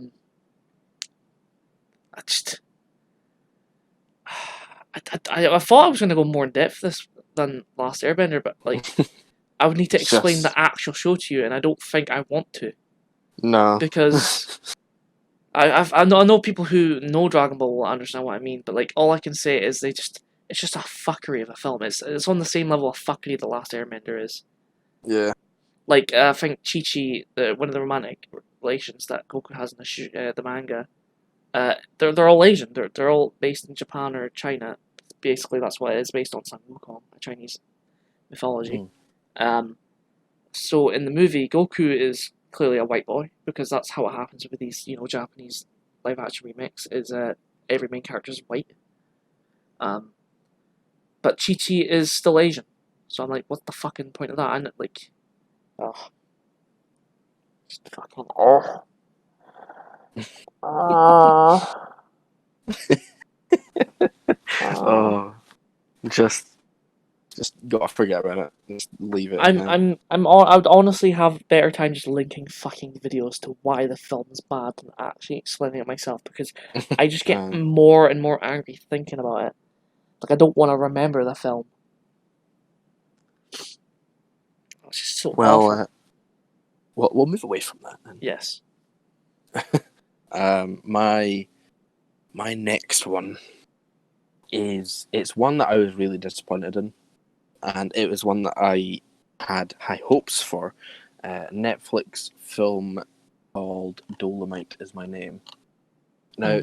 thought I was going to go more in depth this than Last Airbender, but I would need to explain the actual show to you, and I don't think I want to. No, because I know people who know Dragon Ball will understand what I mean, but all I can say is it's just a fuckery of a film. It's on the same level of fuckery The Last Airbender is. Yeah. I think Chi-Chi, one of the romantic relations that Goku has in the manga, they're all Asian. They're all based in Japan or China. Basically, that's what it is, based on Sun Wukong, a Chinese mythology. So in the movie, Goku is clearly a white boy, because that's how it happens with these, Japanese live action remakes, is every main character is white. But Chi-Chi is still Asian. So I'm like, what's the fucking point of that? And oh. Just fucking Oh, just gotta forget about it. Just leave it. I would honestly have better time just linking fucking videos to why the film's bad than actually explaining it myself, because I just get more and more angry thinking about it. I don't want to remember the film. It's just so awful. We'll move away from that then. Yes. My next one it's one that I was really disappointed in, and it was one that I had high hopes for. Netflix film called Dolomite Is My Name. Now,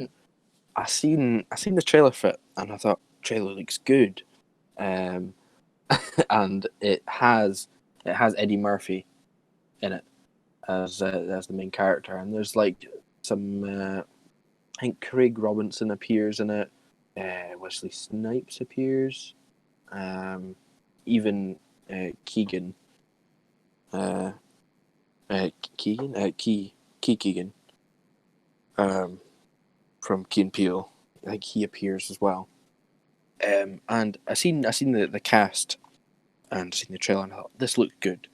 I seen the trailer for it, and I thought trailer looks good, and it has Eddie Murphy in it as the main character, and there's some I think Craig Robinson appears in it, Wesley Snipes appears, even Keegan, Keegan, from Key and Peele. I think he appears as well. And I seen the cast and seen the trailer, and I thought this looked good.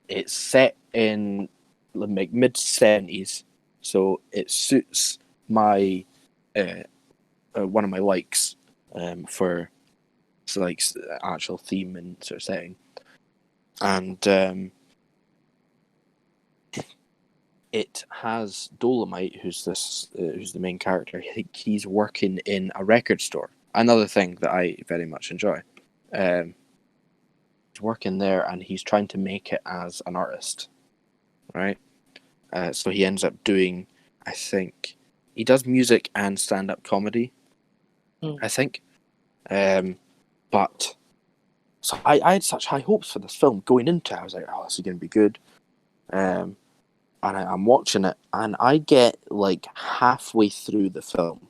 It's set in mid-70s, so it suits my one of my likes for actual theme and sort of setting. And it has Dolomite, who's the main character. I think he's working in a record store. Another thing that I very much enjoy. He's working there, and he's trying to make it as an artist, right? So he ends up doing, I think, he does music and stand-up comedy, I think. But so I had such high hopes for this film going into it. I was like, oh, this is going to be good. And I'm watching it, and I get like halfway through the film.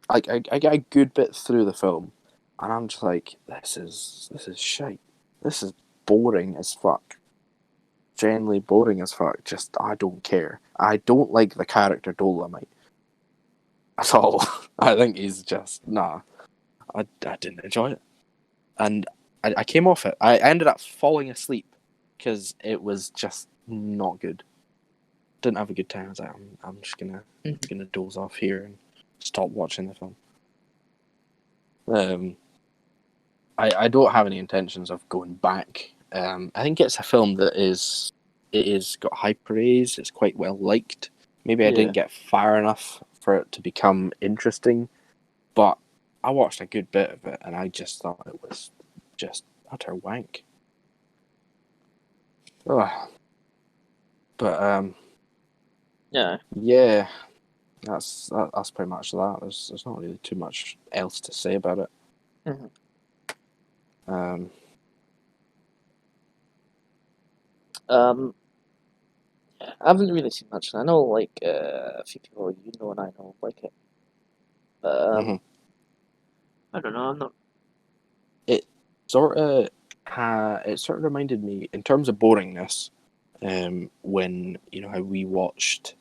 I get a good bit through the film, and I'm just like, this is shite. This is boring as fuck. Genuinely boring as fuck. Just I don't care. I don't like the character Dolomite at all. I think he's just nah. I didn't enjoy it, and I came off it. I ended up falling asleep because it was just not good. Didn't have a good time. I was like, I'm just gonna doze off here and stop watching the film. I don't have any intentions of going back. I think it's a film that is got high praise. It's quite well liked. Maybe I didn't get far enough for it to become interesting, but I watched a good bit of it, and I just thought it was just utter wank. Ugh. But yeah, that's pretty much that. There's not really too much else to say about it. Mm-hmm. I haven't really seen much. I know, like, a few people you know and I know like it. But, I don't know, I'm not... It sort of reminded me in terms of boringness, when you know how we watched,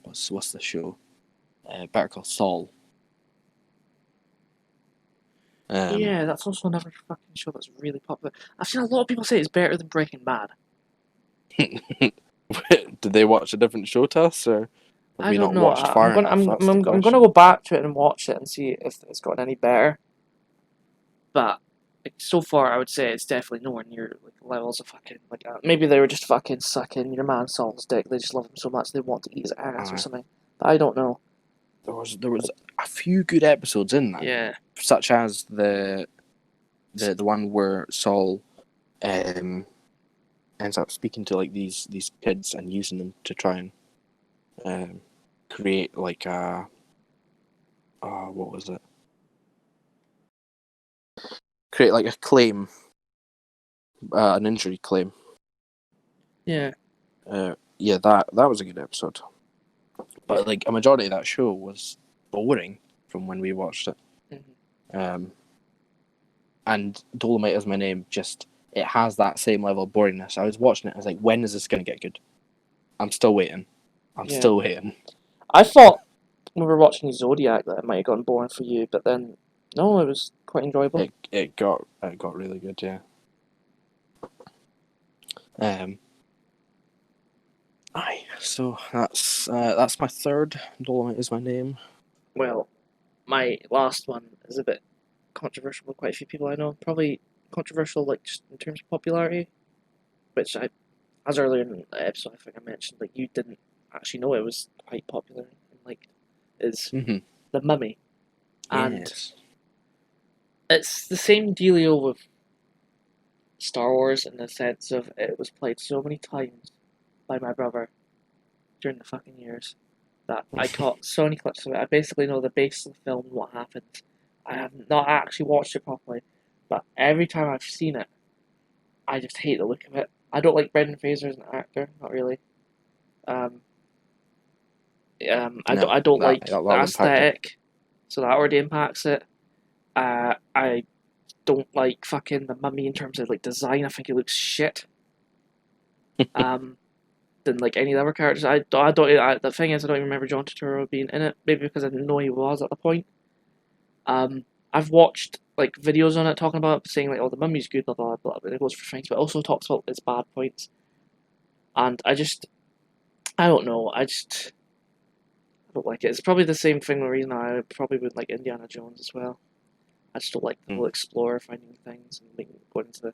what's the show, Better Call Saul. Yeah, that's also another fucking show that's really popular. I've seen a lot of people say it's better than Breaking Bad. Did they watch a different show to us, or have I we don't not know. watched far enough? That's the I'm gonna question. go back to it and watch it and see if it's gotten any better. But like, so far, I would say it's definitely nowhere near like levels of fucking like maybe they were just fucking sucking your man Saul's dick. They just love him so much they want to eat his ass or something. But I don't know. There was a few good episodes in that, Yeah. such as the one where Saul ends up speaking to like these kids and using them to try and create like a what was it? Create like a claim, an injury claim. Yeah. Yeah, that was a good episode. But like a majority of that show was boring from when we watched it. Mm-hmm. And Dolomite Is My Name, just it has that same level of boringness. I was watching it, I was like, when is this going to get good? I'm still waiting. Still waiting. I thought when we were watching Zodiac that it might have gotten boring for you, but then no, it was quite enjoyable. It got really good, yeah. Aye, so that's my third. Dolomite Is My Name. Well, my last one is a bit controversial with quite a few people I know. Probably controversial, like just in terms of popularity, which I, as earlier in the episode, I think I mentioned, like you didn't actually know it was quite popular and like is The Mummy, and Yes. it's the same dealio with Star Wars in the sense of it was played so many times by my brother during the fucking years that I caught so many clips of it. I basically know the base of the film, what happens. I have not actually watched it properly, but every time I've seen it, I just hate the look of it. I don't like Brendan Fraser as an actor, not really. I don't like that'll the impact it. aesthetic, so that already impacts it. I don't like fucking the mummy in terms of like design. I think it looks shit. Than like any of the other characters. The thing is, I don't even remember John Turturro being in it. Maybe because I didn't know he was at the point. I've watched like videos on it talking about it, saying like, "Oh, the mummy's good," blah blah blah. And it goes for things, but also talks about its bad points. And I don't know. I don't like it. It's probably the same thing. The reason I probably would like Indiana Jones as well. I just don't like the whole explorer finding things and making going into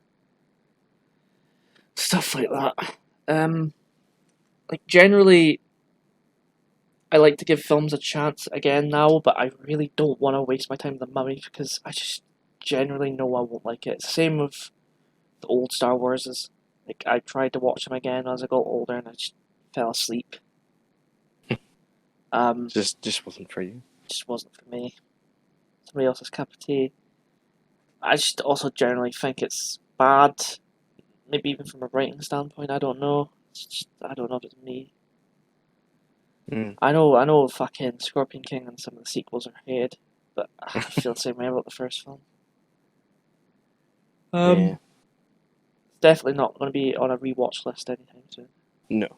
stuff like that. Like generally, I like to give films a chance again now, but I really don't want to waste my time with The Mummy because I just generally know I won't like it. Same with the old Star Warses. Like I tried to watch them again as I got older, and I just fell asleep. Just wasn't for you. Just wasn't for me. somebody else's cup of tea. I just also generally think it's bad. Maybe even from a writing standpoint, I don't know. It's just, I don't know if it's me. Mm. I know fucking Scorpion King and some of the sequels are hated, but I feel the same way about the first film. Yeah. It's definitely not going to be on a rewatch list anytime soon. No.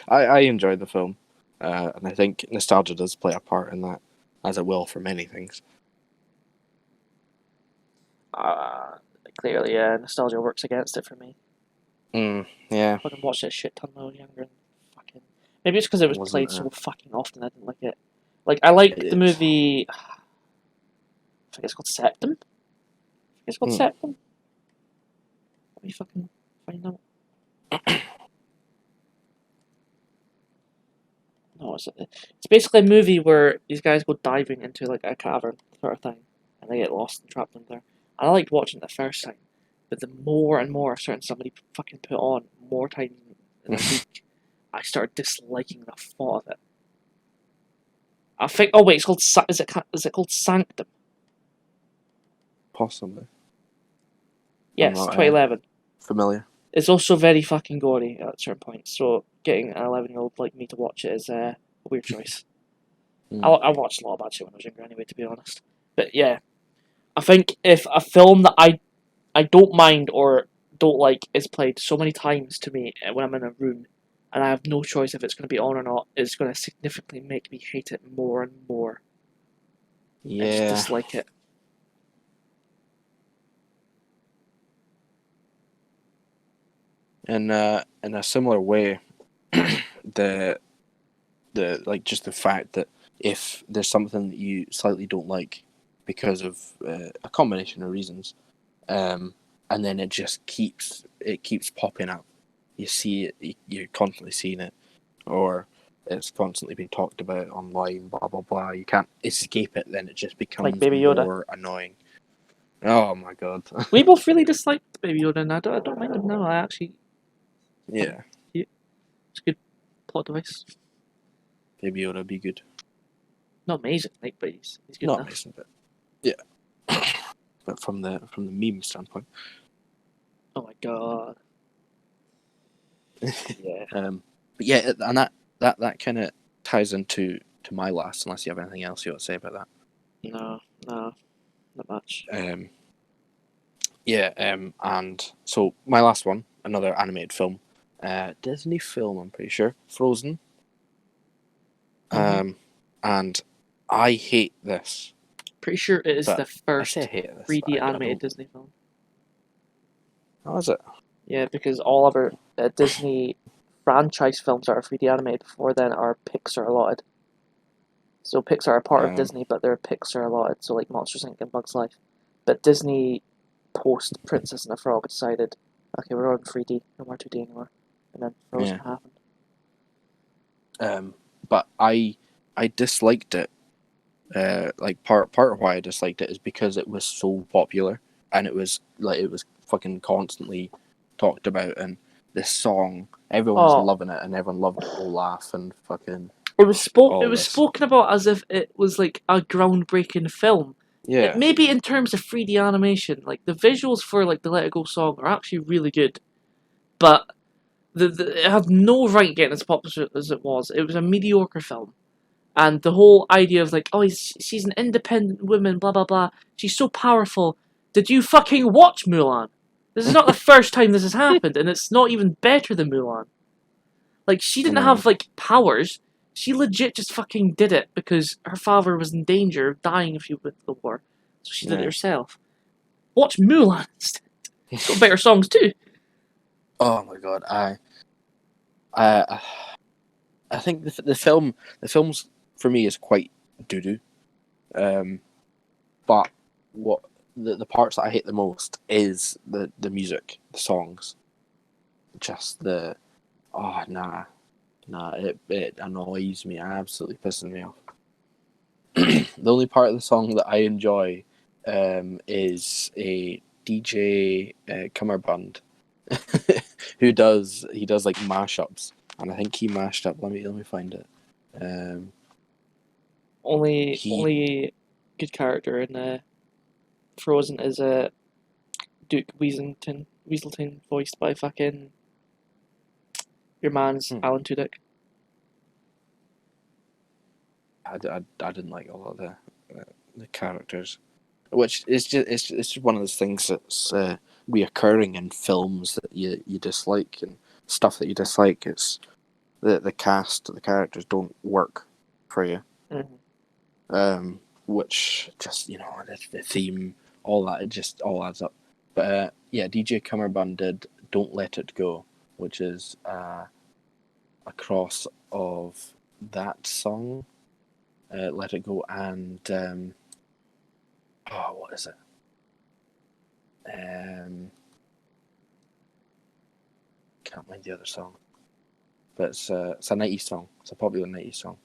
I enjoyed the film, and I think nostalgia does play a part in that, as it will for many things. Clearly, nostalgia works against it for me. Yeah. I fucking watched that shit ton when I was younger and fucking. Maybe it's because it was Wasn't played so fucking often I didn't like it. Like, I like It the is. movie. I think it's called Septum. It's called Septum. Let me fucking find out. No, it's basically a movie where these guys go diving into like a cavern sort of thing, and they get lost and trapped in there. And I liked watching it the first time, but the more and more certain somebody fucking put on more times in a week, I started disliking the thought of it. I think. Oh wait, it's called. Is it called Sanctum? Possibly. Yes, I'm not 2011. familiar. It's also very fucking gory at certain points. So getting an 11-year-old like me to watch it is a weird choice. I watched a lot of bad shit when I was younger anyway, to be honest. But yeah, I think if a film that I don't mind or don't like is played so many times to me when I'm in a room, and I have no choice if it's going to be on or not, it's going to significantly make me hate it more and more. I just Yeah. dislike it. In a similar way, the like just the fact that if there's something that you slightly don't like because of a combination of reasons, and then it keeps popping up. You see it, you're constantly seeing it, or it's constantly being talked about online. Blah blah blah. You can't escape it. Then it just Like becomes Baby Yoda. more annoying. Oh my god. We both really disliked Baby Yoda, and I don't mind him now. I actually. Yeah. It's a good plot device. Baby Yoda be good. Not amazing, like, but he's good Not enough. amazing, but yeah. But from the meme standpoint. Oh my god. Yeah. But yeah, and that kind of ties into my last. Unless you have anything else you want to say about that. No, not much. Yeah. And so my last one, another animated film, Disney film. I'm pretty sure, Frozen. And I hate this. Pretty sure it is But the first I hate this. 3D I animated don't. Disney film. How is it? Yeah, because all other Disney franchise films that are 3D animated before then are Pixar allotted. So Pixar are part of Disney, but they're Pixar allotted, so like Monsters Inc. and Bugs Life. But Disney, post Princess and the Frog, decided, okay, we're on 3D, no more 2D anymore. And then Frozen happened. But I disliked it. Like part of why I disliked it is because it was so popular and it was fucking constantly talked about, and this song everyone was loving it and everyone loved Olaf and fucking it was this. spoken about as if it was like a groundbreaking film. Yeah. Maybe in terms of 3D animation, like the visuals for like the Let It Go song are actually really good, but it had no right getting as popular as it was. It was a mediocre film. And the whole idea of like, oh, she's an independent woman, blah blah blah. She's so powerful. Did you fucking watch Mulan? This is not the first time this has happened, and it's not even better than Mulan. Like, she didn't have like powers. She legit just fucking did it because her father was in danger of dying if she went to the war, so she did it herself. Watch Mulan instead. It's got better songs too. Oh my god, I think the films for me is quite doo doo. But what the parts that I hate the most is the music, the songs. Just the it annoys me, absolutely pissing me off. The only part of the song that I enjoy is a DJ Cummerbund who does like mashups, and I think he mashed up. Let me find it. Only good character in Frozen is Duke Weaselton, voiced by fucking your man's Alan Tudyk. I didn't like a lot of the characters, which is just it's just one of those things that's reoccurring in films that you dislike and stuff that you dislike. It's the cast, the characters don't work for you. Mm-hmm. Which just the theme, all that, it just all adds up. But yeah, DJ Cummerbund did "Don't Let It Go," which is a cross of that song, "Let It Go," and what is it? Can't mind the other song, but it's a 90s song. It's a popular 90s song.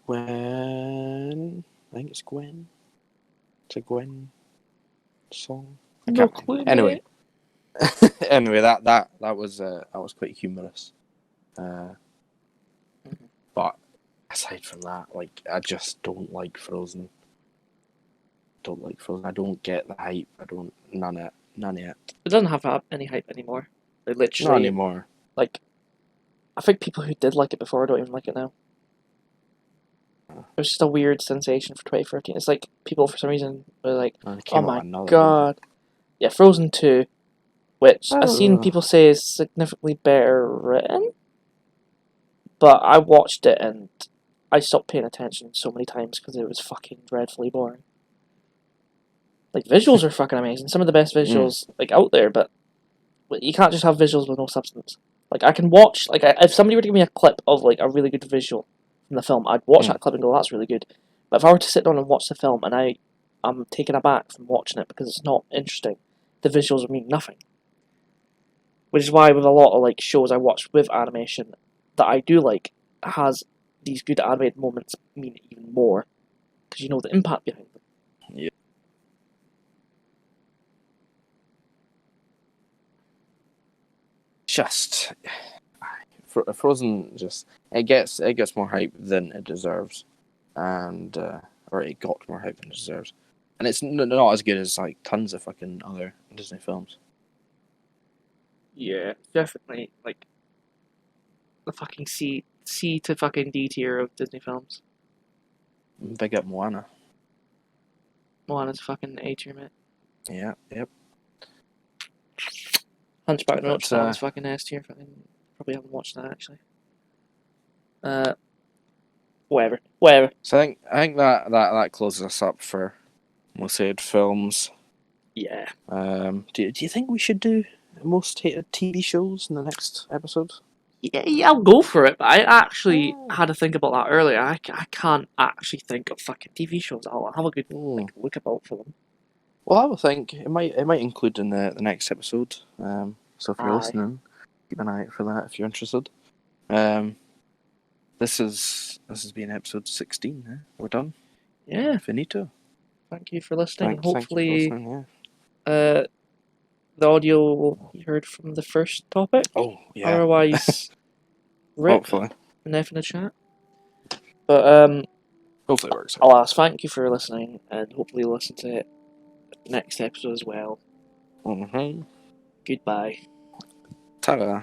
Gwen. I think it's Gwen. It's a Gwen song. I No can't clue. Anyway, anyway, that was quite humorous. But aside from that, like, I just don't like Frozen. I don't get the hype. I don't none of it. It doesn't have any hype anymore. Like literally, Not anymore. Like, I think people who did like it before don't even like it now. It was just a weird sensation for 2013. It's like people for some reason were like, "Oh my god!" Yeah, Frozen 2, which I've seen people say is significantly better written, but I watched it and I stopped paying attention so many times because it was fucking dreadfully boring. Like, visuals are fucking amazing. Some of the best visuals like out there, but you can't just have visuals with no substance. Like, I can watch, like, if somebody were to give me a clip of like a really good visual from the film, I'd watch that clip and go, "That's really good." But if I were to sit down and watch the film and I'm taken aback from watching it because it's not interesting, the visuals mean nothing. Which is why with a lot of like shows I watch with animation that I do like, has these good animated moments mean even more because you know the impact behind them. Yeah. Just Frozen, just it gets more hype than it deserves, and or it got more hype than it deserves, and it's not as good as like tons of fucking other Disney films. Yeah, definitely like the fucking C to fucking D tier of Disney films. Big up Moana. Moana's fucking A tier, mate. Yeah, yep. Hunchback of Notre Dame is fucking S tier. Probably haven't watched that actually. Whatever. So I think that closes us up for most hated films. Yeah. Do you think we should do most hated TV shows in the next episode? Yeah, I'll go for it. But I actually had to think about that earlier. I can't actually think of fucking TV shows. I'll have a good look about for them. Well, I would think it might include in the next episode. So if you're listening, keep an eye out for that if you're interested. This has been episode 16. Eh? We're done. Yeah. Finito. Thank you for listening. Hopefully, the audio you heard from the first topic. Oh yeah. Otherwise, rip. Hopefully. Enough in the chat. But hopefully it works. Alas, thank you for listening, and hopefully you'll listen to it next episode as well. Mm-hmm. Goodbye. Ta-da.